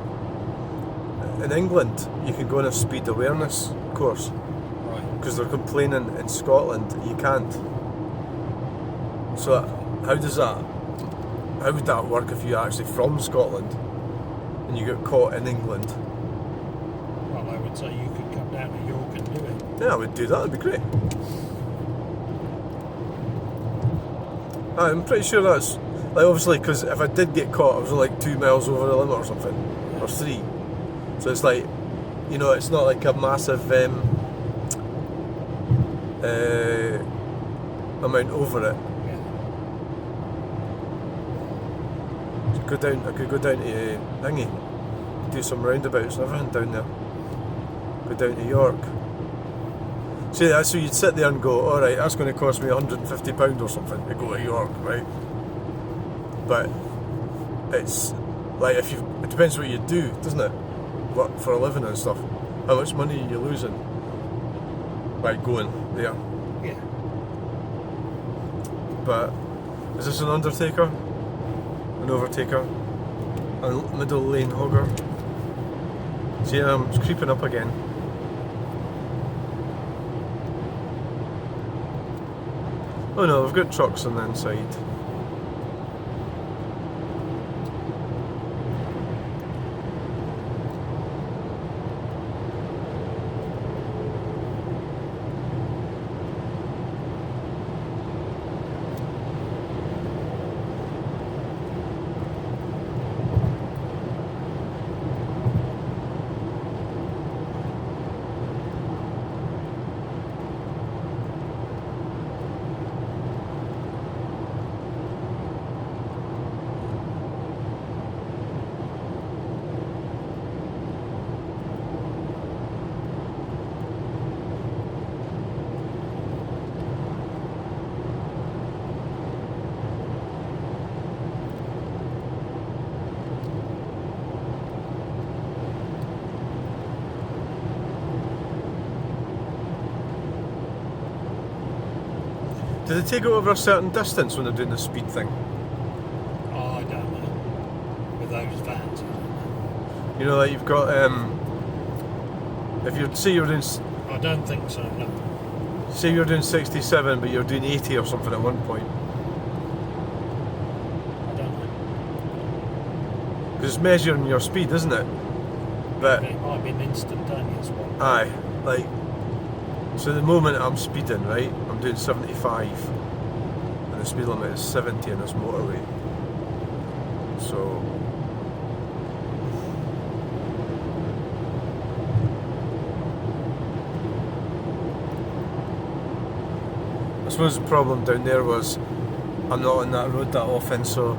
In England, you can go on a speed awareness course. Right. Because they're complaining in Scotland you can't. So, how would that work if you're actually from Scotland and you get caught in England? Well, I would say you could come down to York and do it. Yeah, I would do that, that'd be great. I'm pretty sure that's, like, obviously, because if I did get caught, I was like 2 miles over the limit or something, or 3. So it's like, you know, it's not like a massive, amount over it. Yeah. I could go down to Thingy, do some roundabouts and everything down there. Go down to York. See, so you'd sit there and go, alright, that's going to cost me £150 or something to go to York, right? But it's like, it depends what you do, doesn't it? Work for a living and stuff. How much money are you losing by going there? Yeah. But is this an undertaker? An overtaker? A middle lane hogger? See, it's creeping up again. Oh no, we've got trucks on the inside. Do they take it over a certain distance when they're doing the speed thing? Oh, I don't know. With those vans, I don't know. You know, like you've got, if you say you're doing, I don't think so, no. say you're doing 67, but you're doing 80 or something at one point. I don't know. Because it's measuring your speed, isn't it? But It might be an instantaneous one. aye, like, so the moment I'm speeding, right, I'm doing 75, and the speed limit is 70 in this motorway. So I suppose the problem down there was I'm not on that road that often, so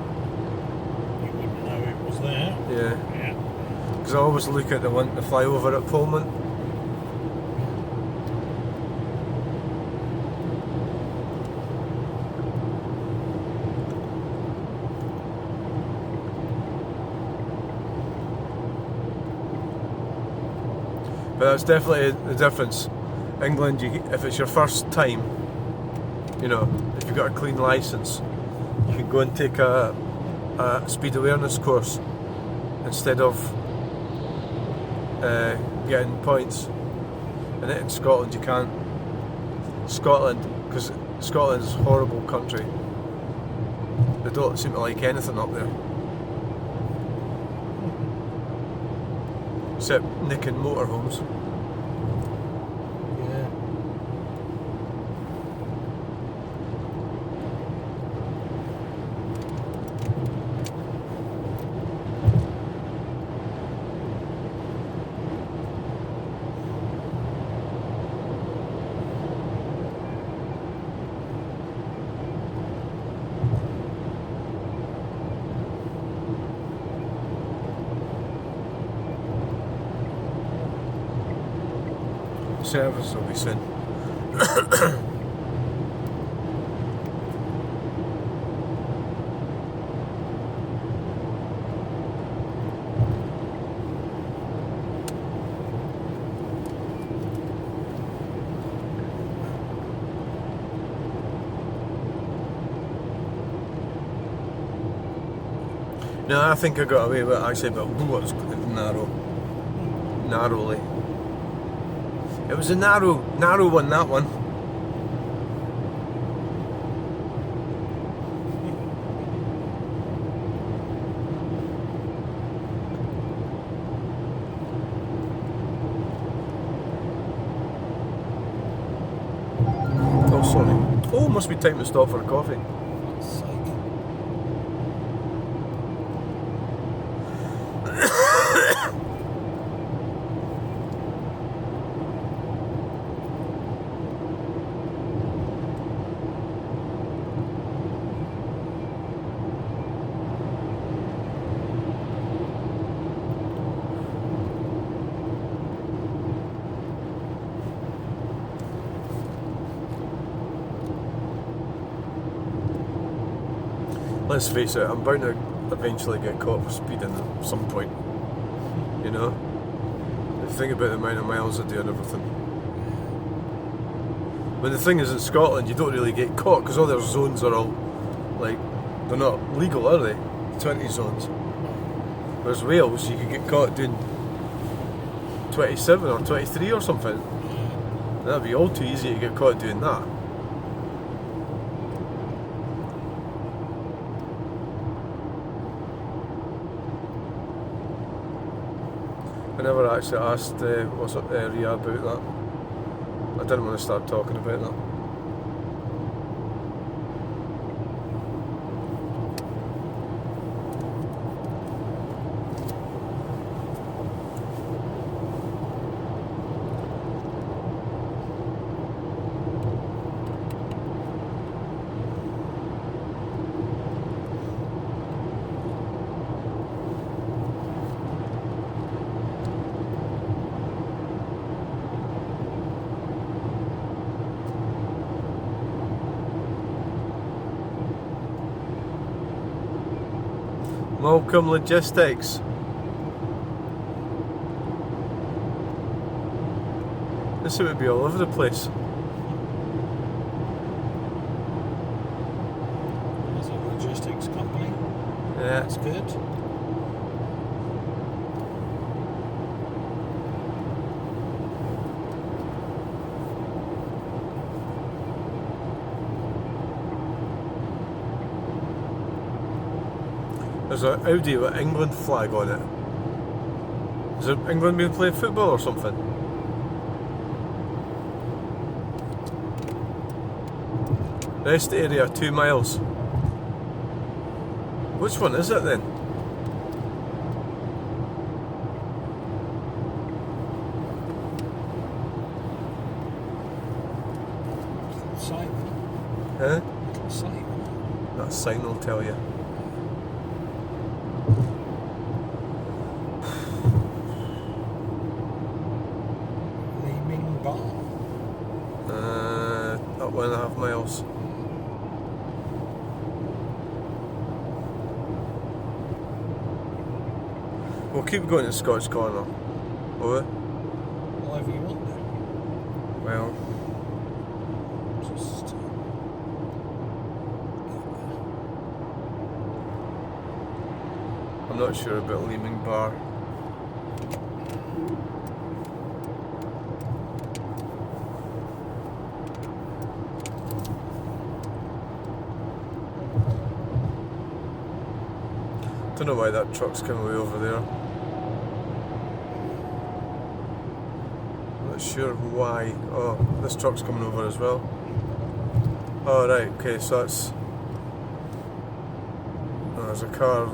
You wouldn't know it was there. yeah. Yeah. Because I always look at the flyover at Pullman. But that's definitely the difference. England, if it's your first time, you know, if you've got a clean licence, you can go and take a speed awareness course instead of getting points. And in Scotland, you can't. Scotland, because Scotland's a horrible country. They don't seem to like anything up there. Except nicking motorhomes. Yeah. Service will be soon. No, I think I got away with it actually, but ooh, it was narrowly. It was a narrow one, that one. Oh, sorry. Oh, must be time to stop for a coffee. For God's sake. let's face it, I'm bound to eventually get caught for speeding at some point. You know? Think about the amount of miles I do and everything. But the thing is, in Scotland, you don't really get caught because all their zones are all, like, they're not legal, are they? 20 zones. Whereas Wales, you could get caught doing 27 or 23 or something. That'd be all too easy to get caught doing that. I never actually asked Ria about that. I didn't want to start talking about that. Malcolm Logistics. This would be all over the place. It's a logistics company. Yeah. That's good. There's an Audi with England flag on it. Is it England been playing football or something? Rest area 2 miles. Which one is it then? Sign. Huh? Sign. That sign will tell you. Up 1.5 miles. We'll keep going to Scotch Corner. Will we? Whatever you want to. Well, Just I'm not sure about Leeming Bar. Don't know why that truck's coming way over there. Not sure why. Oh, this truck's coming over as well. Oh right, okay, so that's... Oh, there's a car.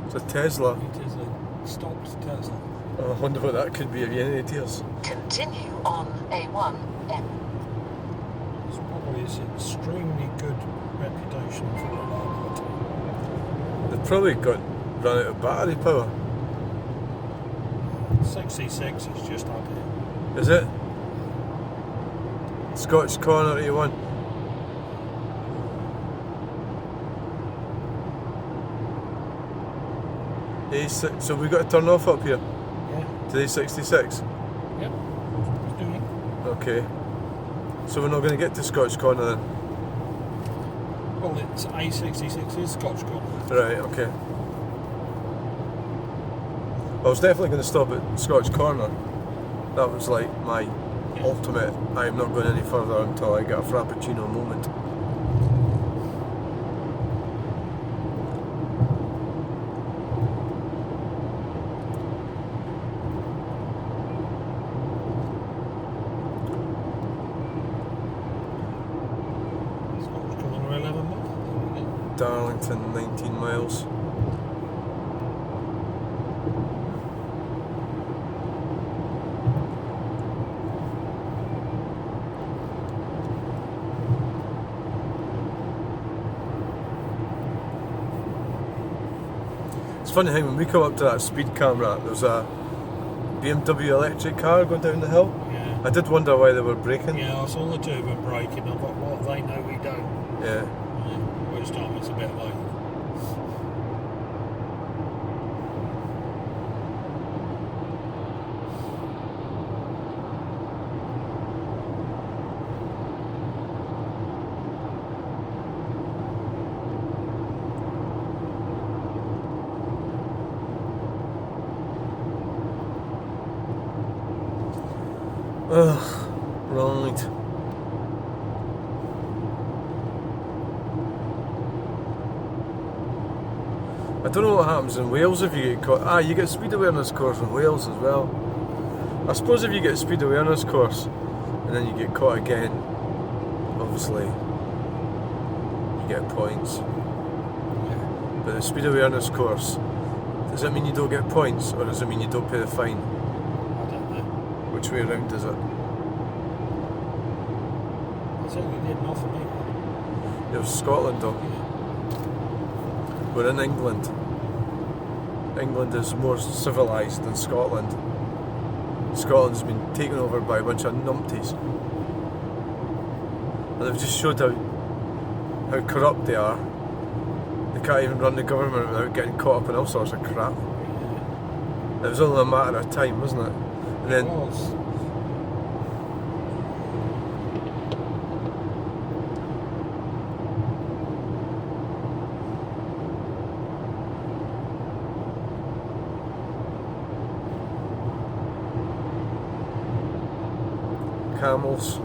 It's a Tesla. it is a stopped Tesla. Oh, I wonder what that could be. Have you any ideas? Continue on A1M. It's probably its extremely good reputation for reliability. They've probably got run out of battery power. 66 is just up here. Is it? Scotch Corner A1. A6. So we've got to turn off up here Yeah. to A66. Yep. It's doing. Okay. So we're not going to get to Scotch Corner then? Well, it's A66 is Scotch Corner. Right, okay. I was definitely going to stop at Scotch Corner. That was like my ultimate, I'm not going any further until I get a Frappuccino moment. Scotch Corner 11 miles. Darlington, 19 miles. It's funny how when we come up to that speed camera, there's a BMW electric car going down the hill. Yeah. I did wonder why they were braking. Yeah, I saw the two of them braking. I thought, well, they know we don't. Yeah. We're Christmas time it's a bit late. Ugh, right. I don't know what happens in Wales if you get caught. You get a speed awareness course in Wales as well. I suppose if you get a speed awareness course and then you get caught again, obviously you get points. But the speed awareness course, does that mean you don't get points or does it mean you don't pay the fine? I don't know. Which way around is it? I certainly did, not for me. It was Scotland though. We're in England. England is more civilised than Scotland. Scotland's been taken over by a bunch of numpties. And they've just showed how corrupt they are. They can't even run the government without getting caught up in all sorts of crap. It was only a matter of time, wasn't it? And then It was. camels.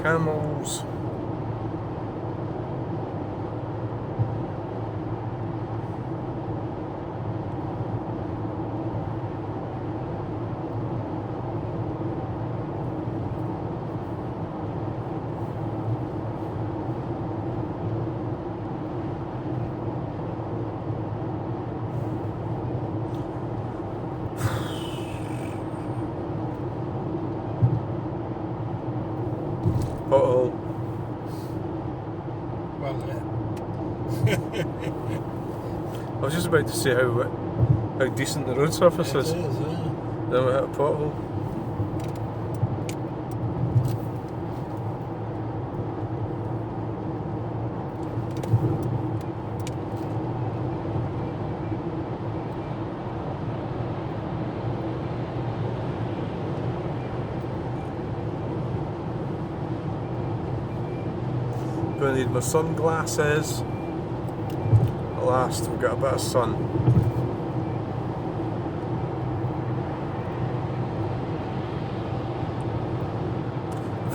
Camels. Pothole. Well, I was just about to say how decent the road surface it is. is, yeah. Then we hit a pothole. Gonna need my sunglasses. At last, we've got a bit of sun.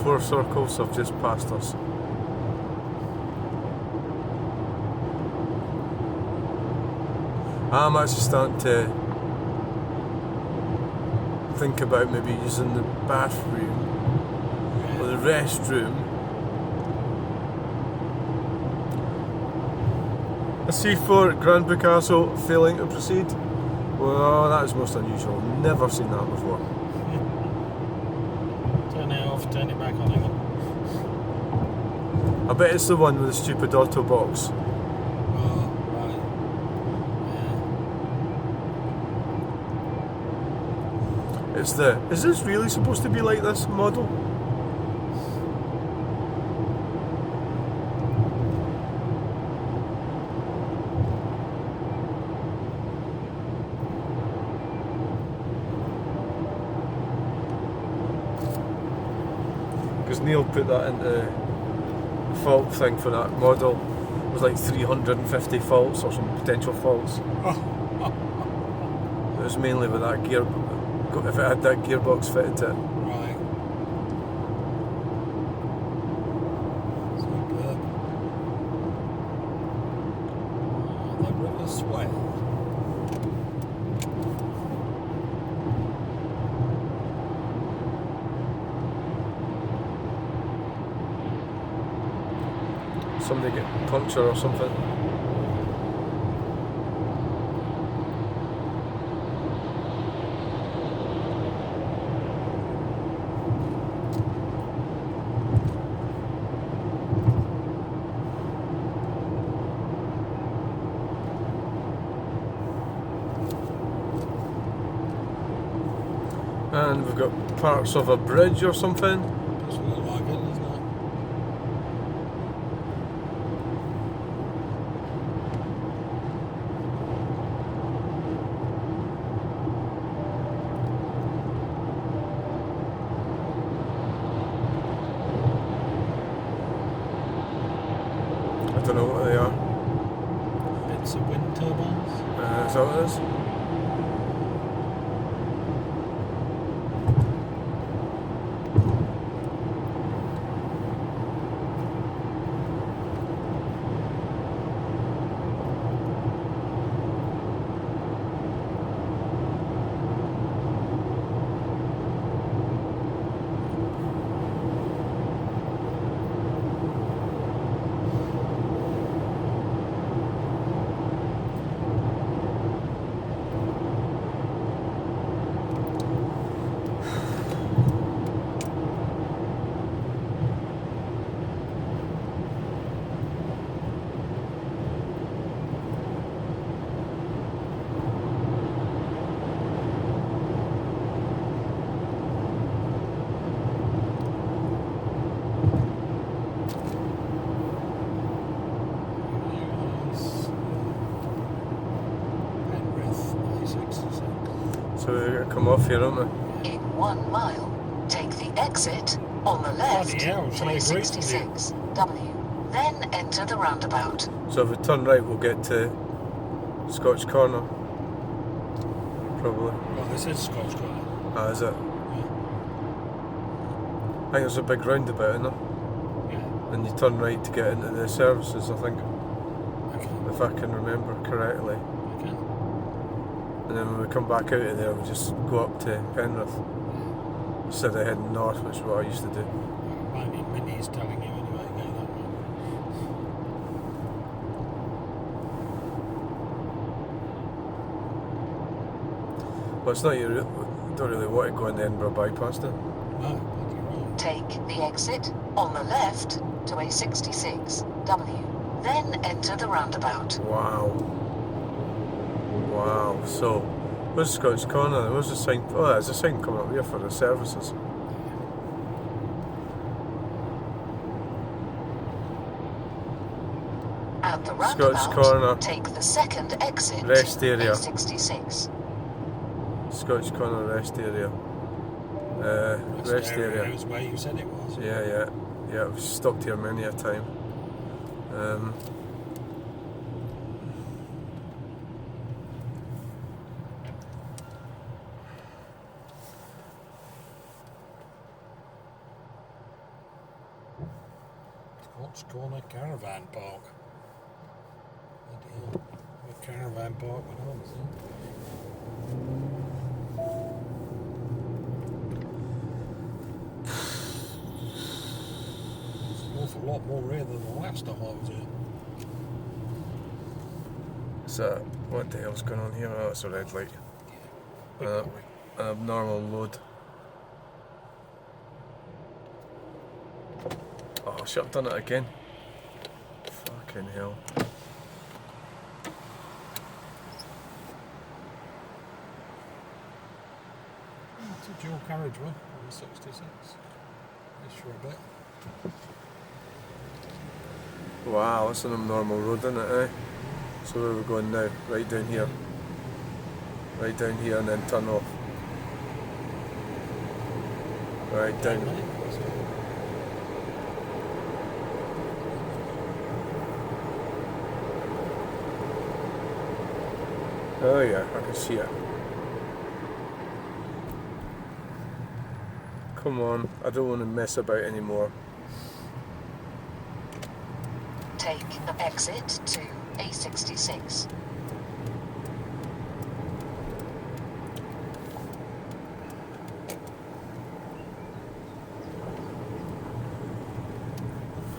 Four circles have just passed us. I'm actually starting to think about maybe using the bathroom or the restroom. A C4 at Grand Picasso failing to proceed. Well, that is most unusual. Never seen that before. Turn it off, turn it back on again. I bet it's the one with the stupid auto box. Oh, right. Yeah. It's the. Is this really supposed to be like this model? Because Neil put that into the fault thing for that model. It was like 350 faults or some potential faults. It was mainly with that gear. If it had that gearbox fitted to it. Right. Superb. The river swell. Somebody get puncture or something. And we've got parts of a bridge or something. Doesn't look like it, doesn't it? I don't know what they are. Bits of wind turbines. Is that what it is? So we're going to come off here, aren't we? In 1 mile, take the exit on the left Bloody hell, to shall I agree with you? A66W. Then enter the roundabout. So if we turn right, we'll get to Scotch Corner. Probably. Well, this is Scotch Corner. Ah, is it? Yeah. I think there's a big roundabout in there. Yeah. And you turn right to get into the services, I think. Okay. If I can remember correctly. Okay. And then when we come back out of there, we just go up to Penrith. Instead of heading north, which is what I used to do. Minnie's telling you anyway, go that way. Well, it's not you don't really want to go in the Edinburgh bypass, do you? No, bloody right. Take the exit on the left to A66W. Then enter the roundabout. Wow. Wow. So, where's Scotch Corner? Where's the sign? Oh, there's a sign coming up here for the services. At the Scotch roundabout, Corner. take the second exit Rest to area. A66. Scotch Corner rest area. Rest area. Is where you said it was. Yeah. I've stopped here many a time. Scotch Corner Caravan Park. Bloody hell. A caravan park went on, isn't it? There's an awful lot more here than the last time I was here. So, what the hell's going on here? Oh, it's a red light. Big Uh, lorry. An abnormal load. Oh shit, I've done it again. Fucking hell. It's a dual carriageway on the 66. Just for a bit. Wow, that's an abnormal road, isn't it, eh? So where are we going now? Right down here. Right down here and then turn off. Right down. Oh yeah, I can see it. Come on, I don't want to mess about anymore. Take the exit to A66.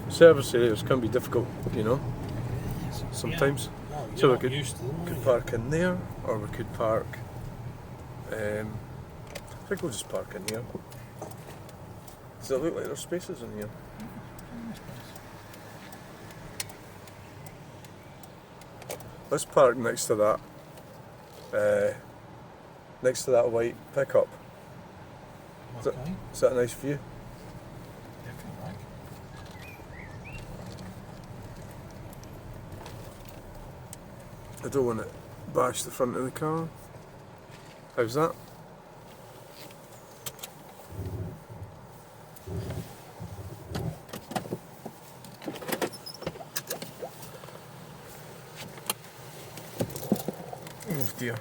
Service areas can be difficult, you know, sometimes. Yeah. Oh, So you're we not used to them, are could you? park in there, or we could park. I think we'll just park in here. Does it look like there's spaces in here? Let's park next to that. Next to that white pickup. Okay. Is that a nice view? If you like. I don't want to bash the front of the car. How's that? Oh dear.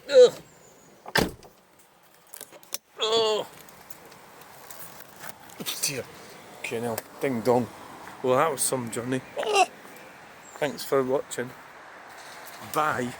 Ugh. Oh dear. Okay now, ding dong. Well, that was some journey. Thanks for watching. Bye.